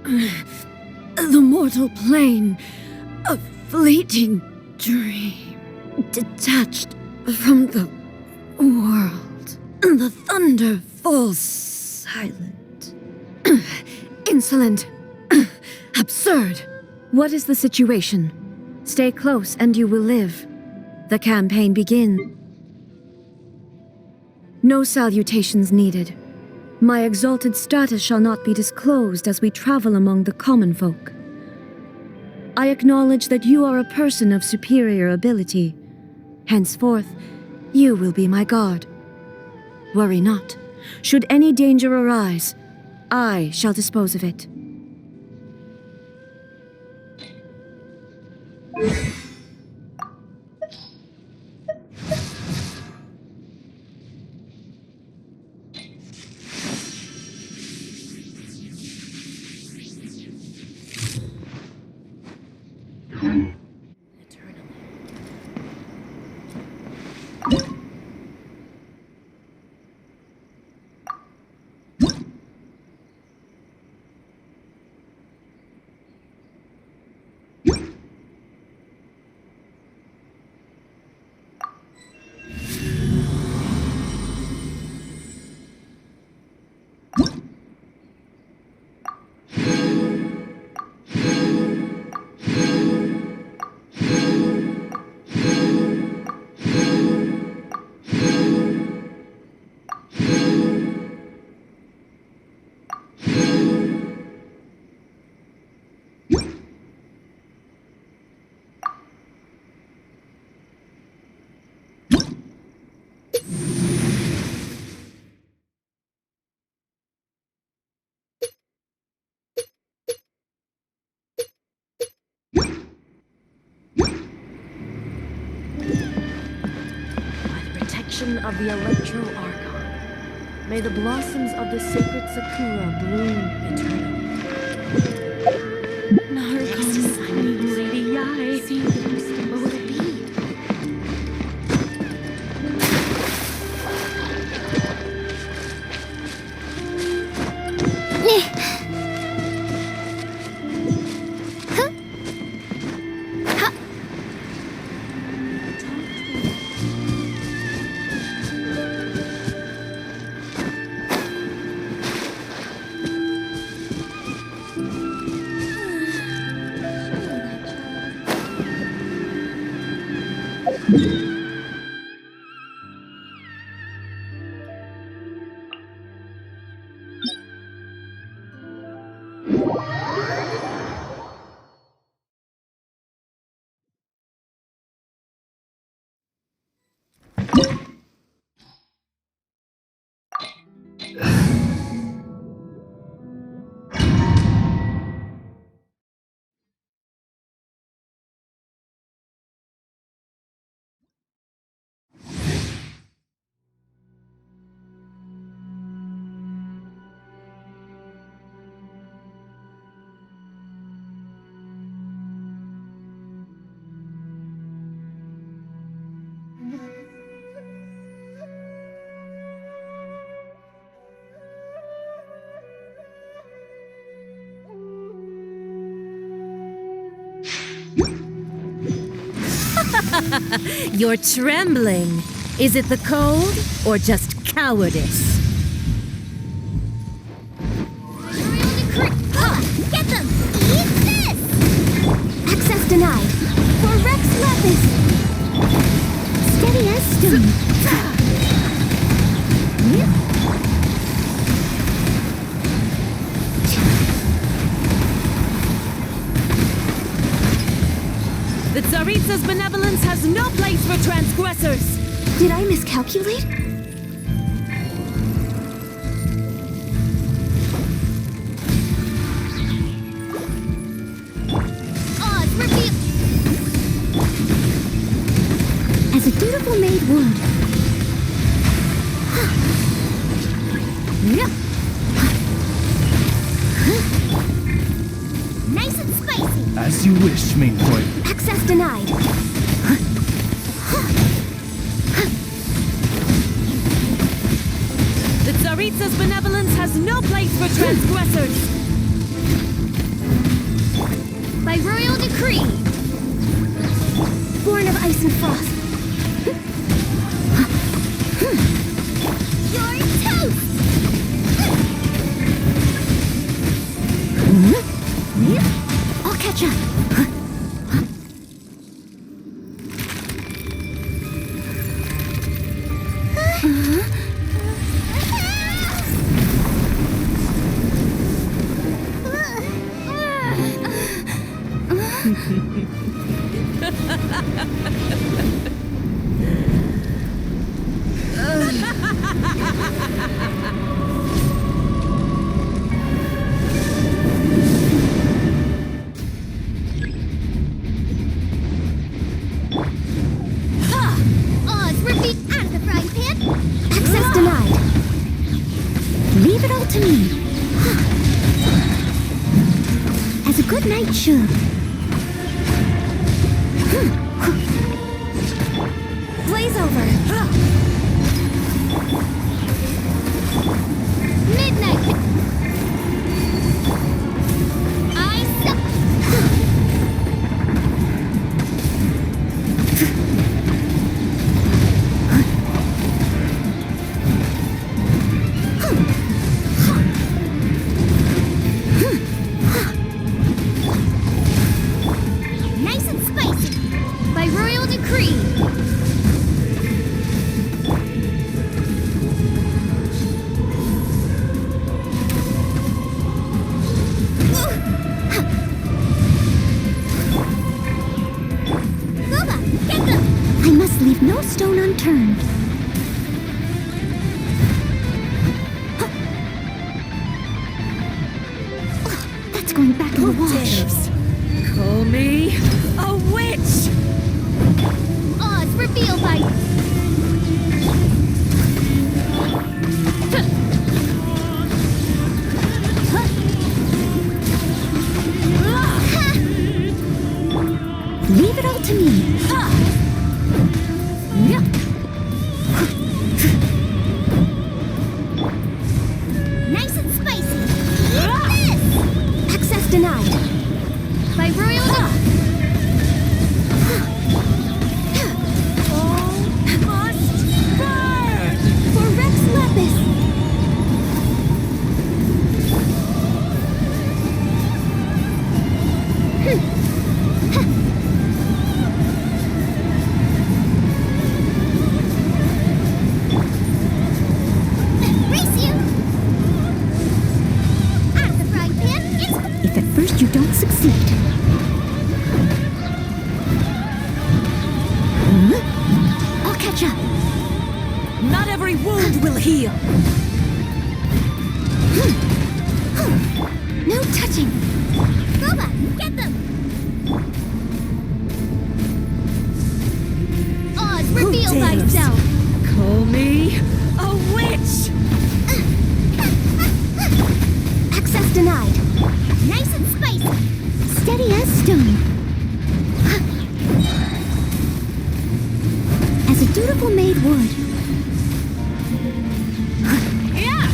Speaker 17: The mortal plane, a fleeting dream, detached from the world. The thunder falls silent. Insolent. Absurd. What is the situation? Stay close and you will live. The campaign begins. No salutations needed. My exalted status shall not be disclosed as we travel among the common folk. I acknowledge that you are a person of superior ability. Henceforth, you will be my guard. Worry not. Should any danger arise, I shall dispose of it.
Speaker 12: Of the Electro Archon, may the blossoms of the sacred Sakura bloom eternally. Narcon, Lady Yai, see the modal bead.
Speaker 17: You're trembling. Is it the cold or just cowardice?
Speaker 4: Get them! Eat this!
Speaker 1: Access denied. For Rex Lapis. Steady as stone.
Speaker 17: The Tsaritsa's benevolence has no place for transgressors!
Speaker 1: Did I miscalculate? As a dutiful maid would.
Speaker 3: As you wish, main point.
Speaker 17: Access denied.
Speaker 10: The Tsaritsa's benevolence has no place for transgressors.
Speaker 1: By royal decree. Born of ice and frost.
Speaker 4: You're toast!
Speaker 1: I'll catch up.
Speaker 4: Oz, repeat out of the frying pan!
Speaker 1: Access denied. Leave it all to me. As a good knight should.
Speaker 10: Blaze over.
Speaker 4: Midnight!
Speaker 1: Nice and spicy. By royal decree.
Speaker 4: Boba, get them!
Speaker 1: I must leave no stone unturned. That's going back in the wash.
Speaker 10: Call me a witch!
Speaker 4: Oz, reveal by...
Speaker 1: Leave it all to me.
Speaker 4: Nice and spicy! This!
Speaker 1: Access denied.
Speaker 4: By royal...
Speaker 10: Must burn!
Speaker 1: For Rex Lapis.
Speaker 4: Race you! Out of the frying pan, it's...
Speaker 1: If at first you don't succeed. I'll catch up.
Speaker 10: Not every wound will heal.
Speaker 1: No touching.
Speaker 4: Boba, get them! Oz, reveal
Speaker 10: dares?
Speaker 4: thyself!
Speaker 10: Call me a witch!
Speaker 1: Access denied.
Speaker 4: Nice and spicy!
Speaker 1: Steady as stone. As a dutiful maid would.
Speaker 10: Yeah!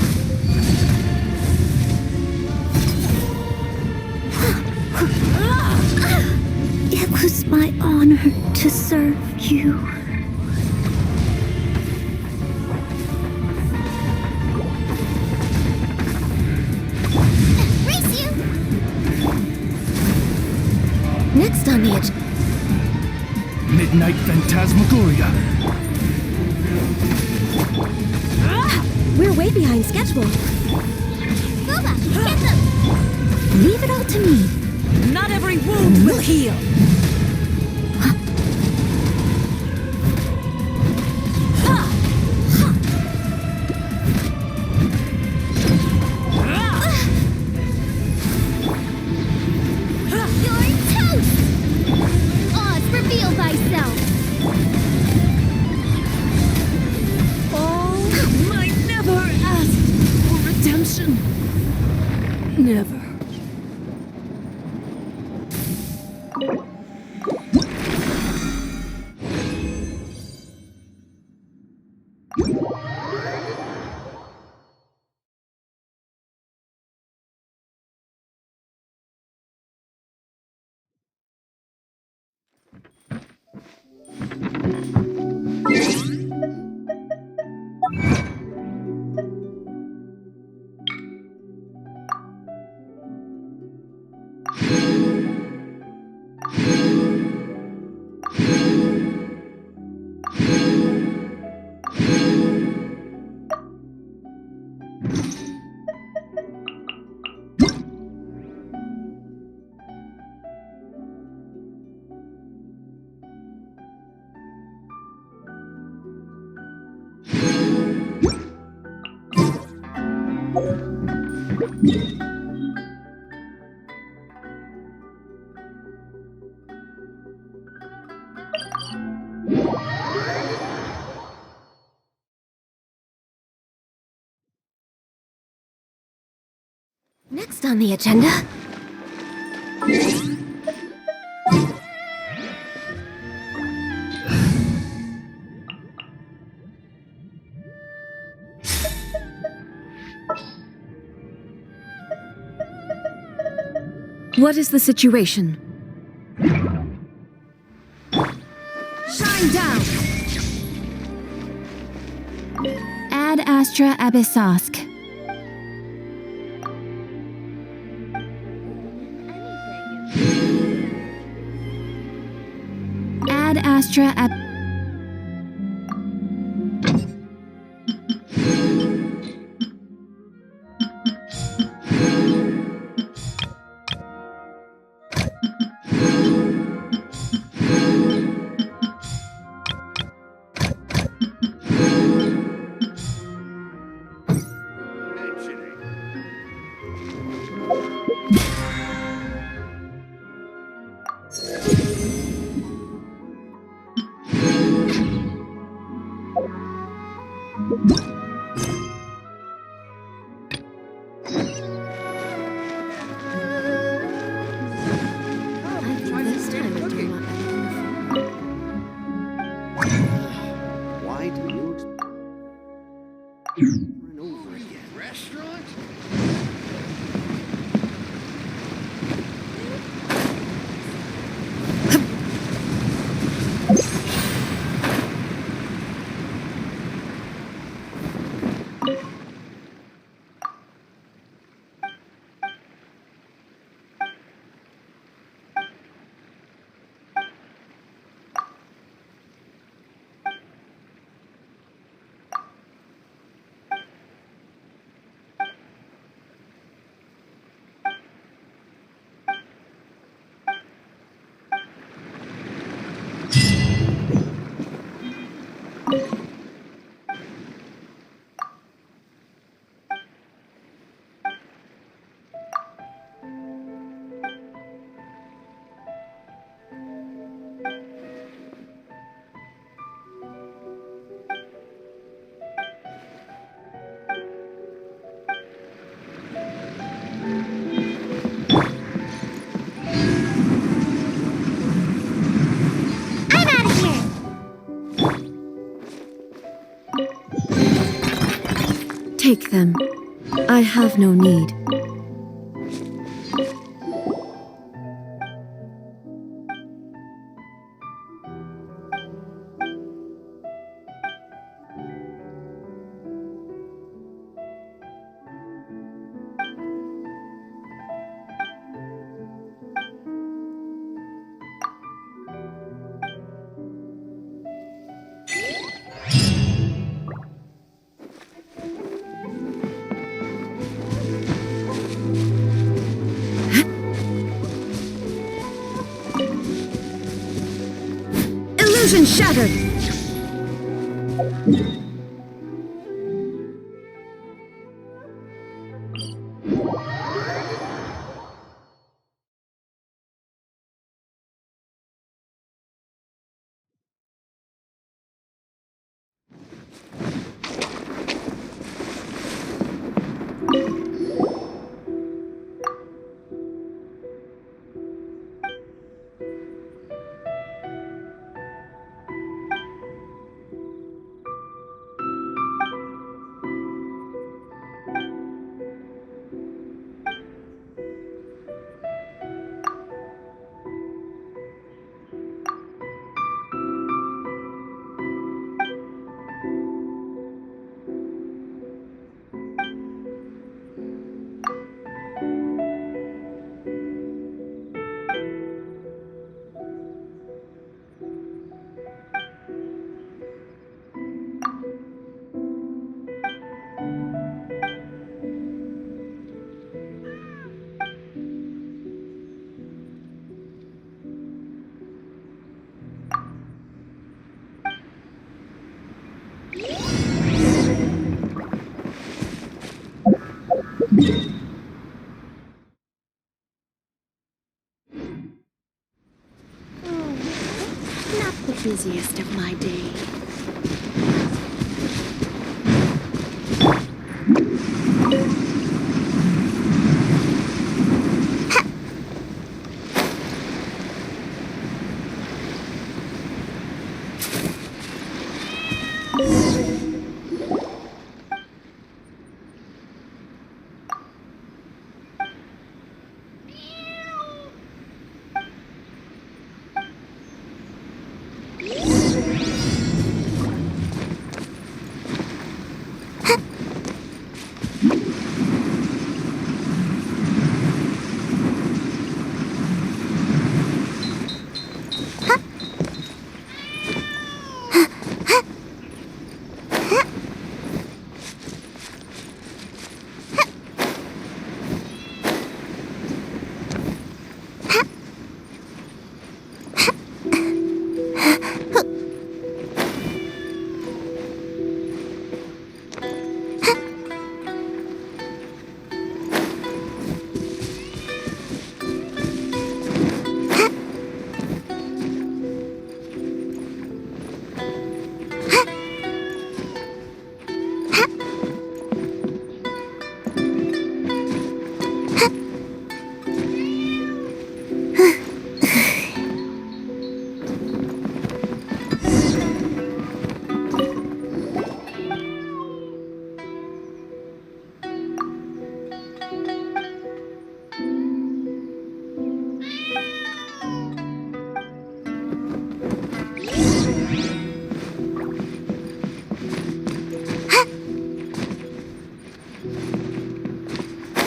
Speaker 1: It was my honor to serve you.
Speaker 4: Race you!
Speaker 17: Next on the agenda.
Speaker 3: Midnight Phantasmagoria.
Speaker 17: We're way behind schedule.
Speaker 4: Boba, get them!
Speaker 1: Leave it all to me.
Speaker 10: Not every wound will heal.
Speaker 4: You're toast! Oz, reveal thyself!
Speaker 10: All might never ask for redemption. Never.
Speaker 17: Next on the agenda.
Speaker 10: What is the situation? Shine down!
Speaker 9: Ad Astra Abyssosk. Ad Astra Ab...
Speaker 11: Why do you over and over again? Restaurant?
Speaker 17: Take them. I have no need.
Speaker 10: Illusion shattered!
Speaker 17: the busiest of my day.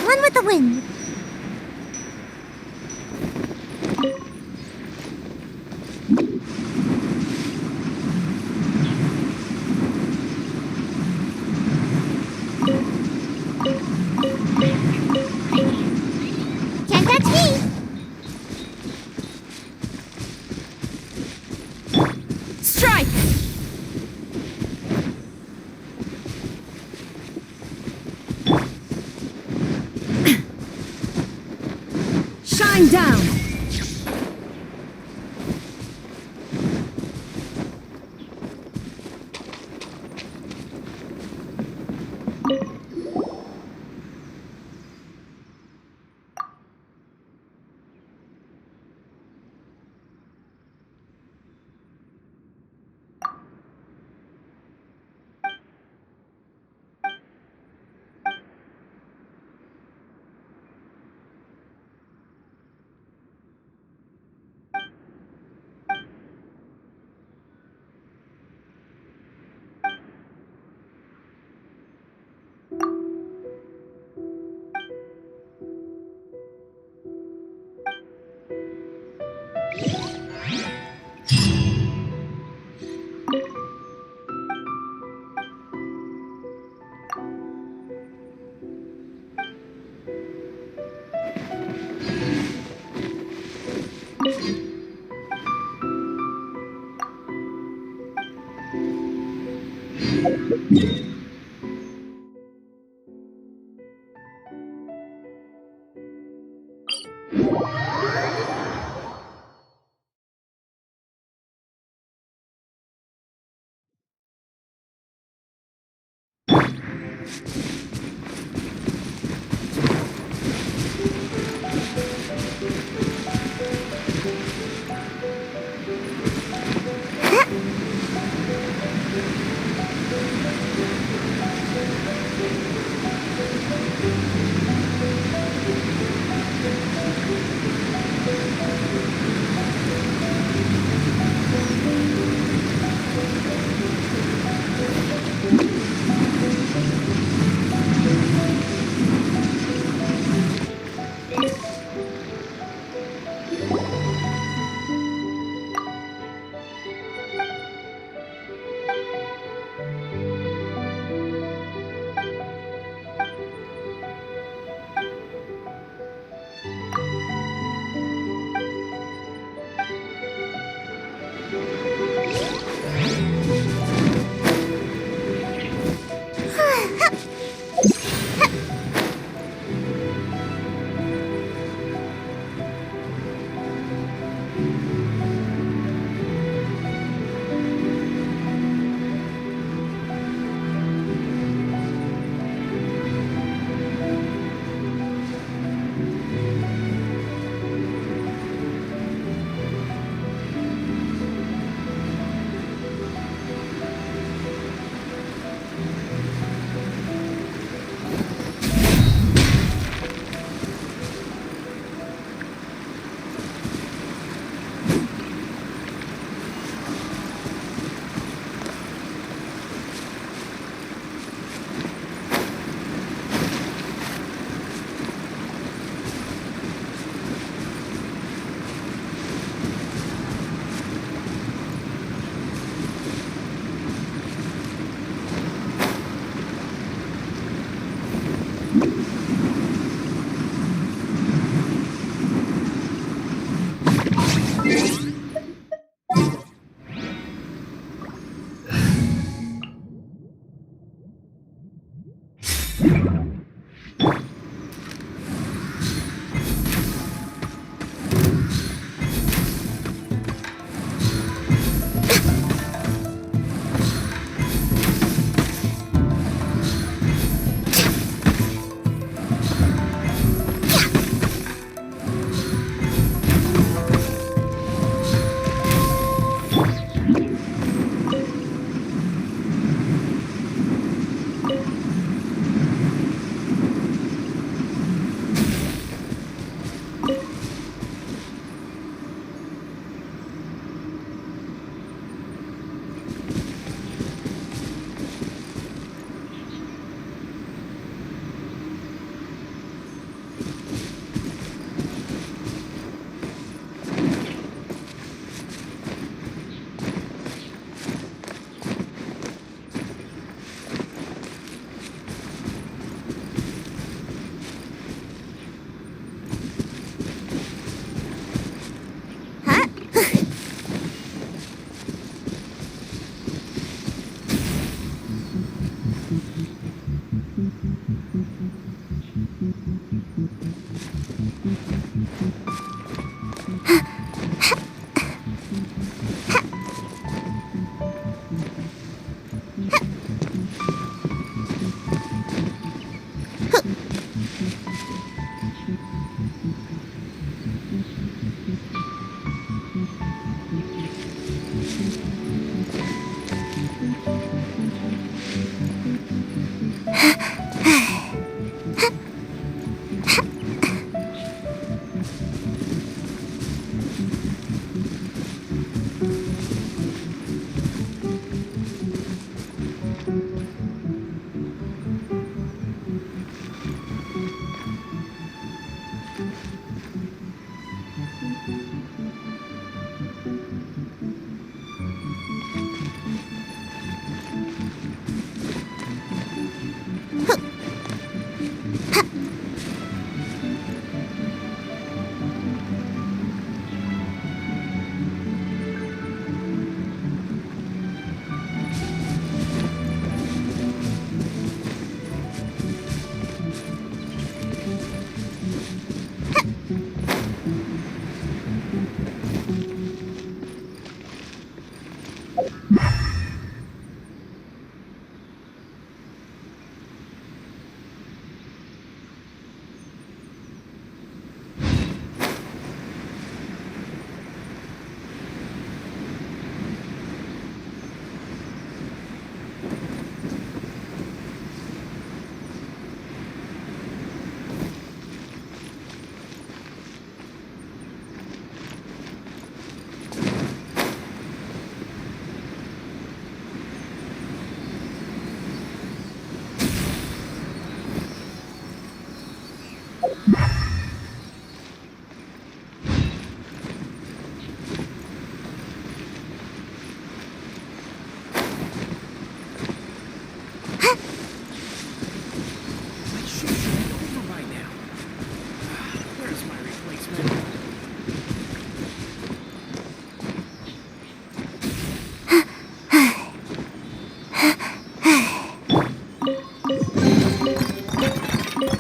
Speaker 4: One with the wind. Can't catch me.
Speaker 10: Strike! Shine down!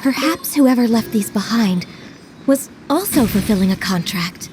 Speaker 17: Perhaps whoever left these behind was also fulfilling a contract.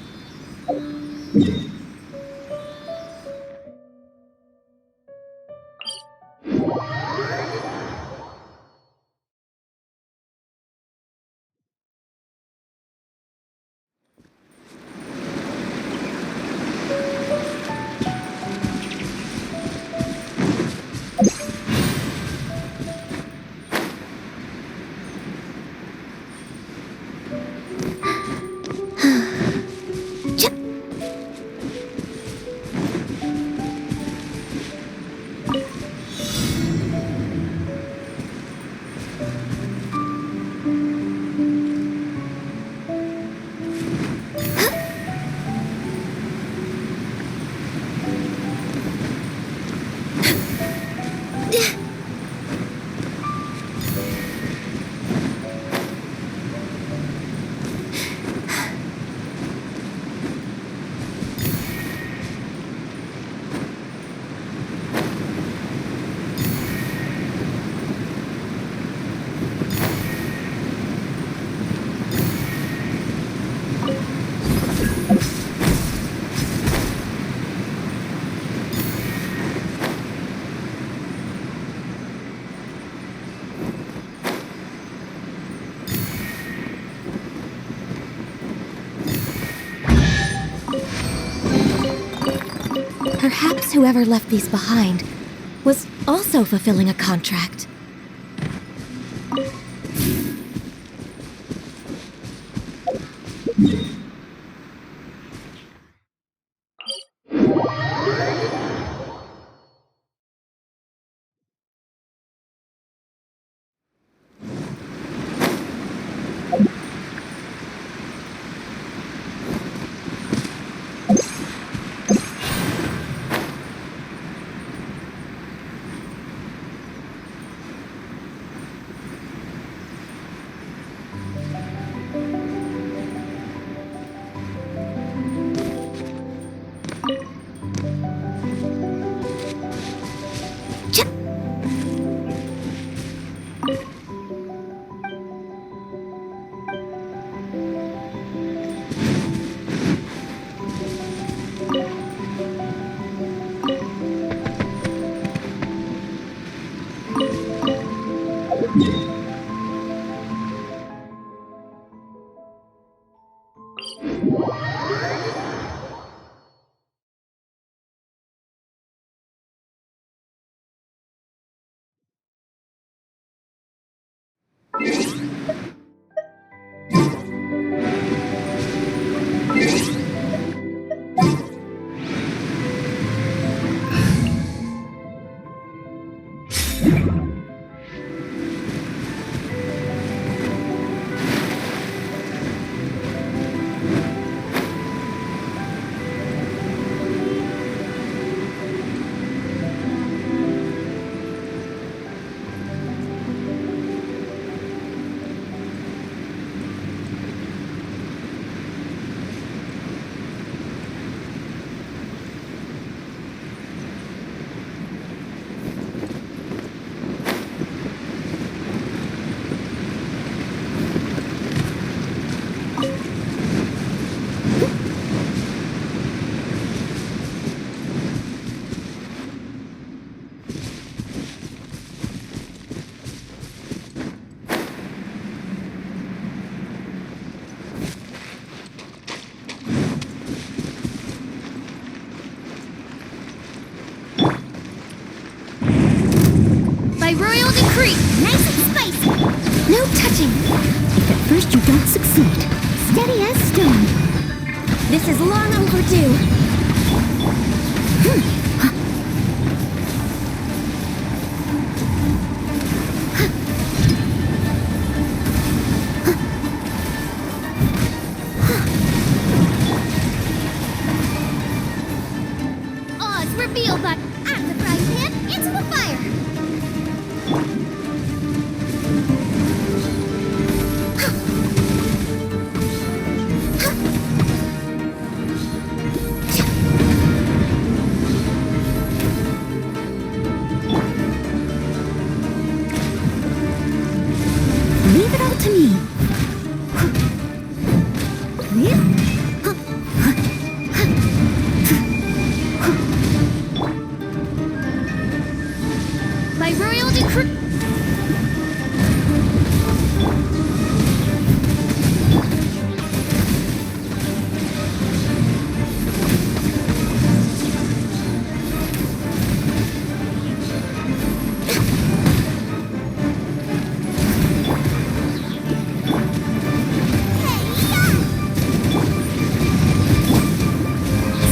Speaker 17: Perhaps whoever left these behind was also fulfilling a contract.
Speaker 1: Nice and spicy. No touching. If at first you don't succeed, steady as stone. This is long overdue.
Speaker 4: Oz, reveal that I'm the frying pan into the fire.
Speaker 1: Leave it all to me.
Speaker 4: By royal decree.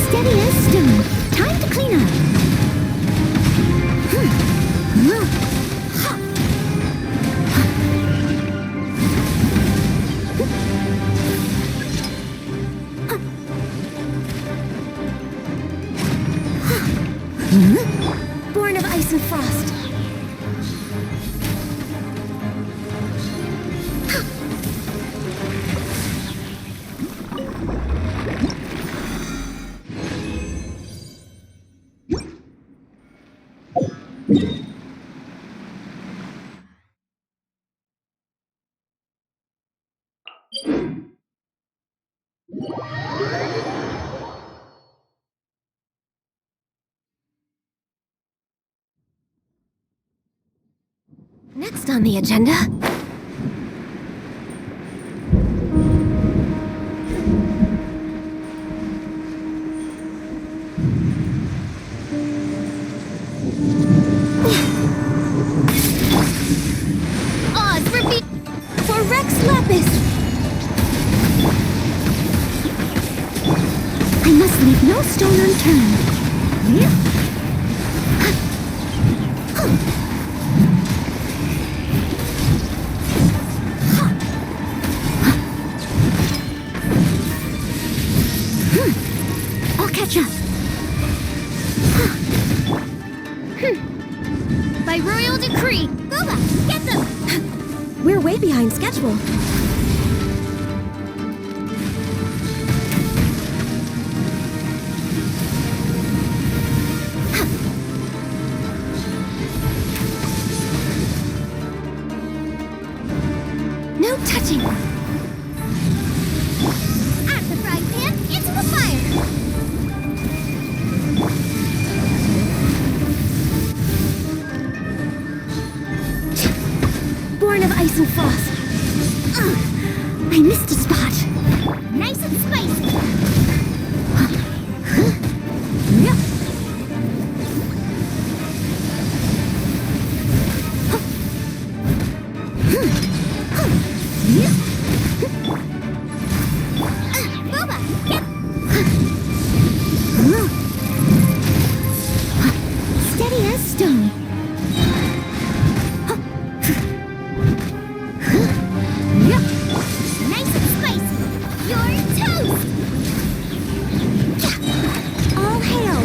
Speaker 1: Steady as stone. Time to clean up.
Speaker 4: Born of ice and frost.
Speaker 1: Next on the agenda.
Speaker 4: Oz, reveal for Rex Lapis.
Speaker 1: I must leave no stone unturned. I'll catch up. By royal decree, Boba, get them!
Speaker 17: We're way behind schedule.
Speaker 1: No touching!
Speaker 4: At the frying pan, into the fire!
Speaker 1: Born of ice and frost. I missed a spot.
Speaker 4: Nice and spicy! Boba, get...
Speaker 1: Steady as stone.
Speaker 4: Nice and spicy! You're toast!
Speaker 1: All hail.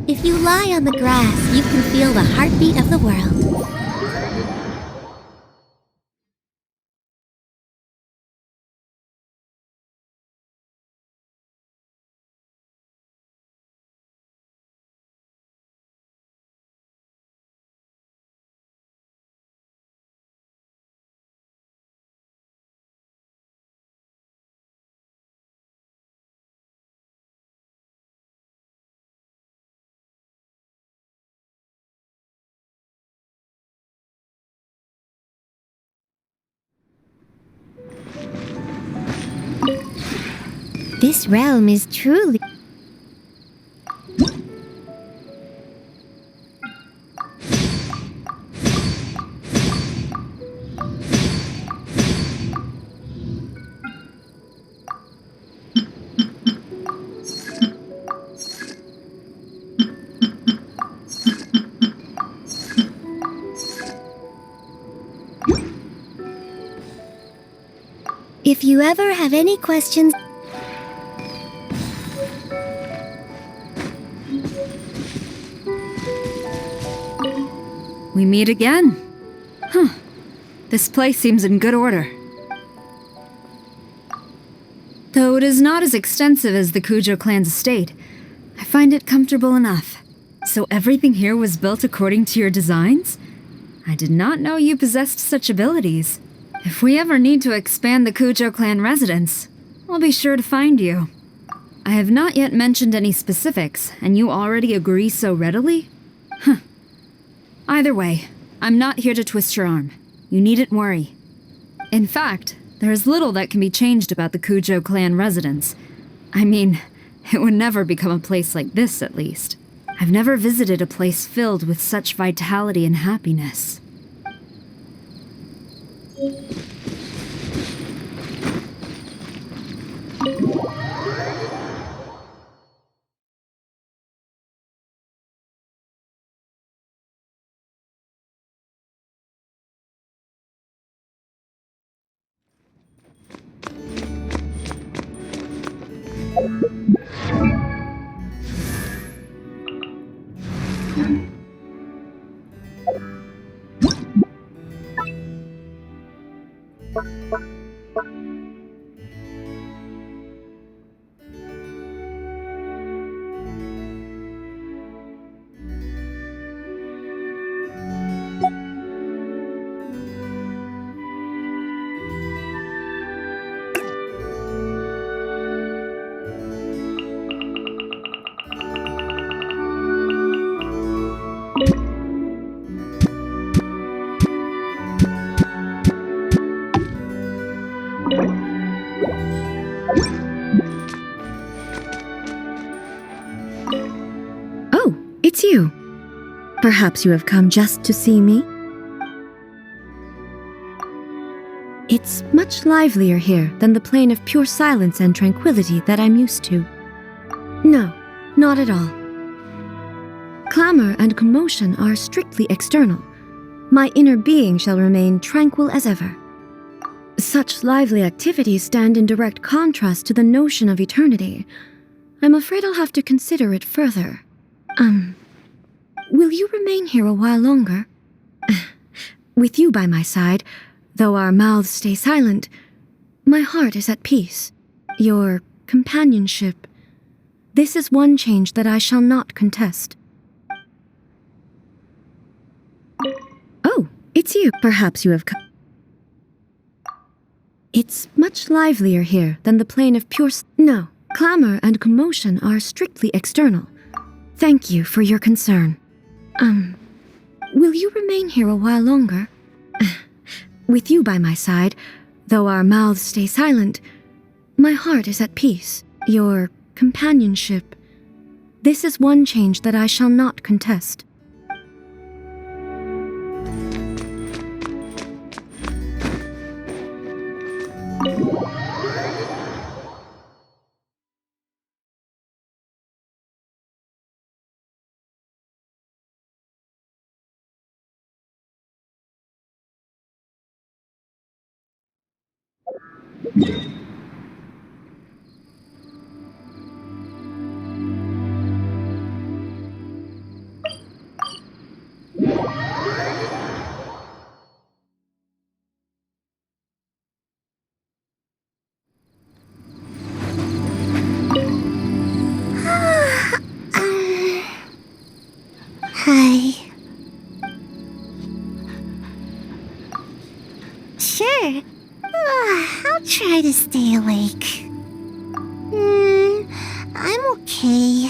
Speaker 14: If you lie on the grass, you can feel the heartbeat of the world.
Speaker 4: This realm is truly... If you ever have any questions...
Speaker 10: We meet again. Huh. This place seems in good order. Though it is not as extensive as the Kujo clan's estate, I find it comfortable enough. So everything here was built according to your designs? I did not know you possessed such abilities. If we ever need to expand the Kujo clan residence, I'll be sure to find you. I have not yet mentioned any specifics, and you already agree so readily? Huh. Either way, I'm not here to twist your arm. You needn't worry. In fact, there is little that can be changed about the Kujo clan residence. I mean, it would never become a place like this, at least. I've never visited a place filled with such vitality and happiness.
Speaker 17: Oh, it's you. Perhaps you have come just to see me? It's much livelier here than the plane of pure silence and tranquility that I'm used to. No, not at all. Clamor and commotion are strictly external. My inner being shall remain tranquil as ever. Such lively activities stand in direct contrast to the notion of eternity. I'm afraid I'll have to consider it further. Will you remain here a while longer? With you by my side, though our mouths stay silent, my heart is at peace. Your companionship. This is one change that I shall not contest. Oh, it's you. Perhaps you have come. It's much livelier here than the plane of pure... No, clamor and commotion are strictly external. Thank you for your concern. Will you remain here a while longer? With you by my side, though our mouths stay silent, my heart is at peace. Your companionship. This is one change that I shall not contest.
Speaker 4: Hi. Sure. I'll try to stay awake. I'm okay.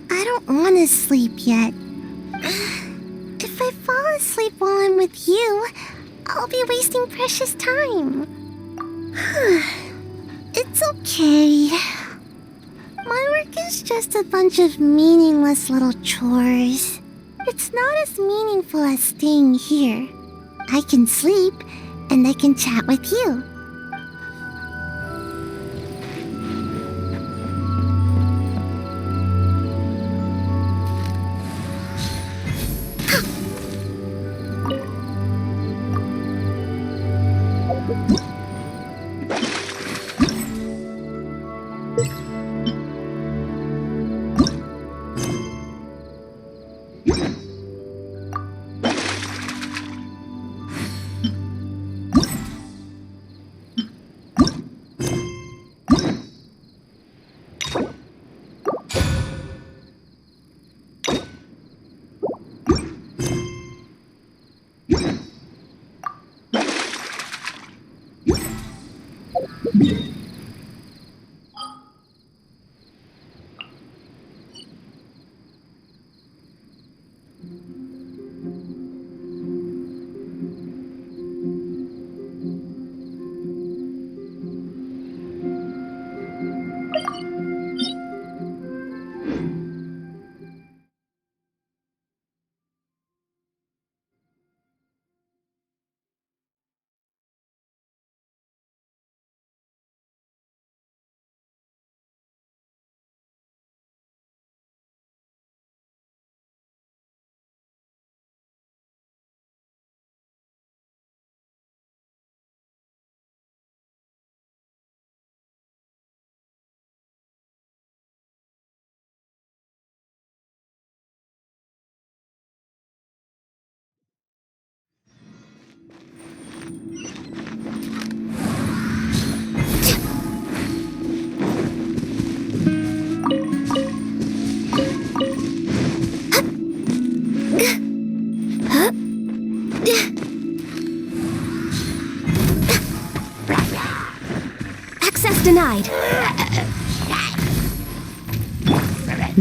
Speaker 4: I don't want to sleep yet. If I fall asleep while I'm with you, I'll be wasting precious time. It's okay. My work is just a bunch of meaningless little chores. It's not as meaningful as staying here. I can sleep, and I can chat with you.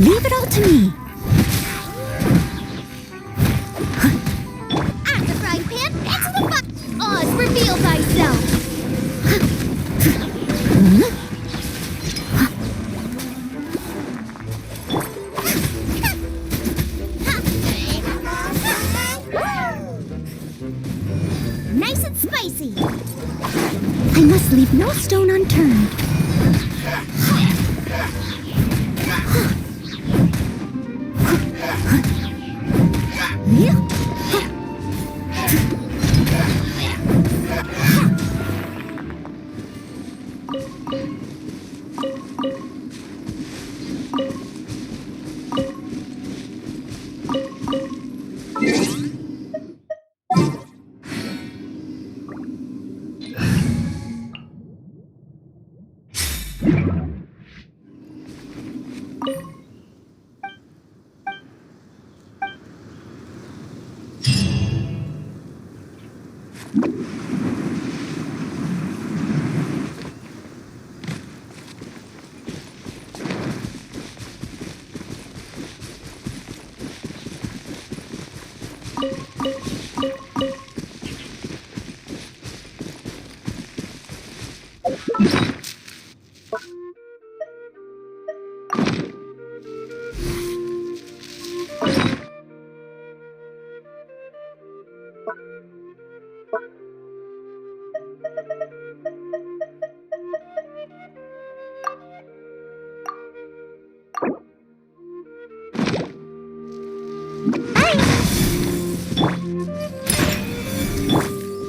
Speaker 17: Leave it all to me.
Speaker 4: At the frying pan, into the fire. Oz, reveal thyself. Nice and spicy.
Speaker 1: I must leave no stone unturned.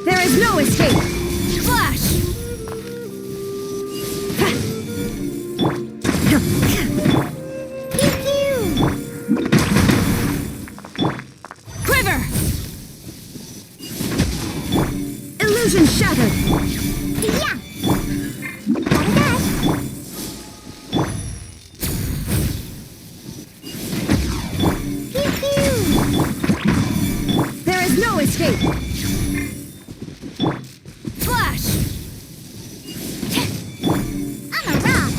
Speaker 17: There is no escape.
Speaker 10: Flash! Quiver!
Speaker 17: Illusion shattered.
Speaker 4: Yeah. Gotta dash. Pew pew.
Speaker 17: There is no escape.
Speaker 10: Flash!
Speaker 4: I'm a rock.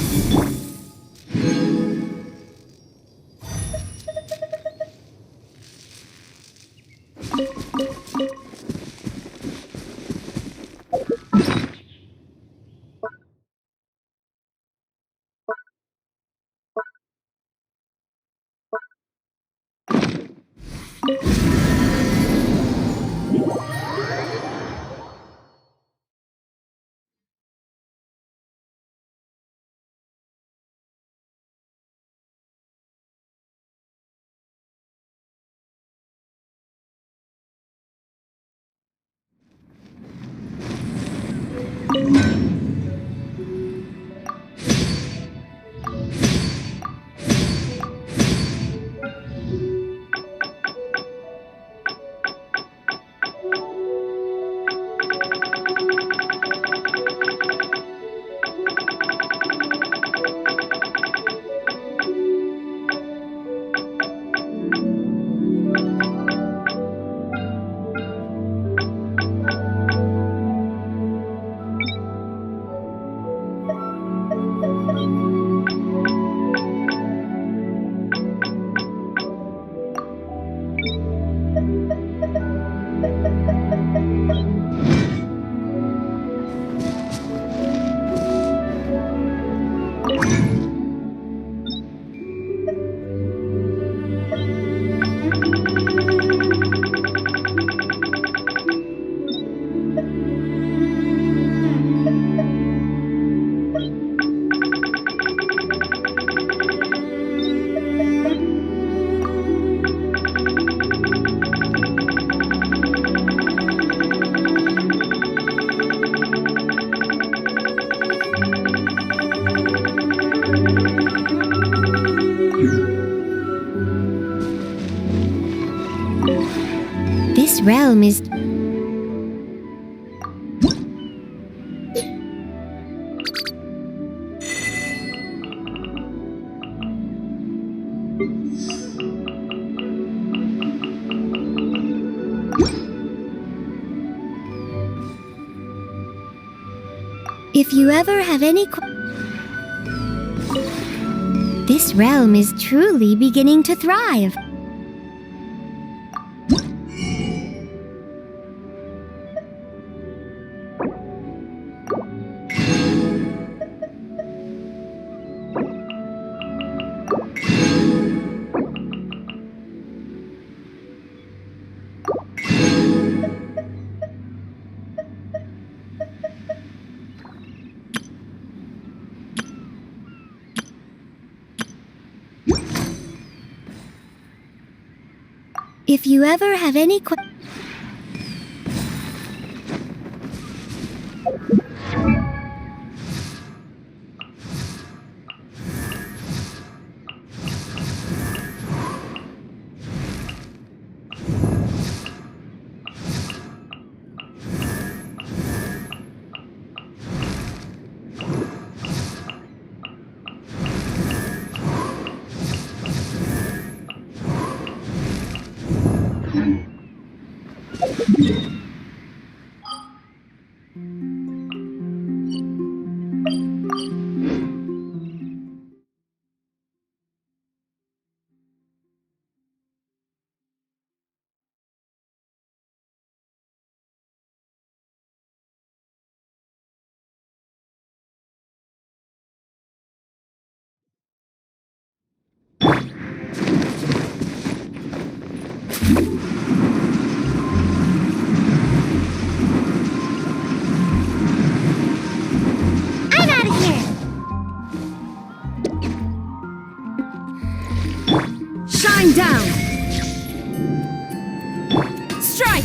Speaker 1: This realm is... If you ever have any
Speaker 4: This realm is truly beginning to thrive. If you ever have any
Speaker 10: Shine down! Strike!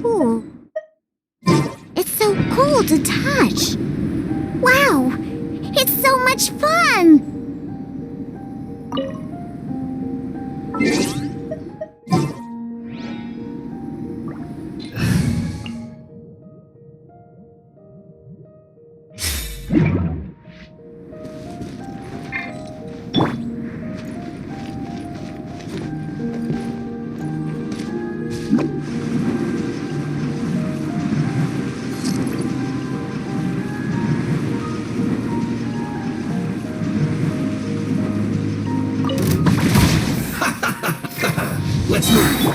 Speaker 4: Ooh. It's so cool to touch. Wow! It's so much fun!
Speaker 2: Let's move!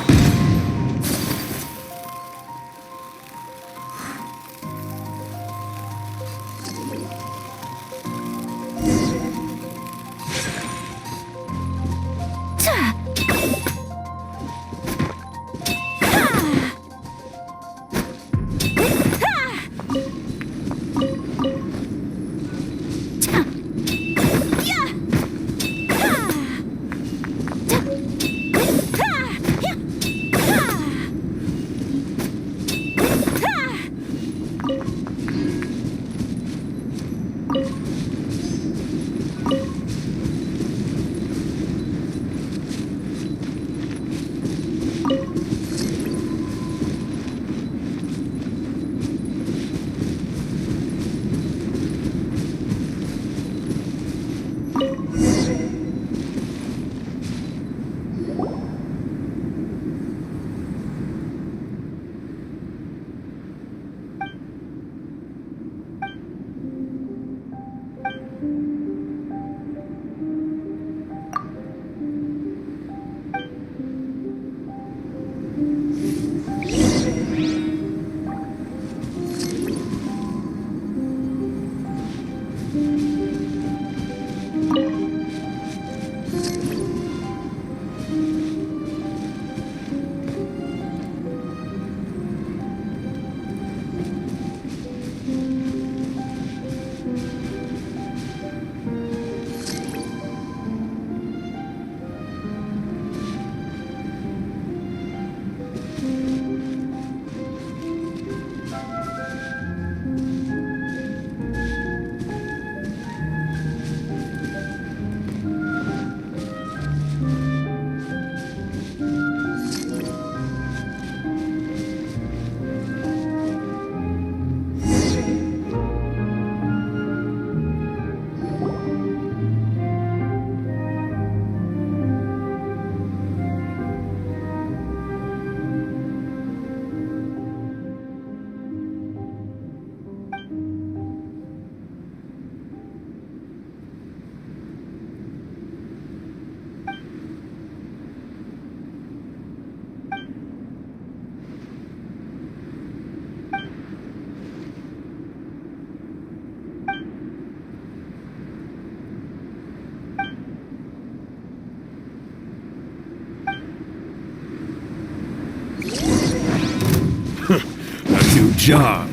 Speaker 3: A new job.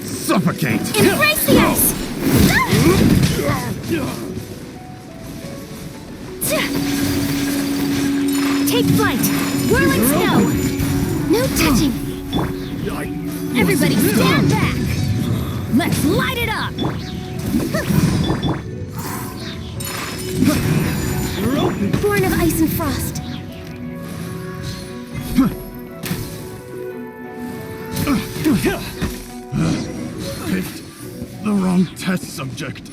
Speaker 3: Suffocate.
Speaker 4: Embrace the ice!
Speaker 10: Take flight! Whirling snow!
Speaker 4: No touching!
Speaker 10: Everybody stand back! Let's light it up!
Speaker 4: Born of ice and frost.
Speaker 3: Picked the wrong test subject.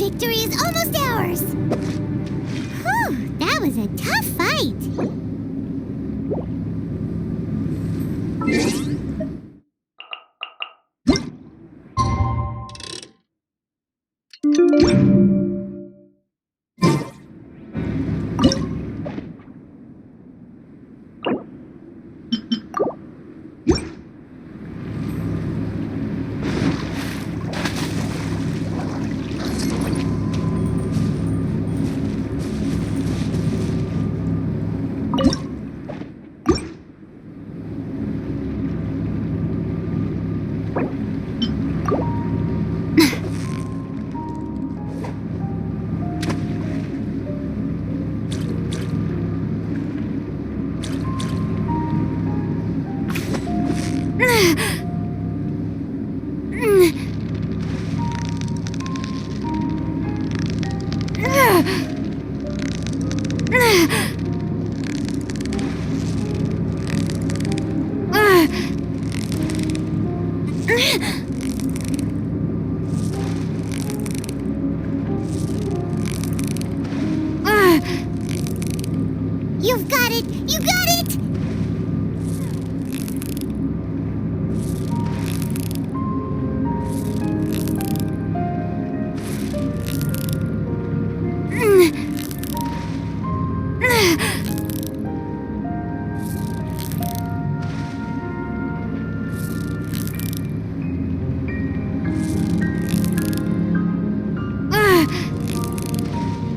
Speaker 4: Victory is almost ours! Whew, that was a tough fight! You've got it! You got it!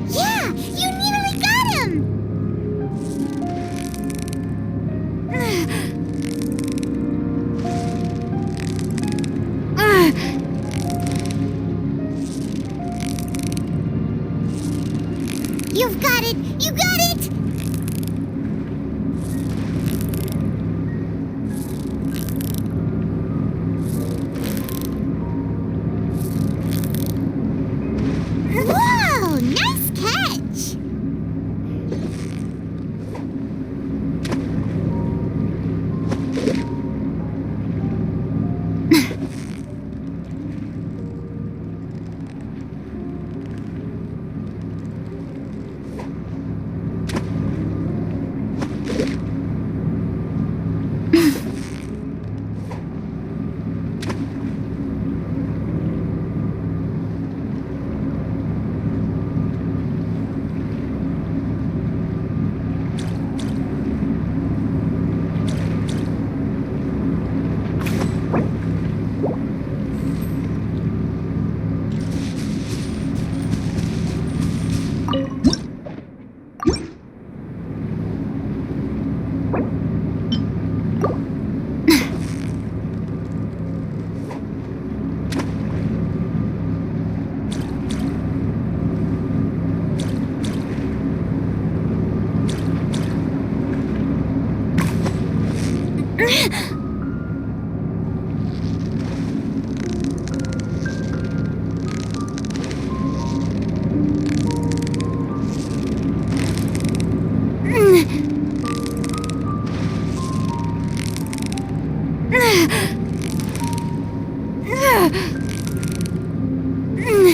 Speaker 4: Yeah! You nearly got him! You've got it! You got it! Whoa! Nice catch!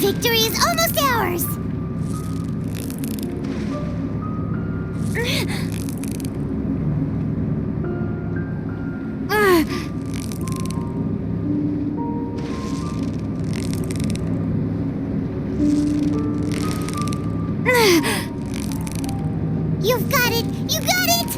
Speaker 4: Victory is almost ours! You've got it! You got it!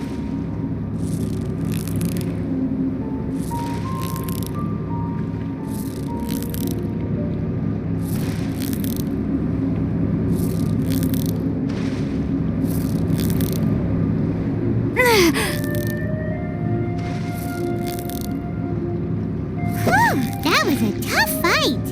Speaker 4: Whew, that was a tough fight!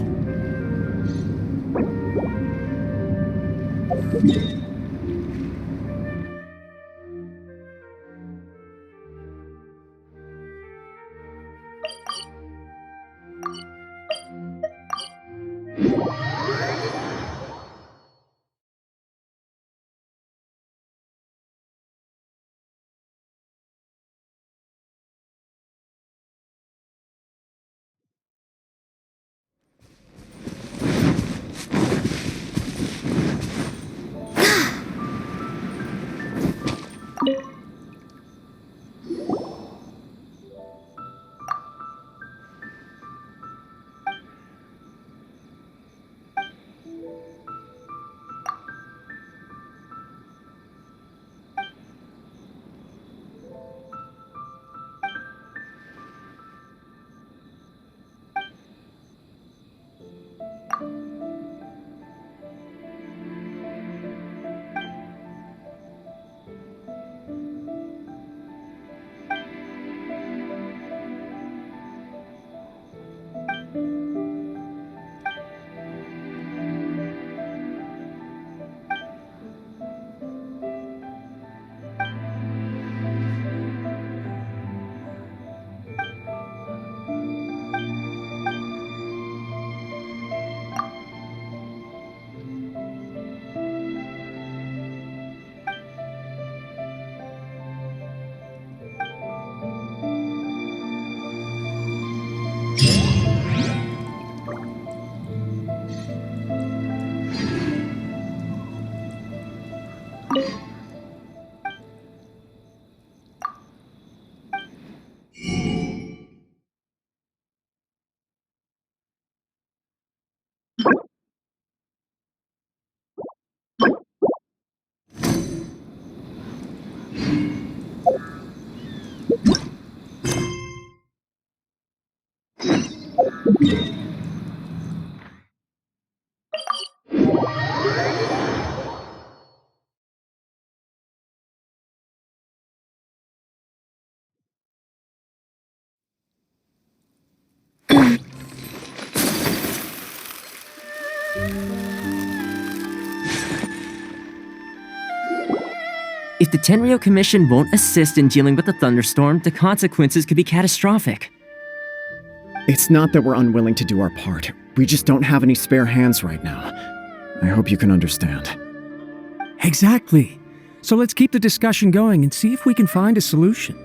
Speaker 13: If the Tenryo Commission won't assist in dealing with the thunderstorm, the consequences could be catastrophic.
Speaker 6: It's not that we're unwilling to do our part. We just don't have any spare hands right now. I hope you can understand.
Speaker 18: Exactly. So let's keep the discussion going and see if we can find a solution.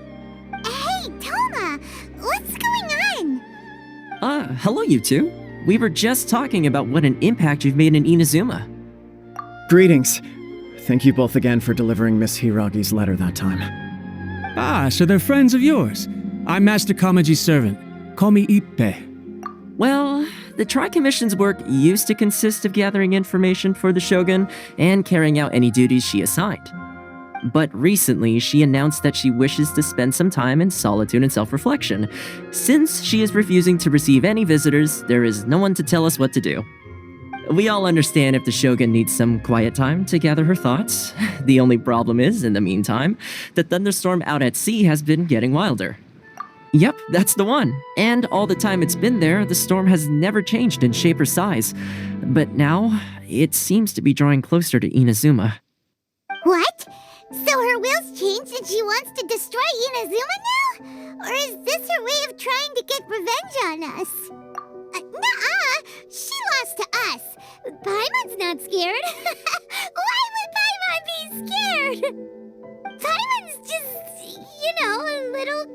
Speaker 4: Hey, Toma! What's going on?
Speaker 13: Hello you two. We were just talking about what an impact you've made in Inazuma.
Speaker 6: Greetings. Thank you both again for delivering Miss Hiragi's letter that time.
Speaker 18: Ah, so they're friends of yours. I'm Master Kamaji's servant. Call me Ippe.
Speaker 13: Well, the Tri-Commission's work used to consist of gathering information for the Shogun and carrying out any duties she assigned. But recently, she announced that she wishes to spend some time in solitude and self-reflection. Since she is refusing to receive any visitors, there is no one to tell us what to do. We all understand if the Shogun needs some quiet time to gather her thoughts. The only problem is, in the meantime, the thunderstorm out at sea has been getting wilder. Yep, that's the one. And all the time it's been there, the storm has never changed in shape or size. But now, it seems to be drawing closer to Inazuma.
Speaker 4: What? So her will's changed and she wants to destroy Inazuma now? Or is this her way of trying to get revenge on us? Nuh-uh! She lost to us! Paimon's not scared! Why would Paimon be scared? Paimon's just, a little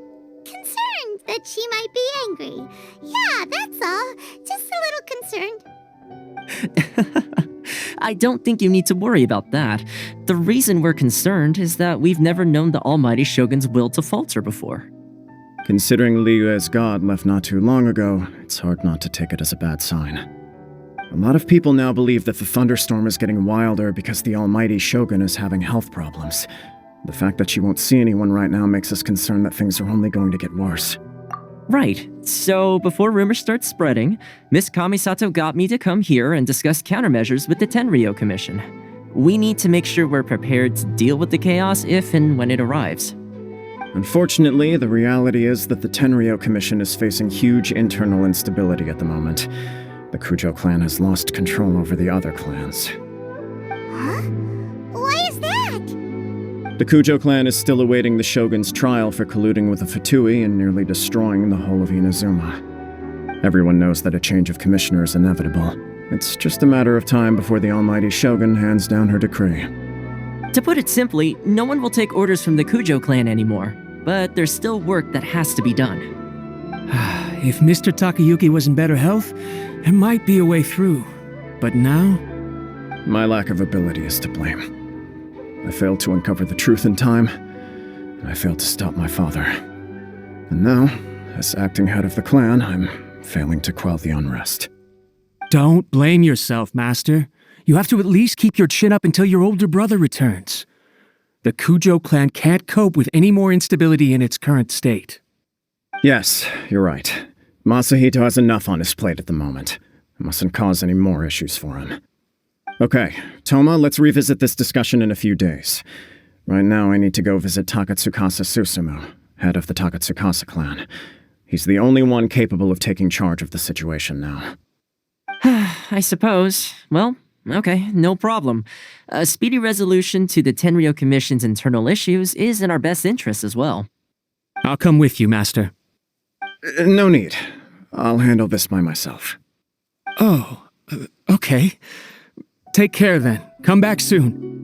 Speaker 4: concerned that she might be angry. Yeah, that's all. Just a little concerned.
Speaker 13: I don't think you need to worry about that. The reason we're concerned is that we've never known the Almighty Shogun's will to falter before.
Speaker 6: Considering Liyue's god left not too long ago, it's hard not to take it as a bad sign. A lot of people now believe that the thunderstorm is getting wilder because the Almighty Shogun is having health problems. The fact that she won't see anyone right now makes us concerned that things are only going to get worse.
Speaker 13: Right. So, before rumors start spreading, Miss Kamisato got me to come here and discuss countermeasures with the Tenryo Commission. We need to make sure we're prepared to deal with the chaos if and when it arrives.
Speaker 6: Unfortunately, the reality is that the Tenryo Commission is facing huge internal instability at the moment. The Kujo clan has lost control over the other clans.
Speaker 4: Huh? Why is that?
Speaker 6: The Kujo clan is still awaiting the Shogun's trial for colluding with the Fatui and nearly destroying the whole of Inazuma. Everyone knows that a change of commissioner is inevitable. It's just a matter of time before the Almighty Shogun hands down her decree.
Speaker 13: To put it simply, no one will take orders from the Kujo clan anymore, but there's still work that has to be done.
Speaker 18: If Mr. Takayuki was in better health, there might be a way through. But now?
Speaker 6: My lack of ability is to blame. I failed to uncover the truth in time, and I failed to stop my father. And now, as acting head of the clan, I'm failing to quell the unrest.
Speaker 18: Don't blame yourself, Master. You have to at least keep your chin up until your older brother returns. The Kujo clan can't cope with any more instability in its current state.
Speaker 6: Yes, you're right. Masahito has enough on his plate at the moment. I mustn't cause any more issues for him. Okay, Toma, let's revisit this discussion in a few days. Right now, I need to go visit Takatsukasa Susumu, head of the Takatsukasa clan. He's the only one capable of taking charge of the situation now.
Speaker 13: I suppose. Well, okay, no problem. A speedy resolution to the Tenryo Commission's internal issues is in our best interest as well.
Speaker 18: I'll come with you, Master.
Speaker 6: No need. I'll handle this by myself.
Speaker 18: Oh, okay. Take care then. Come back soon.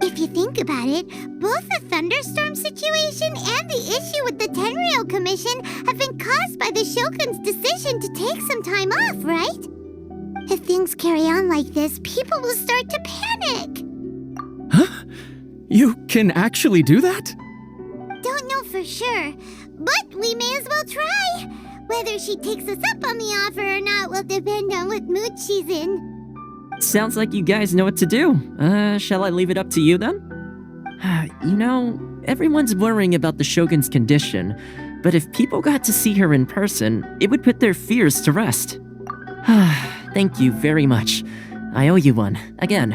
Speaker 4: If you think about it, both the thunderstorm situation and the issue with the Tenryo Commission have been caused by the Shogun's decision to take some time off, right? If things carry on like this, people will start to panic.
Speaker 18: Huh? You can actually do that?
Speaker 4: Don't know for sure, but we may as well try. Whether she takes us up on the offer or not will depend on what mood she's in.
Speaker 13: Sounds like you guys know what to do. Shall I leave it up to you then? You know, everyone's worrying about the Shogun's condition, but if people got to see her in person, it would put their fears to rest. Thank you very much. I owe you one, again.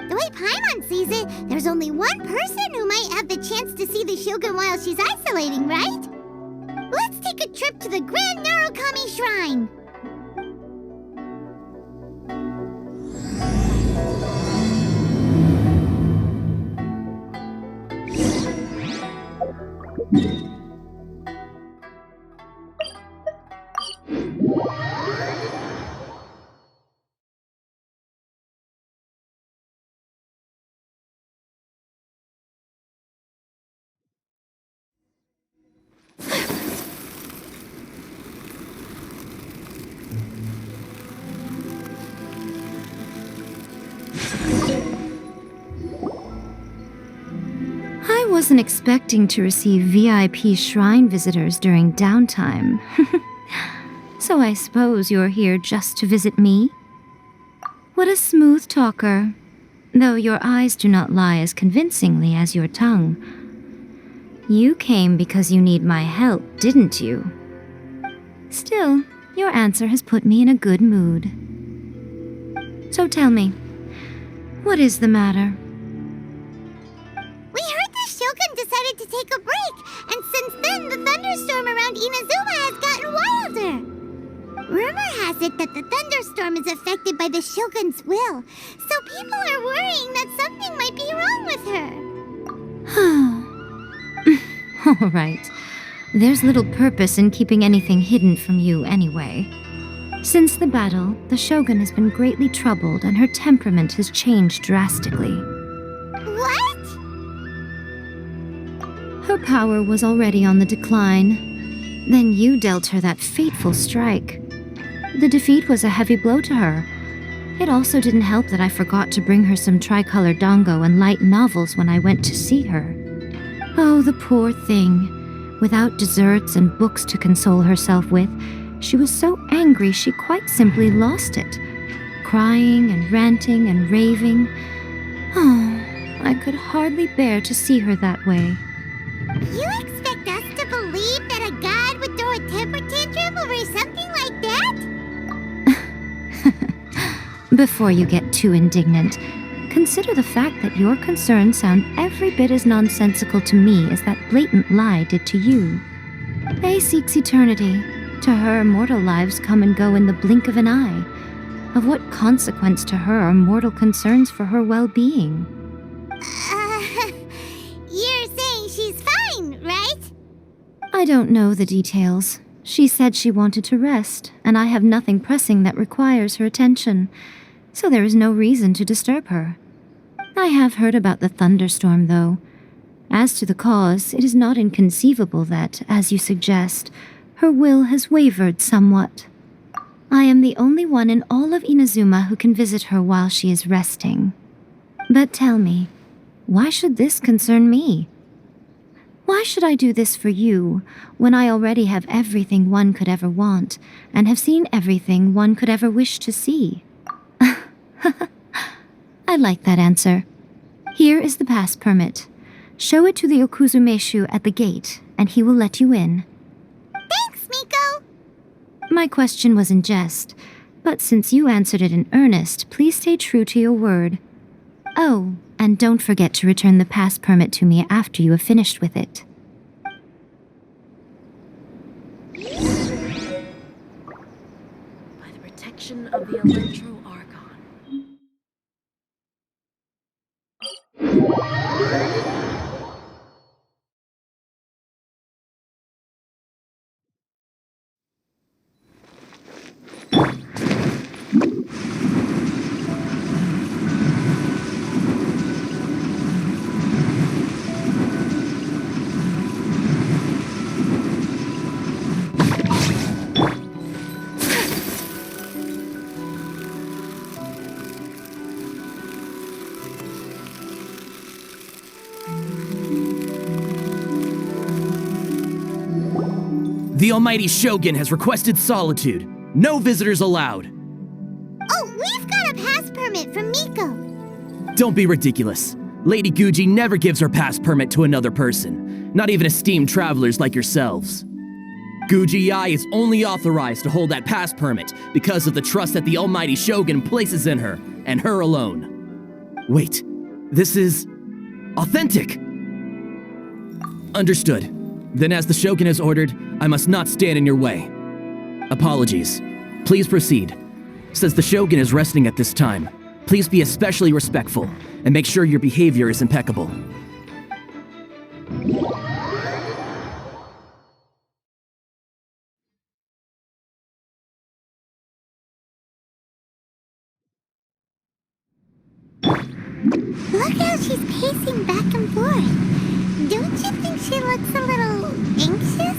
Speaker 4: The way Paimon sees it, there's only one person who might have the chance to see the Shogun while she's isolating, right? Let's take a trip to the Grand Narukami Shrine.
Speaker 9: I wasn't expecting to receive VIP shrine visitors during downtime. So I suppose you're here just to visit me? What a smooth talker, though your eyes do not lie as convincingly as your tongue. You came because you need my help, didn't you? Still, your answer has put me in a good mood. So tell me, what is the matter?
Speaker 4: We heard the Shogun decided to take a break, and since then the thunderstorm around Inazuma has gotten wilder. Rumor has it that the thunderstorm is affected by the Shogun's will, so people are worrying that something might be wrong with her.
Speaker 9: All right. There's little purpose in keeping anything hidden from you anyway. Since the battle, the Shogun has been greatly troubled and her temperament has changed drastically.
Speaker 4: What?
Speaker 9: Her power was already on the decline. Then you dealt her that fateful strike. The defeat was a heavy blow to her. It also didn't help that I forgot to bring her some tricolor dango and light novels when I went to see her. Oh, the poor thing. Without desserts and books to console herself with, she was so angry she quite simply lost it. Crying and ranting and raving. Oh, I could hardly bear to see her that way.
Speaker 4: You expect us to believe that a god would throw a temper tantrum over something like that?
Speaker 9: Before you get too indignant, consider the fact that your concerns sound every bit as nonsensical to me as that blatant lie did to you. Faye seeks eternity. To her, mortal lives come and go in the blink of an eye. Of what consequence to her are mortal concerns for her well-being?
Speaker 4: You're saying she's fine, right?
Speaker 9: I don't know the details. She said she wanted to rest, and I have nothing pressing that requires her attention, so there is no reason to disturb her. I have heard about the thunderstorm, though. As to the cause, it is not inconceivable that, as you suggest, her will has wavered somewhat. I am the only one in all of Inazuma who can visit her while she is resting. But tell me, why should this concern me? Why should I do this for you, when I already have everything one could ever want, and have seen everything one could ever wish to see? I like that answer. Here is the pass permit. Show it to the Okuzumeshu at the gate, and he will let you in.
Speaker 4: Thanks, Miko!
Speaker 9: My question was in jest, but since you answered it in earnest, please stay true to your word. Oh, and don't forget to return the pass permit to me after you have finished with it.
Speaker 12: By the protection of the Electro Archon.
Speaker 19: The Almighty Shogun has requested solitude. No visitors allowed.
Speaker 4: Oh, we've got a pass permit from Miko.
Speaker 19: Don't be ridiculous. Lady Guji never gives her pass permit to another person, not even esteemed travelers like yourselves. Guji-ai is only authorized to hold that pass permit because of the trust that the Almighty Shogun places in her, and her alone. Wait, this is authentic! Understood. Then as the Shogun has ordered, I must not stand in your way. Apologies. Please proceed. Since the Shogun is resting at this time, please be especially respectful, and make sure your behavior is impeccable.
Speaker 4: Look how she's pacing back and forth. Don't you think she looks a little anxious?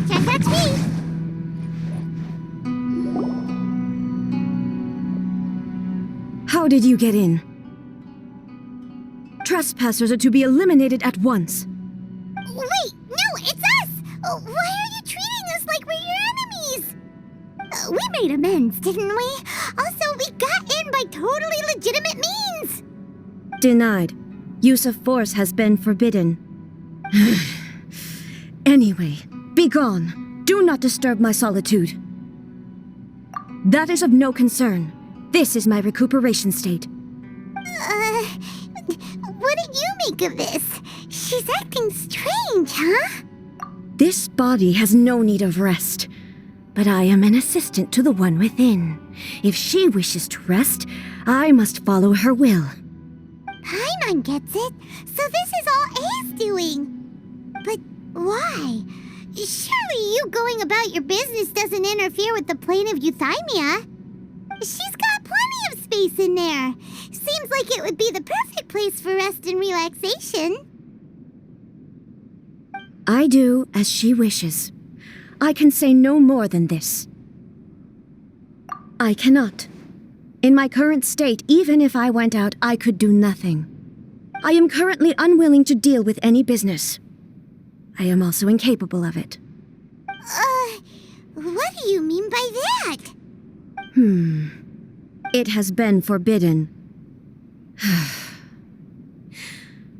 Speaker 4: Can't touch me!
Speaker 17: How did you get in? Trespassers are to be eliminated at once.
Speaker 4: Wait, no, it's us! Why are you treating us like we're your enemies? We made amends, didn't we? Also, we got in by totally legitimate means!
Speaker 17: Denied. Use of force has been forbidden. Anyway, be gone. Do not disturb my solitude. That is of no concern. This is my recuperation state.
Speaker 4: What do you make of this? She's acting strange, huh?
Speaker 17: This body has no need of rest. But I am an assistant to the one within. If she wishes to rest, I must follow her will.
Speaker 4: Paimon gets it. So this is all A's doing. But why? Surely you going about your business doesn't interfere with the plane of euthymia. She's got plenty of space in there. Seems like it would be the perfect place for rest and relaxation.
Speaker 17: I do as she wishes. I can say no more than this. I cannot. In my current state, even if I went out, I could do nothing. I am currently unwilling to deal with any business. I am also incapable of it.
Speaker 4: What do you mean by that?
Speaker 17: It has been forbidden.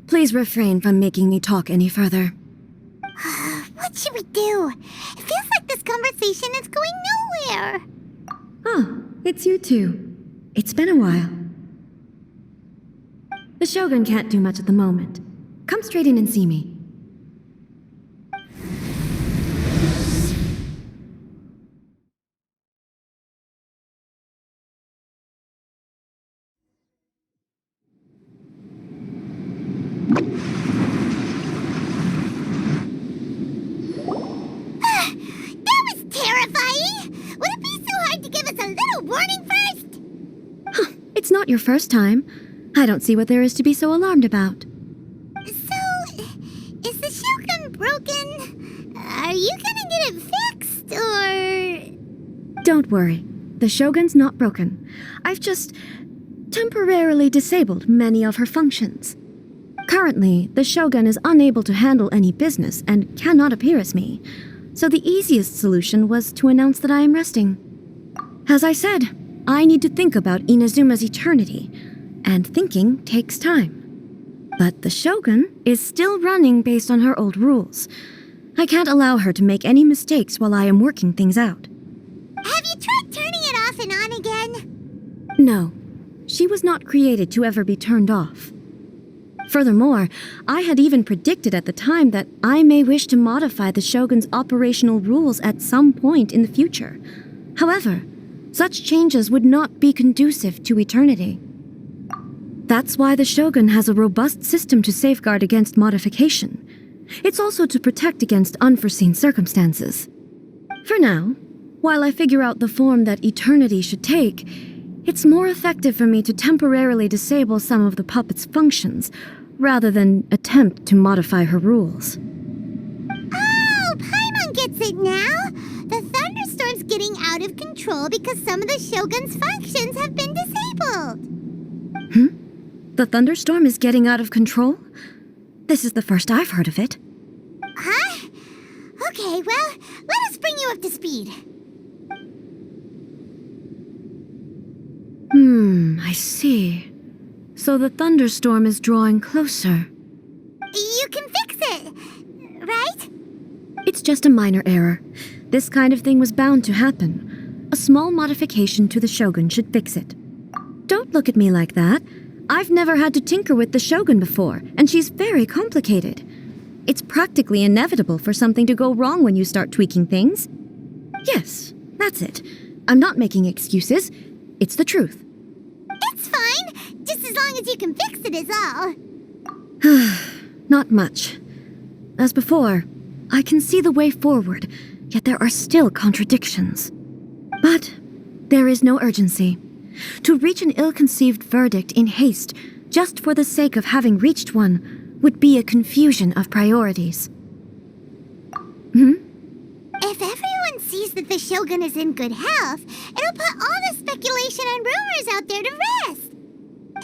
Speaker 17: Please refrain from making me talk any further.
Speaker 4: What should we do? It feels like this conversation is going nowhere.
Speaker 17: Oh, it's you two. It's been a while. The Shogun can't do much at the moment. Come straight in and see me. It's not your first time. I don't see what there is to be so alarmed about.
Speaker 4: So, is the Shogun broken? Are you gonna get it fixed, or...?
Speaker 17: Don't worry. The Shogun's not broken. I've just temporarily disabled many of her functions. Currently, the Shogun is unable to handle any business and cannot appear as me. So the easiest solution was to announce that I am resting. As I said, I need to think about Inazuma's eternity, and thinking takes time. But the Shogun is still running based on her old rules. I can't allow her to make any mistakes while I am working things out.
Speaker 4: Have you tried turning it off and on again?
Speaker 17: No, she was not created to ever be turned off. Furthermore, I had even predicted at the time that I may wish to modify the Shogun's operational rules at some point in the future. However, such changes would not be conducive to eternity. That's why the Shogun has a robust system to safeguard against modification. It's also to protect against unforeseen circumstances. For now, while I figure out the form that eternity should take, it's more effective for me to temporarily disable some of the puppet's functions, rather than attempt to modify her rules.
Speaker 4: Oh, Paimon gets it now! The thunderstorm's getting out of control because some of the Shogun's functions have been disabled.
Speaker 17: The thunderstorm is getting out of control? This is the first I've heard of it.
Speaker 4: Huh? Okay, well, let us bring you up to speed.
Speaker 17: I see. So the thunderstorm is drawing closer.
Speaker 4: You can fix it, right?
Speaker 17: It's just a minor error. This kind of thing was bound to happen. A small modification to the Shogun should fix it. Don't look at me like that. I've never had to tinker with the Shogun before, and she's very complicated. It's practically inevitable for something to go wrong when you start tweaking things. Yes, that's it. I'm not making excuses. It's the truth.
Speaker 4: It's fine, just as long as you can fix it is all.
Speaker 17: Not much. As before, I can see the way forward, yet there are still contradictions. But there is no urgency. To reach an ill-conceived verdict in haste, just for the sake of having reached one, would be a confusion of priorities.
Speaker 4: If everyone sees that the Shogun is in good health, it'll put all the speculation and rumors out there to rest.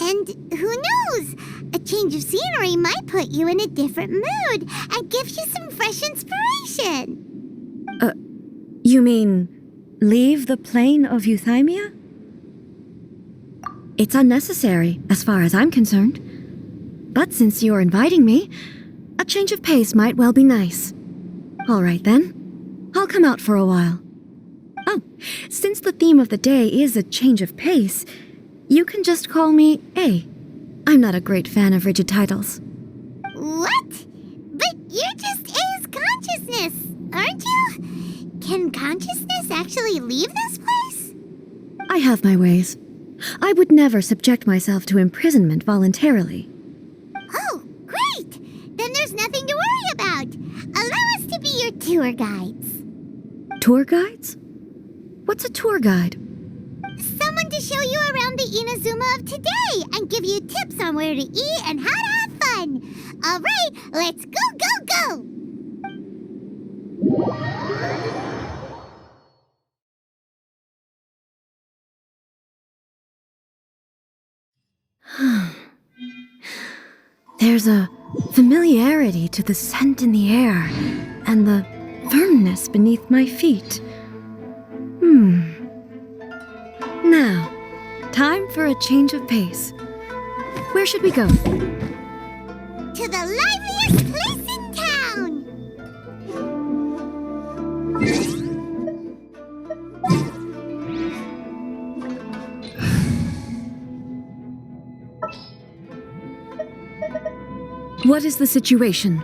Speaker 4: And who knows? A change of scenery might put you in a different mood and give you some fresh inspiration.
Speaker 17: You mean leave the plane of euthymia? It's unnecessary, as far as I'm concerned. But since you're inviting me, a change of pace might well be nice. All right then. I'll come out for a while. Oh, since the theme of the day is a change of pace, you can just call me A. I'm not a great fan of rigid titles.
Speaker 4: What? But you're just A's consciousness, aren't you? Can consciousness actually leave this place?
Speaker 17: I have my ways. I would never subject myself to imprisonment voluntarily.
Speaker 4: Oh, great! Then there's nothing to worry about. Allow us to be your tour guides.
Speaker 17: Tour guides? What's a tour guide?
Speaker 4: Someone to show you around the Inazuma of today and give you tips on where to eat and how to have fun. All right, let's go, go, go!
Speaker 17: There's a familiarity to the scent in the air and the firmness beneath my feet. Now, time for a change of pace. Where should we go?
Speaker 4: To the liveliest place in town!
Speaker 17: What is the situation?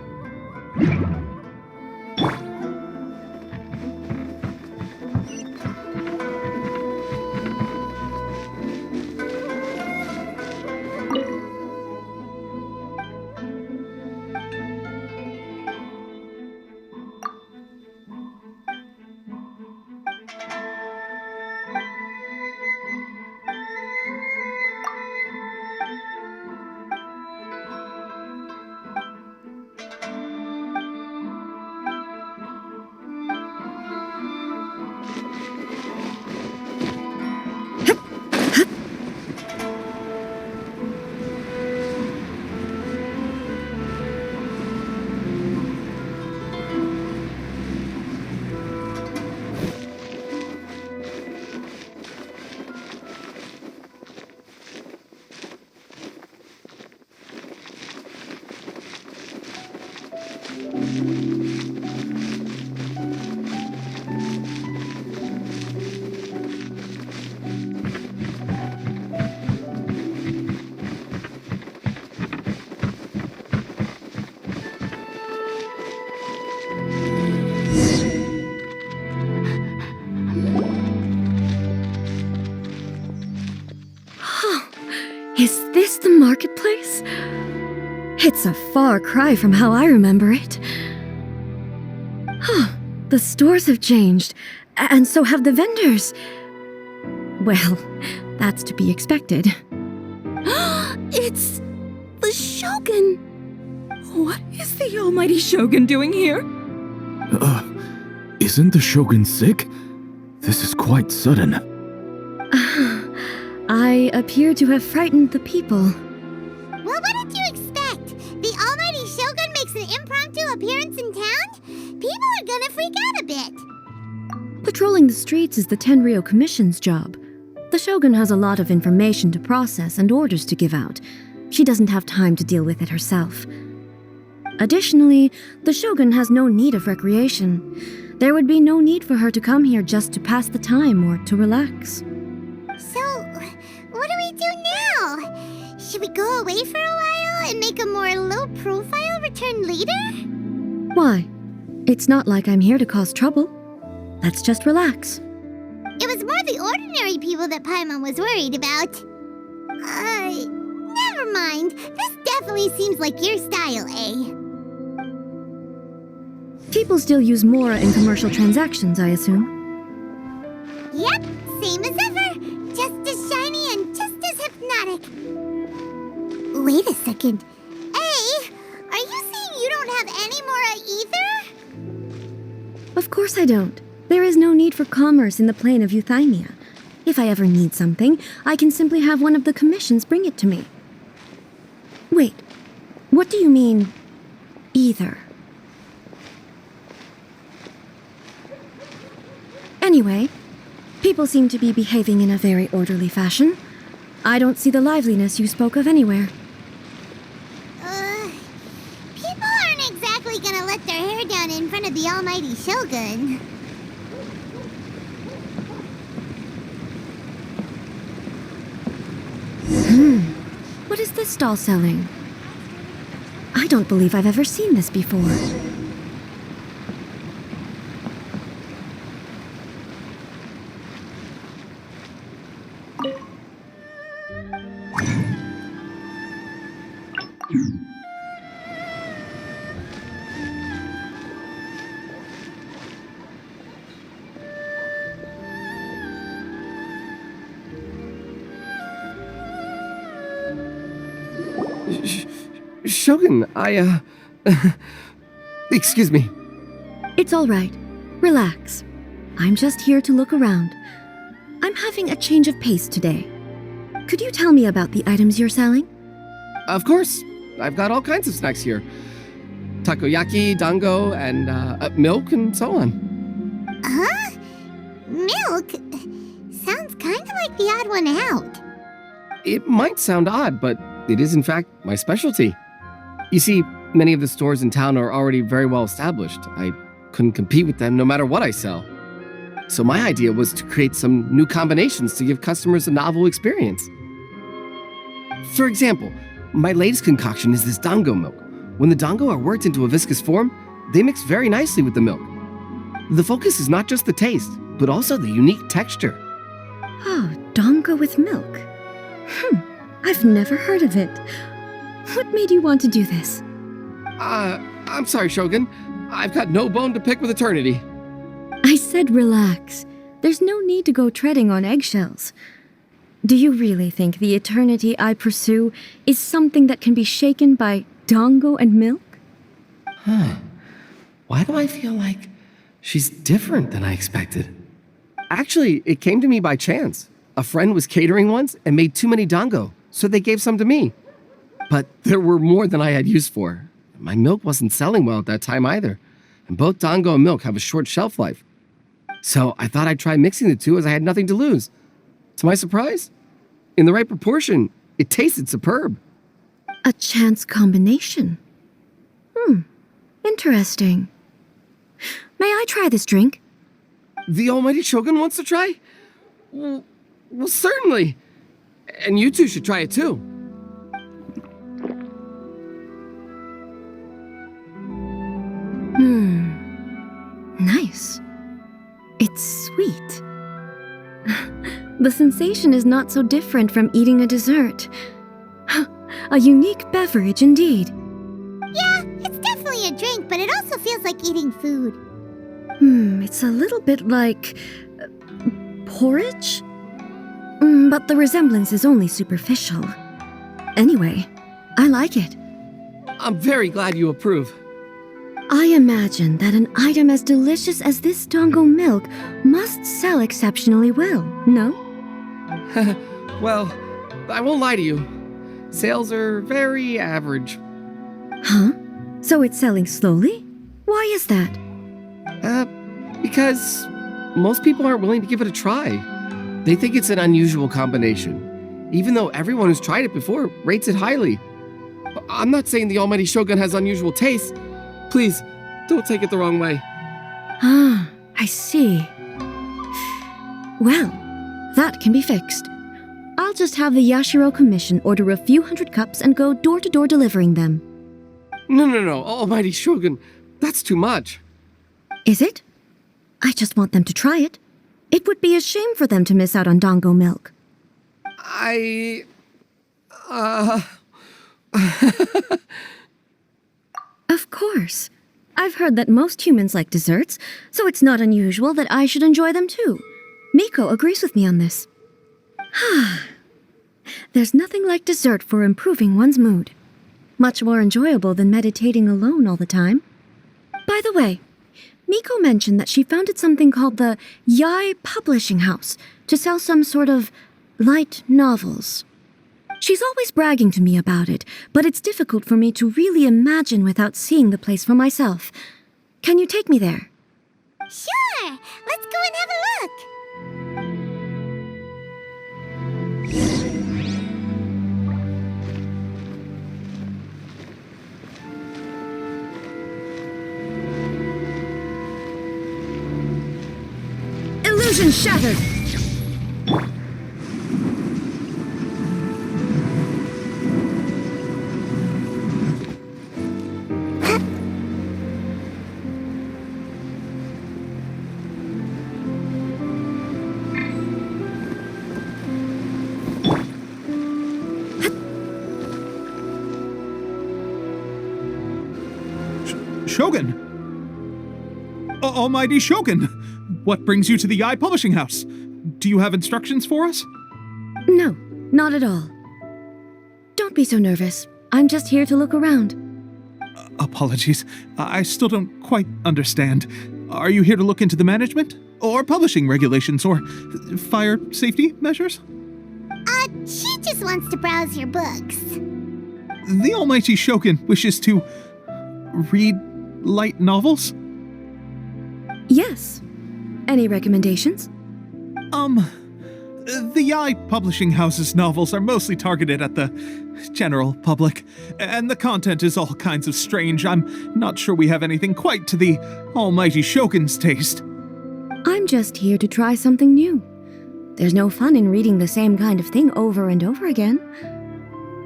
Speaker 17: Is this the marketplace? It's a far cry from how I remember it. The stores have changed, and so have the vendors. Well, that's to be expected.
Speaker 10: It's the Shogun! What is the almighty Shogun doing here?
Speaker 2: Isn't the Shogun sick? This is quite sudden.
Speaker 17: I appear to have frightened the people.
Speaker 4: Well, what did you expect? The almighty Shogun makes an impromptu appearance in town, people are gonna freak out a bit.
Speaker 17: Patrolling the streets is the Tenryou Commission's job. The Shogun has a lot of information to process and orders to give out. She doesn't have time to deal with it herself. Additionally, the Shogun has no need of recreation. There would be no need for her to come here just to pass the time or to relax.
Speaker 4: So, what do we do now? Should we go away for a while and make a more low-profile return later?
Speaker 17: Why? It's not like I'm here to cause trouble. Let's just relax.
Speaker 4: It was more the ordinary people that Paimon was worried about. Never mind. This definitely seems like your style, eh?
Speaker 17: People still use Mora in commercial transactions, I assume.
Speaker 4: Yep, same as ever. Just as shiny and just as hypnotic. Wait a second. Hey, are you saying you don't have any Mora either?
Speaker 17: Of course I don't. There is no need for commerce in the plane of Euthymia. If I ever need something, I can simply have one of the commissions bring it to me. Wait, what do you mean, either? Anyway, people seem to be behaving in a very orderly fashion. I don't see the liveliness you spoke of anywhere.
Speaker 4: People aren't exactly gonna let their hair down in front of the almighty Shogun.
Speaker 17: What is this stall selling? I don't believe I've ever seen this before.
Speaker 20: Shogun, excuse me.
Speaker 17: It's all right. Relax. I'm just here to look around. I'm having a change of pace today. Could you tell me about the items you're selling?
Speaker 20: Of course. I've got all kinds of snacks here. Takoyaki, dango, and milk, and so on.
Speaker 4: Huh? Milk? Sounds kind of like the odd one out.
Speaker 20: It might sound odd, but it is in fact my specialty. You see, many of the stores in town are already very well established. I couldn't compete with them no matter what I sell. So my idea was to create some new combinations to give customers a novel experience. For example, my latest concoction is this dango milk. When the dango are worked into a viscous form, they mix very nicely with the milk. The focus is not just the taste, but also the unique texture.
Speaker 17: Oh, dango with milk. I've never heard of it. What made you want to do this?
Speaker 20: I'm sorry, Shogun. I've got no bone to pick with eternity.
Speaker 17: I said relax. There's no need to go treading on eggshells. Do you really think the eternity I pursue is something that can be shaken by dango and milk?
Speaker 20: Why do I feel like she's different than I expected? Actually, it came to me by chance. A friend was catering once and made too many dango, so they gave some to me. But there were more than I had use for. My milk wasn't selling well at that time either, and both dango and milk have a short shelf life. So I thought I'd try mixing the two as I had nothing to lose. To my surprise, in the right proportion, it tasted superb.
Speaker 17: A chance combination. Interesting. May I try this drink?
Speaker 20: The almighty Shogun wants to try? Well, certainly. And you two should try it too.
Speaker 17: Nice. It's sweet. The sensation is not so different from eating a dessert. A unique beverage indeed.
Speaker 4: Yeah, it's definitely a drink, but it also feels like eating food.
Speaker 17: It's a little bit like porridge? But the resemblance is only superficial. Anyway, I like it.
Speaker 20: I'm very glad you approve.
Speaker 17: I imagine that an item as delicious as this dango milk must sell exceptionally well, no?
Speaker 20: Well, I won't lie to you. Sales are very average.
Speaker 17: Huh? So it's selling slowly? Why is that?
Speaker 20: Because most people aren't willing to give it a try. They think it's an unusual combination, even though everyone who's tried it before rates it highly. I'm not saying the almighty Shogun has unusual taste. Please, don't take it the wrong way.
Speaker 17: Ah, I see. Well, that can be fixed. I'll just have the Yashiro Commission order a few hundred cups and go door-to-door delivering them.
Speaker 20: No, almighty Shogun, that's too much.
Speaker 17: Is it? I just want them to try it. It would be a shame for them to miss out on Dango milk. Of course. I've heard that most humans like desserts, so it's not unusual that I should enjoy them too. Miko agrees with me on this. There's nothing like dessert for improving one's mood. Much more enjoyable than meditating alone all the time. By the way, Miko mentioned that she founded something called the Yai Publishing House to sell some sort of light novels. She's always bragging to me about it, but it's difficult for me to really imagine without seeing the place for myself. Can you take me there?
Speaker 4: Sure! Let's go and have a look!
Speaker 17: Illusion shattered!
Speaker 5: Shogun! Almighty Shogun! What brings you to the Yai Publishing House? Do you have instructions for us?
Speaker 17: No, not at all. Don't be so nervous. I'm just here to look around.
Speaker 5: Apologies. I still don't quite understand. Are you here to look into the management? Or publishing regulations? Or fire safety measures?
Speaker 4: She just wants to browse your books.
Speaker 5: The Almighty Shogun wishes to read light novels?
Speaker 17: Yes. Any recommendations?
Speaker 5: The Yai Publishing House's novels are mostly targeted at the general public, and the content is all kinds of strange. I'm not sure we have anything quite to the Almighty Shogun's taste.
Speaker 17: I'm just here to try something new. There's no fun in reading the same kind of thing over and over again.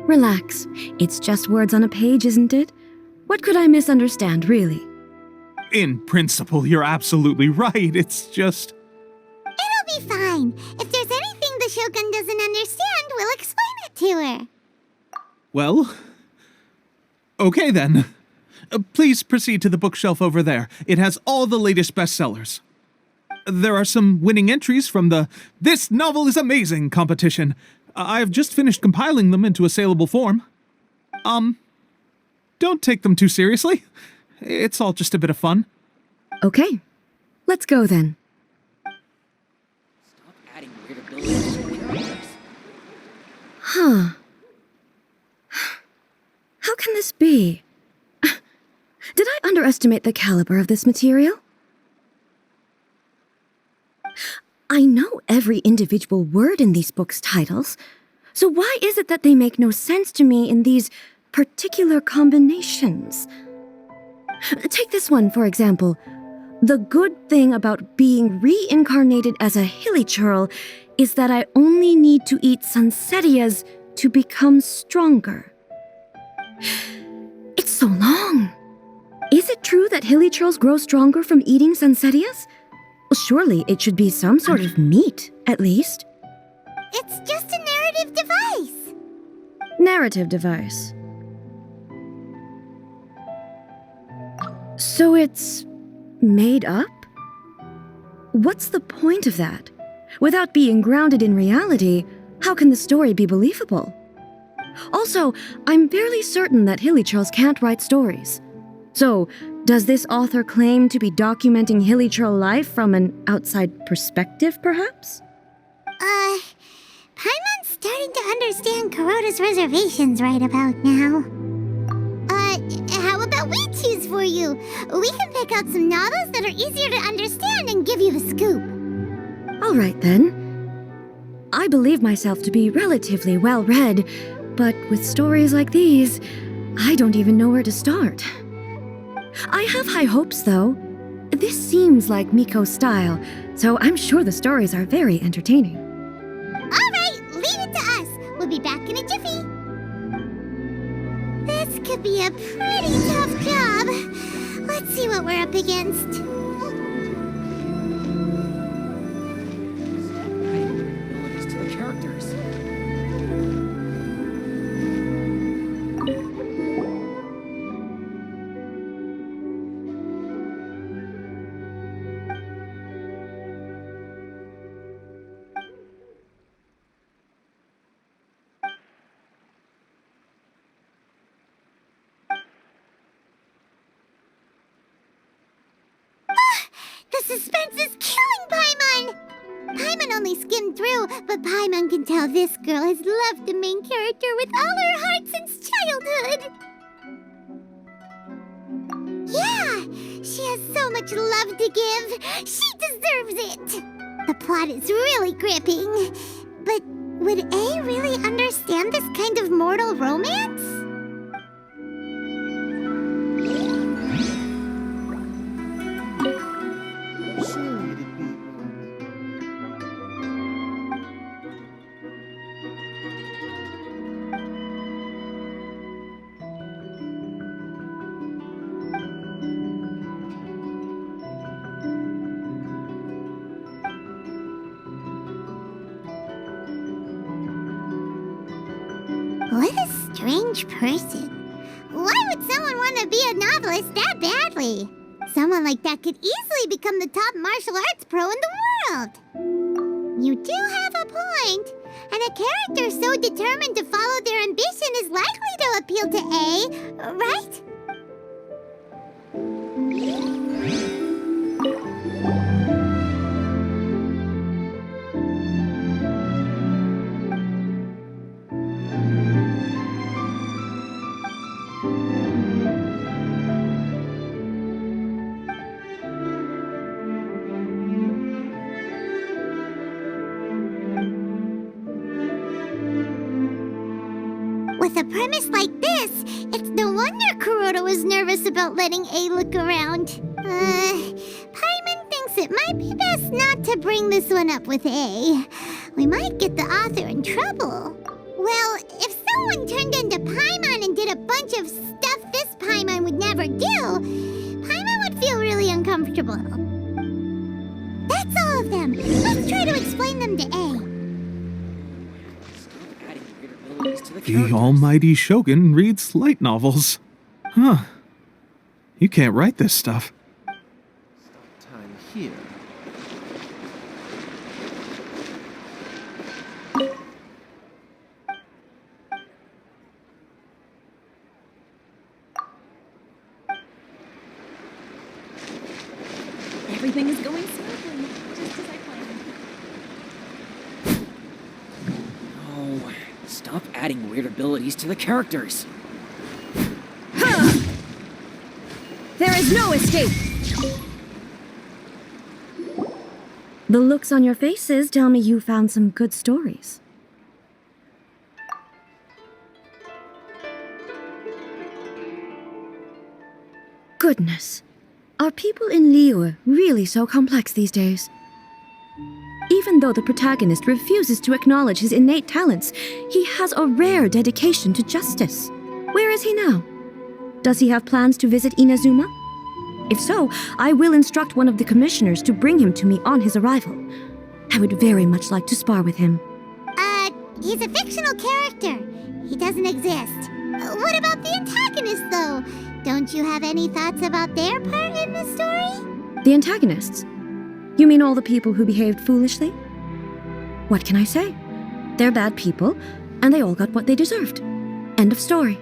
Speaker 17: Relax. It's just words on a page, isn't it? What could I misunderstand, really?
Speaker 5: In principle, you're absolutely right. It's just...
Speaker 4: It'll be fine. If there's anything the Shogun doesn't understand, we'll explain it to her.
Speaker 5: Well... okay then. Please proceed to the bookshelf over there. It has all the latest bestsellers. There are some winning entries from the This Novel is Amazing competition. I've just finished compiling them into a saleable form. Don't take them too seriously. It's all just a bit of fun.
Speaker 17: Okay. Let's go then.
Speaker 11: Stop adding weird abilities to your characters.
Speaker 17: Huh. How can this be? Did I underestimate the caliber of this material? I know every individual word in these books' titles, so why is it that they make no sense to me in these particular combinations? Take this one, for example. The good thing about being reincarnated as a hilly churl is that I only need to eat Sansetias to become stronger. It's so long. Is it true that hilly churls grow stronger from eating Sansetias? Well, surely it should be some sort of meat, at least.
Speaker 4: It's just a narrative device.
Speaker 17: Narrative device. So it's made up? What's the point of that? Without being grounded in reality, how can the story be believable? Also, I'm fairly certain that hilly churls can't write stories. So, does this author claim to be documenting hilly churl life from an outside perspective, perhaps?
Speaker 4: Paimon's starting to understand Kuroda's reservations right about now. How about about we choose for you? We can pick out some novels that are easier to understand and give you the scoop.
Speaker 17: All right then. I believe myself to be relatively well read, but with stories like these, I don't even know where to start. I have high hopes, though. This seems like Miko's style, so I'm sure the stories are very entertaining.
Speaker 4: All right, leave it to us. We'll be back in a jiffy. This could be a pretty tough job. Let's see what we're up against.
Speaker 11: To the characters.
Speaker 4: The suspense is killing Paimon! Paimon only skimmed through, but Paimon can tell this girl has loved the main character with all her heart since childhood. Yeah, she has so much love to give. She deserves it. The plot is really gripping. But would A really understand this kind of mortal romance? What a strange person. Why would someone want to be a novelist that badly? Someone like that could easily become the top martial arts pro in the world. You do have a point. And a character so determined to follow their ambition is likely to appeal to A, right? With a premise like this, it's no wonder Kuroda was nervous about letting A look around. Paimon thinks it might be best not to bring this one up with A. We might get the author in trouble. Well, if someone turned into Paimon and did a bunch of stuff this Paimon would never do, Paimon would feel really uncomfortable. That's all of them. Let's try to explain them to A.
Speaker 5: The almighty Shogun reads light novels. Huh. You can't write this stuff.
Speaker 11: Time here.
Speaker 10: Everything is going smoothly, just as I planned.
Speaker 11: Oh, stop adding weird abilities to the characters.
Speaker 17: There is no escape! The looks on your faces tell me you found some good stories. Goodness. Are people in Liyue really so complex these days? Even though the protagonist refuses to acknowledge his innate talents, he has a rare dedication to justice. Where is he now? Does he have plans to visit Inazuma? If so, I will instruct one of the commissioners to bring him to me on his arrival. I would very much like to spar with him.
Speaker 4: He's a fictional character. He doesn't exist. What about the antagonist, though? Don't you have any thoughts about their part in the story?
Speaker 17: The antagonists? You mean all the people who behaved foolishly? What can I say? They're bad people, and they all got what they deserved. End of story.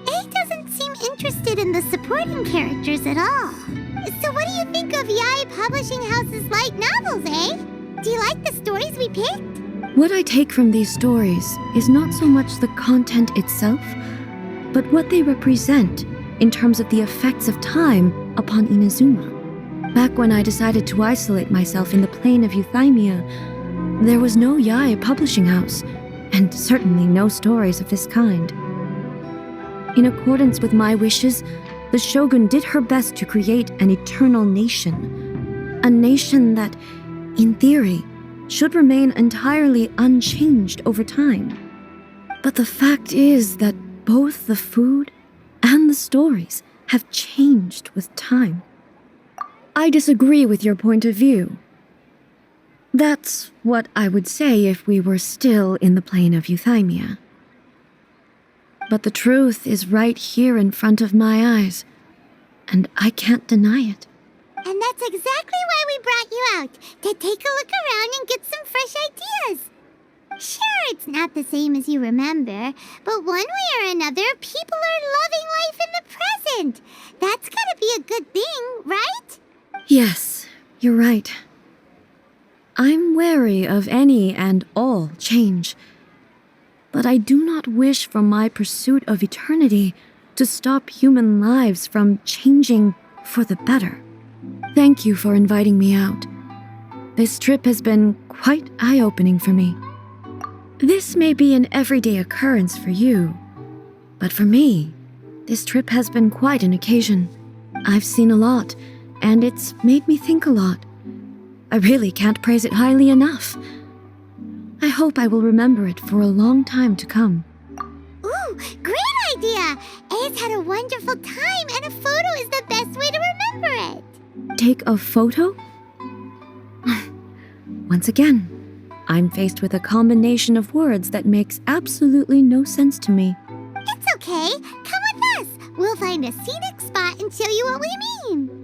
Speaker 4: A doesn't seem interested in the supporting characters at all. So what do you think of Yae Publishing House's light novels, eh? Do you like the stories we picked?
Speaker 17: What I take from these stories is not so much the content itself, but what they represent in terms of the effects of time upon Inazuma. Back when I decided to isolate myself in the plane of Euthymia, there was no Yae publishing house, and certainly no stories of this kind. In accordance with my wishes, the Shogun did her best to create an eternal nation. A nation that, in theory, should remain entirely unchanged over time. But the fact is that both the food and the stories have changed with time. I disagree with your point of view. That's what I would say if we were still in the plane of Euthymia. But the truth is right here in front of my eyes, and I can't deny it.
Speaker 4: And that's exactly why we brought you out, to take a look around and get some fresh ideas. Sure, it's not the same as you remember, but one way or another, people are loving life in the present. That's gotta be a good thing, right?
Speaker 17: Yes, you're right. I'm wary of any and all change, but I do not wish for my pursuit of eternity to stop human lives from changing for the better. Thank you for inviting me out. This trip has been quite eye-opening for me. This may be an everyday occurrence for you, but for me, this trip has been quite an occasion. I've seen a lot, and it's made me think a lot. I really can't praise it highly enough. I hope I will remember it for a long time to come.
Speaker 4: Ooh, great idea! Ace had a wonderful time, and a photo is the best way to remember it.
Speaker 17: Take a photo? Once again, I'm faced with a combination of words that makes absolutely no sense to me.
Speaker 4: It's okay. Come with us. We'll find a scenic spot and show you what we mean.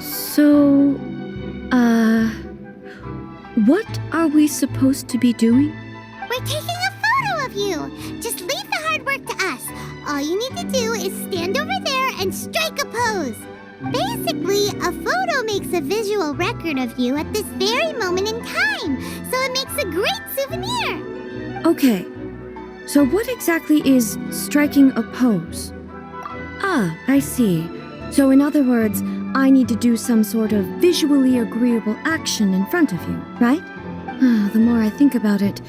Speaker 17: So, what are we supposed to be doing?
Speaker 4: We're taking a photo of you. Just leave the hard work to us. All you need to do is stand over there and strike a pose. Basically, a photo makes a visual record of you at this very moment in time, so it makes a great souvenir.
Speaker 17: Okay, so what exactly is striking a pose? Ah, I see. So in other words, I need to do some sort of visually agreeable action in front of you, right? The more I think about it,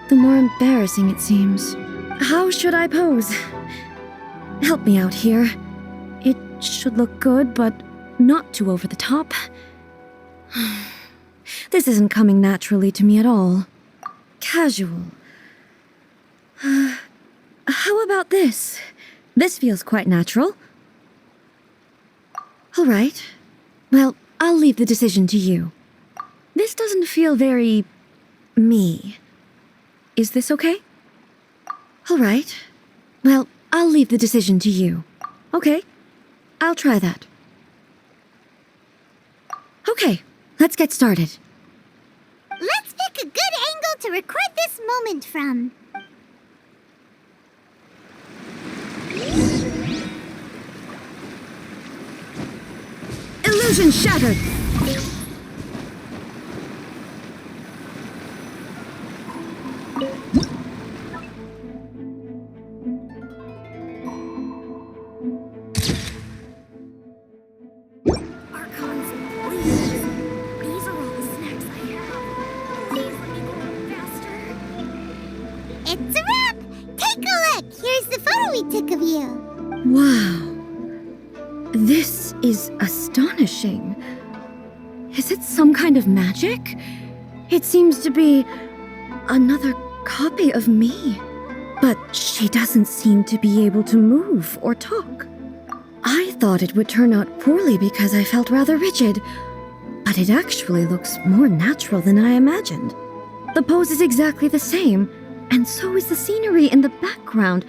Speaker 17: the more embarrassing it seems. How should I pose? Help me out here. It should look good, but not too over the top. This isn't coming naturally to me at all. Casual. How about this? This feels quite natural. All right. Well, I'll leave the decision to you. This doesn't feel very... me. Is this okay? All right. Well, I'll leave the decision to you. Okay. I'll try that. Okay, let's get started.
Speaker 4: Let's pick a good angle to record this moment from.
Speaker 17: Illusion shattered!
Speaker 4: It's a wrap! Take a look! Here's the photo we took of you.
Speaker 17: Wow. This is astonishing. Is it some kind of magic? It seems to be another copy of me. But she doesn't seem to be able to move or talk. I thought it would turn out poorly because I felt rather rigid, but it actually looks more natural than I imagined. The pose is exactly the same, and so is the scenery in the background.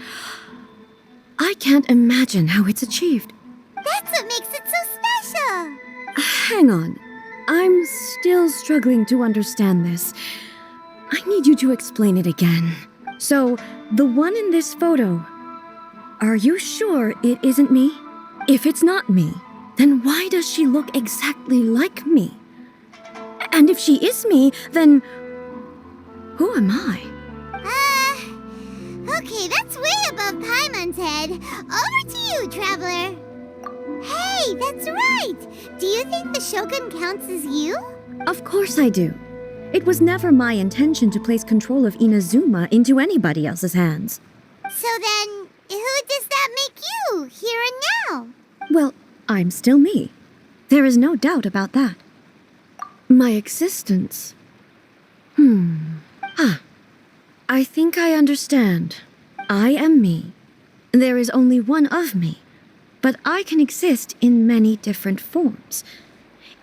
Speaker 17: I can't imagine how it's achieved.
Speaker 4: That's what makes it so special.
Speaker 17: Hang on. I'm still struggling to understand this. I need you to explain it again. So, the one in this photo, are you sure it isn't me? If it's not me, then why does she look exactly like me? And if she is me, then who am I?
Speaker 4: Okay, that's way above Paimon's head. Over to you, Traveler. Hey, that's right! Do you think the Shogun counts as you?
Speaker 17: Of course I do. It was never my intention to place control of Inazuma into anybody else's hands.
Speaker 4: So then, who does that make you, here and now?
Speaker 17: Well, I'm still me. There is no doubt about that. My existence. I think I understand. I am me. There is only one of me, but I can exist in many different forms.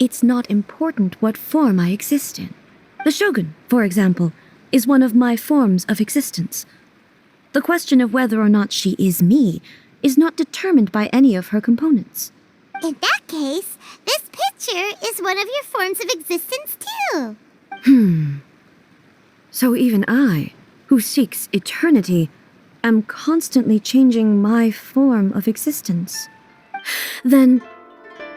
Speaker 17: It's not important what form I exist in. The Shogun, for example, is one of my forms of existence. The question of whether or not she is me is not determined by any of her components.
Speaker 4: In that case, this picture is one of your forms of existence too.
Speaker 17: So even I, who seeks eternity, am constantly changing my form of existence. Then,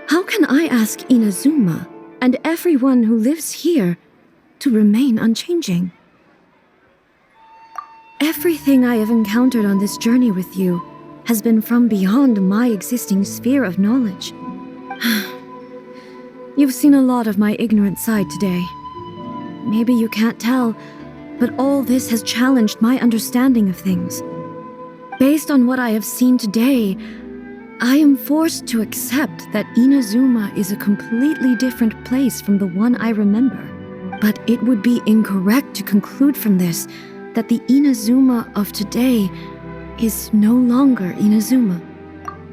Speaker 17: how can I ask Inazuma and everyone who lives here to remain unchanging? Everything I have encountered on this journey with you has been from beyond my existing sphere of knowledge. You've seen a lot of my ignorant side today. Maybe you can't tell, but all this has challenged my understanding of things. Based on what I have seen today, I am forced to accept that Inazuma is a completely different place from the one I remember. But it would be incorrect to conclude from this that the Inazuma of today is no longer Inazuma.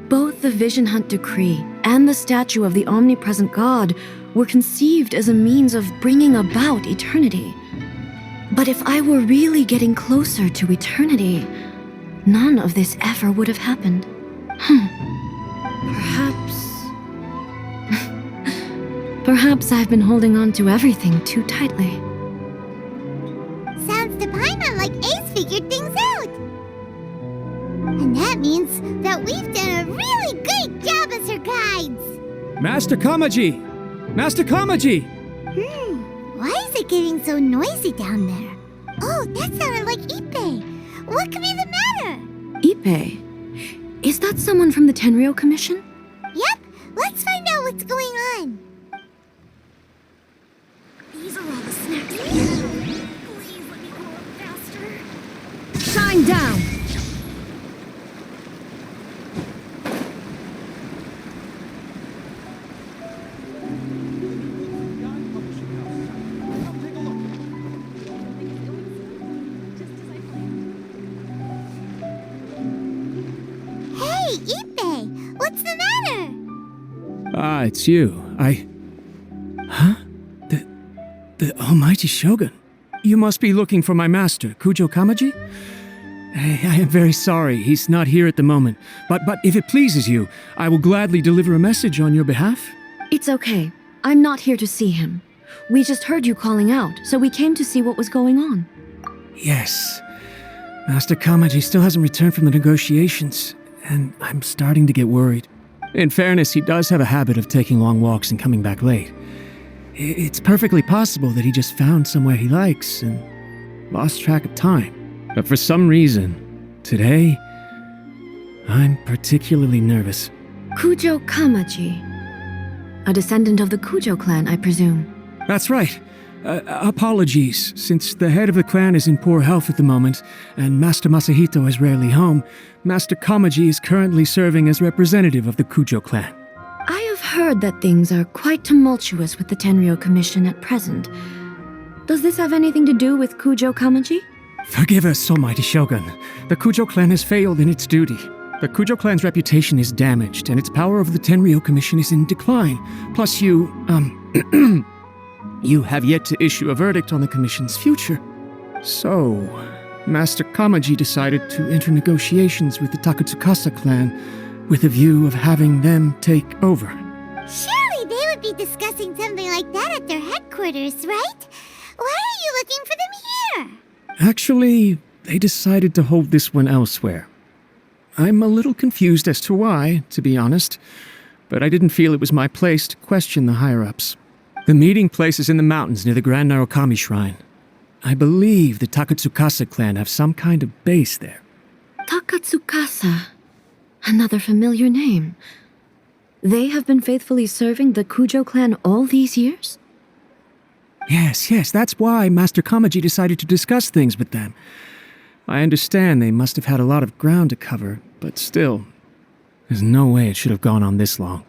Speaker 17: Both the Vision Hunt Decree and the statue of the omnipresent God were conceived as a means of bringing about eternity. But if I were really getting closer to eternity, none of this ever would have happened. Perhaps I've been holding on to everything too tightly.
Speaker 4: Sounds to Paimon like Ace figured things out. And that means that we've done a really great job as her guides.
Speaker 18: Master Kamaji! Master Kamaji!
Speaker 4: Why is it getting so noisy down there? Oh, that sounded like Ippei. What could be the matter?
Speaker 17: Ippei? Is that someone from the Tenryou Commission?
Speaker 4: Yep, let's find out what's going on.
Speaker 1: These are all the snacks. Please let me go up faster.
Speaker 17: Shine down!
Speaker 4: Hey, Ippei, what's the matter?
Speaker 18: Ah, it's you. Huh? The almighty Shogun. You must be looking for my master, Kujo Kamaji? I am very sorry, he's not here at the moment. But if it pleases you, I will gladly deliver a message on your behalf.
Speaker 17: It's okay. I'm not here to see him. We just heard you calling out, so we came to see what was going on.
Speaker 18: Yes. Master Kamaji still hasn't returned from the negotiations, and I'm starting to get worried. In fairness, he does have a habit of taking long walks and coming back late. It's perfectly possible that he just found somewhere he likes and lost track of time. But for some reason, today, I'm particularly nervous.
Speaker 17: Kujo Kamaji. A descendant of the Kujo clan, I presume.
Speaker 18: That's right. Apologies, since the head of the clan is in poor health at the moment, and Master Masahito is rarely home, Master Kamaji is currently serving as representative of the Kujo clan.
Speaker 17: I have heard that things are quite tumultuous with the Tenryou Commission at present. Does this have anything to do with Kujo Kamaji?
Speaker 18: Forgive us, almighty Shogun. The Kujo clan has failed in its duty. The Kujo clan's reputation is damaged, and its power over the Tenryou Commission is in decline. Plus you have yet to issue a verdict on the Commission's future. So, Master Kamaji decided to enter negotiations with the Takatsukasa clan with a view of having them take over.
Speaker 4: Surely they would be discussing something like that at their headquarters, right? Why are you looking for them here?
Speaker 18: Actually, they decided to hold this one elsewhere. I'm a little confused as to why, to be honest, but I didn't feel it was my place to question the higher-ups. The meeting place is in the mountains near the Grand Narukami Shrine. I believe the Takatsukasa clan have some kind of base there.
Speaker 17: Takatsukasa. Another familiar name. They have been faithfully serving the Kujo clan all these years?
Speaker 18: Yes, that's why Master Kamaji decided to discuss things with them. I understand they must have had a lot of ground to cover, but still, there's no way it should have gone on this long.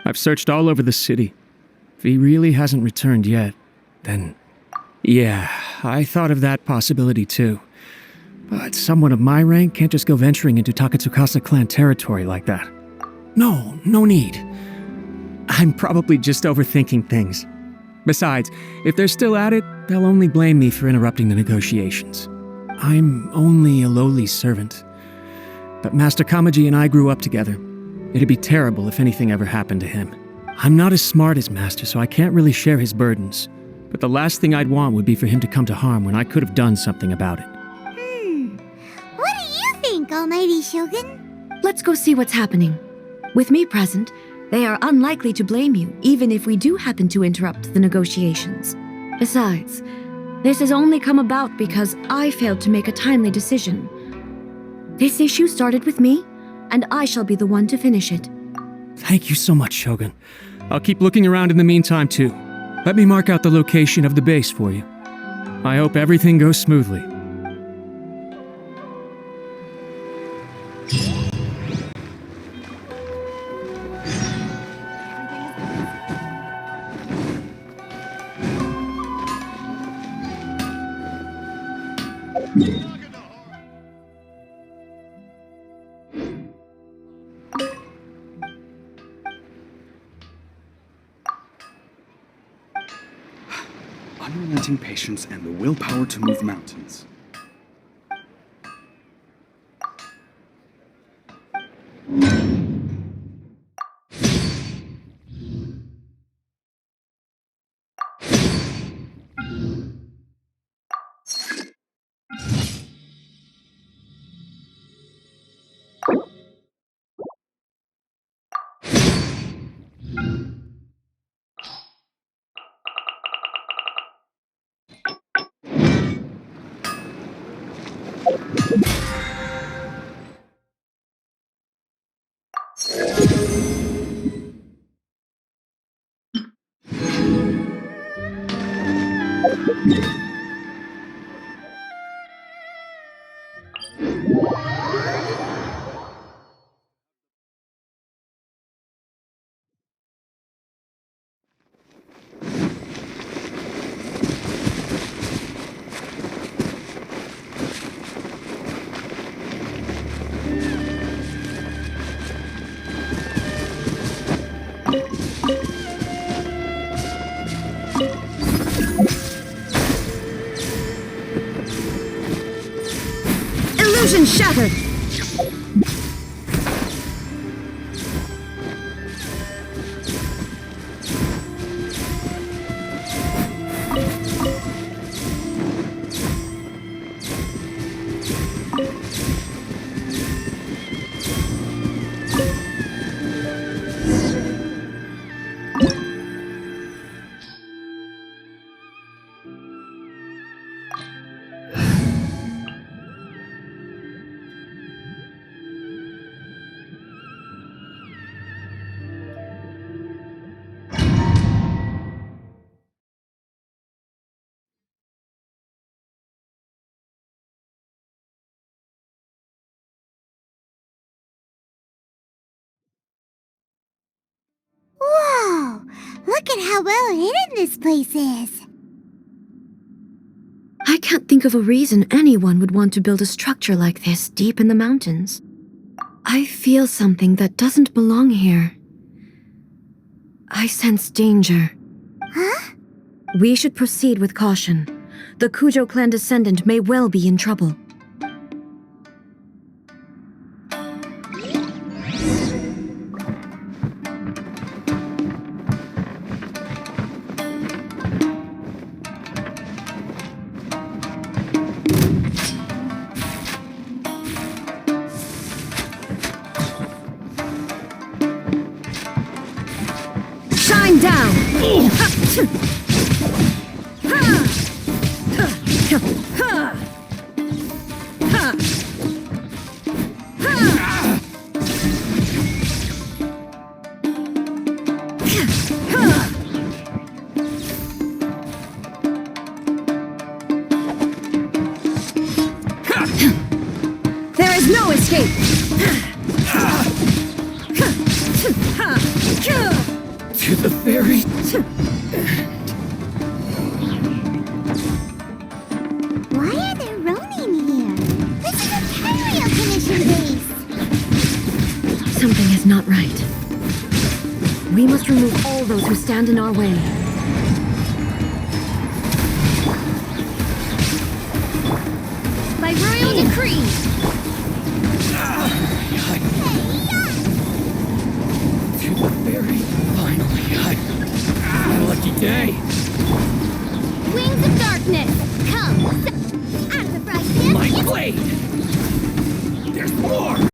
Speaker 18: I've searched all over the city. If he really hasn't returned yet, then... yeah, I thought of that possibility too. But someone of my rank can't just go venturing into Takatsukasa clan territory like that. No need. I'm probably just overthinking things. Besides, if they're still at it, they'll only blame me for interrupting the negotiations. I'm only a lowly servant. But Master Kamaji and I grew up together. It'd be terrible if anything ever happened to him. I'm not as smart as Master, so I can't really share his burdens. But the last thing I'd want would be for him to come to harm when I could have done something about it.
Speaker 4: What do you think, Almighty Shogun?
Speaker 17: Let's go see what's happening. With me present, they are unlikely to blame you, even if we do happen to interrupt the negotiations. Besides, this has only come about because I failed to make a timely decision. This issue started with me, and I shall be the one to finish it.
Speaker 18: Thank you so much, Shogun. I'll keep looking around in the meantime, too. Let me mark out the location of the base for you. I hope everything goes smoothly.
Speaker 15: Unrelenting patience and the willpower to move mountains.
Speaker 17: Illusion shattered!
Speaker 4: Whoa! Look at how well hidden this place is!
Speaker 17: I can't think of a reason anyone would want to build a structure like this deep in the mountains. I feel something that doesn't belong here. I sense danger.
Speaker 4: Huh?
Speaker 17: We should proceed with caution. The Kujo clan descendant may well be in trouble. down! There is no escape!
Speaker 2: To the very
Speaker 4: Why are there Ronin here? This is a Tenryou Commission base!
Speaker 17: Something is not right. We must remove all those who stand in our way.
Speaker 1: By royal decree!
Speaker 2: to the very finally. Lucky day.
Speaker 1: Wings of darkness! Come!
Speaker 4: I'm surprised you
Speaker 2: My blade. There's more.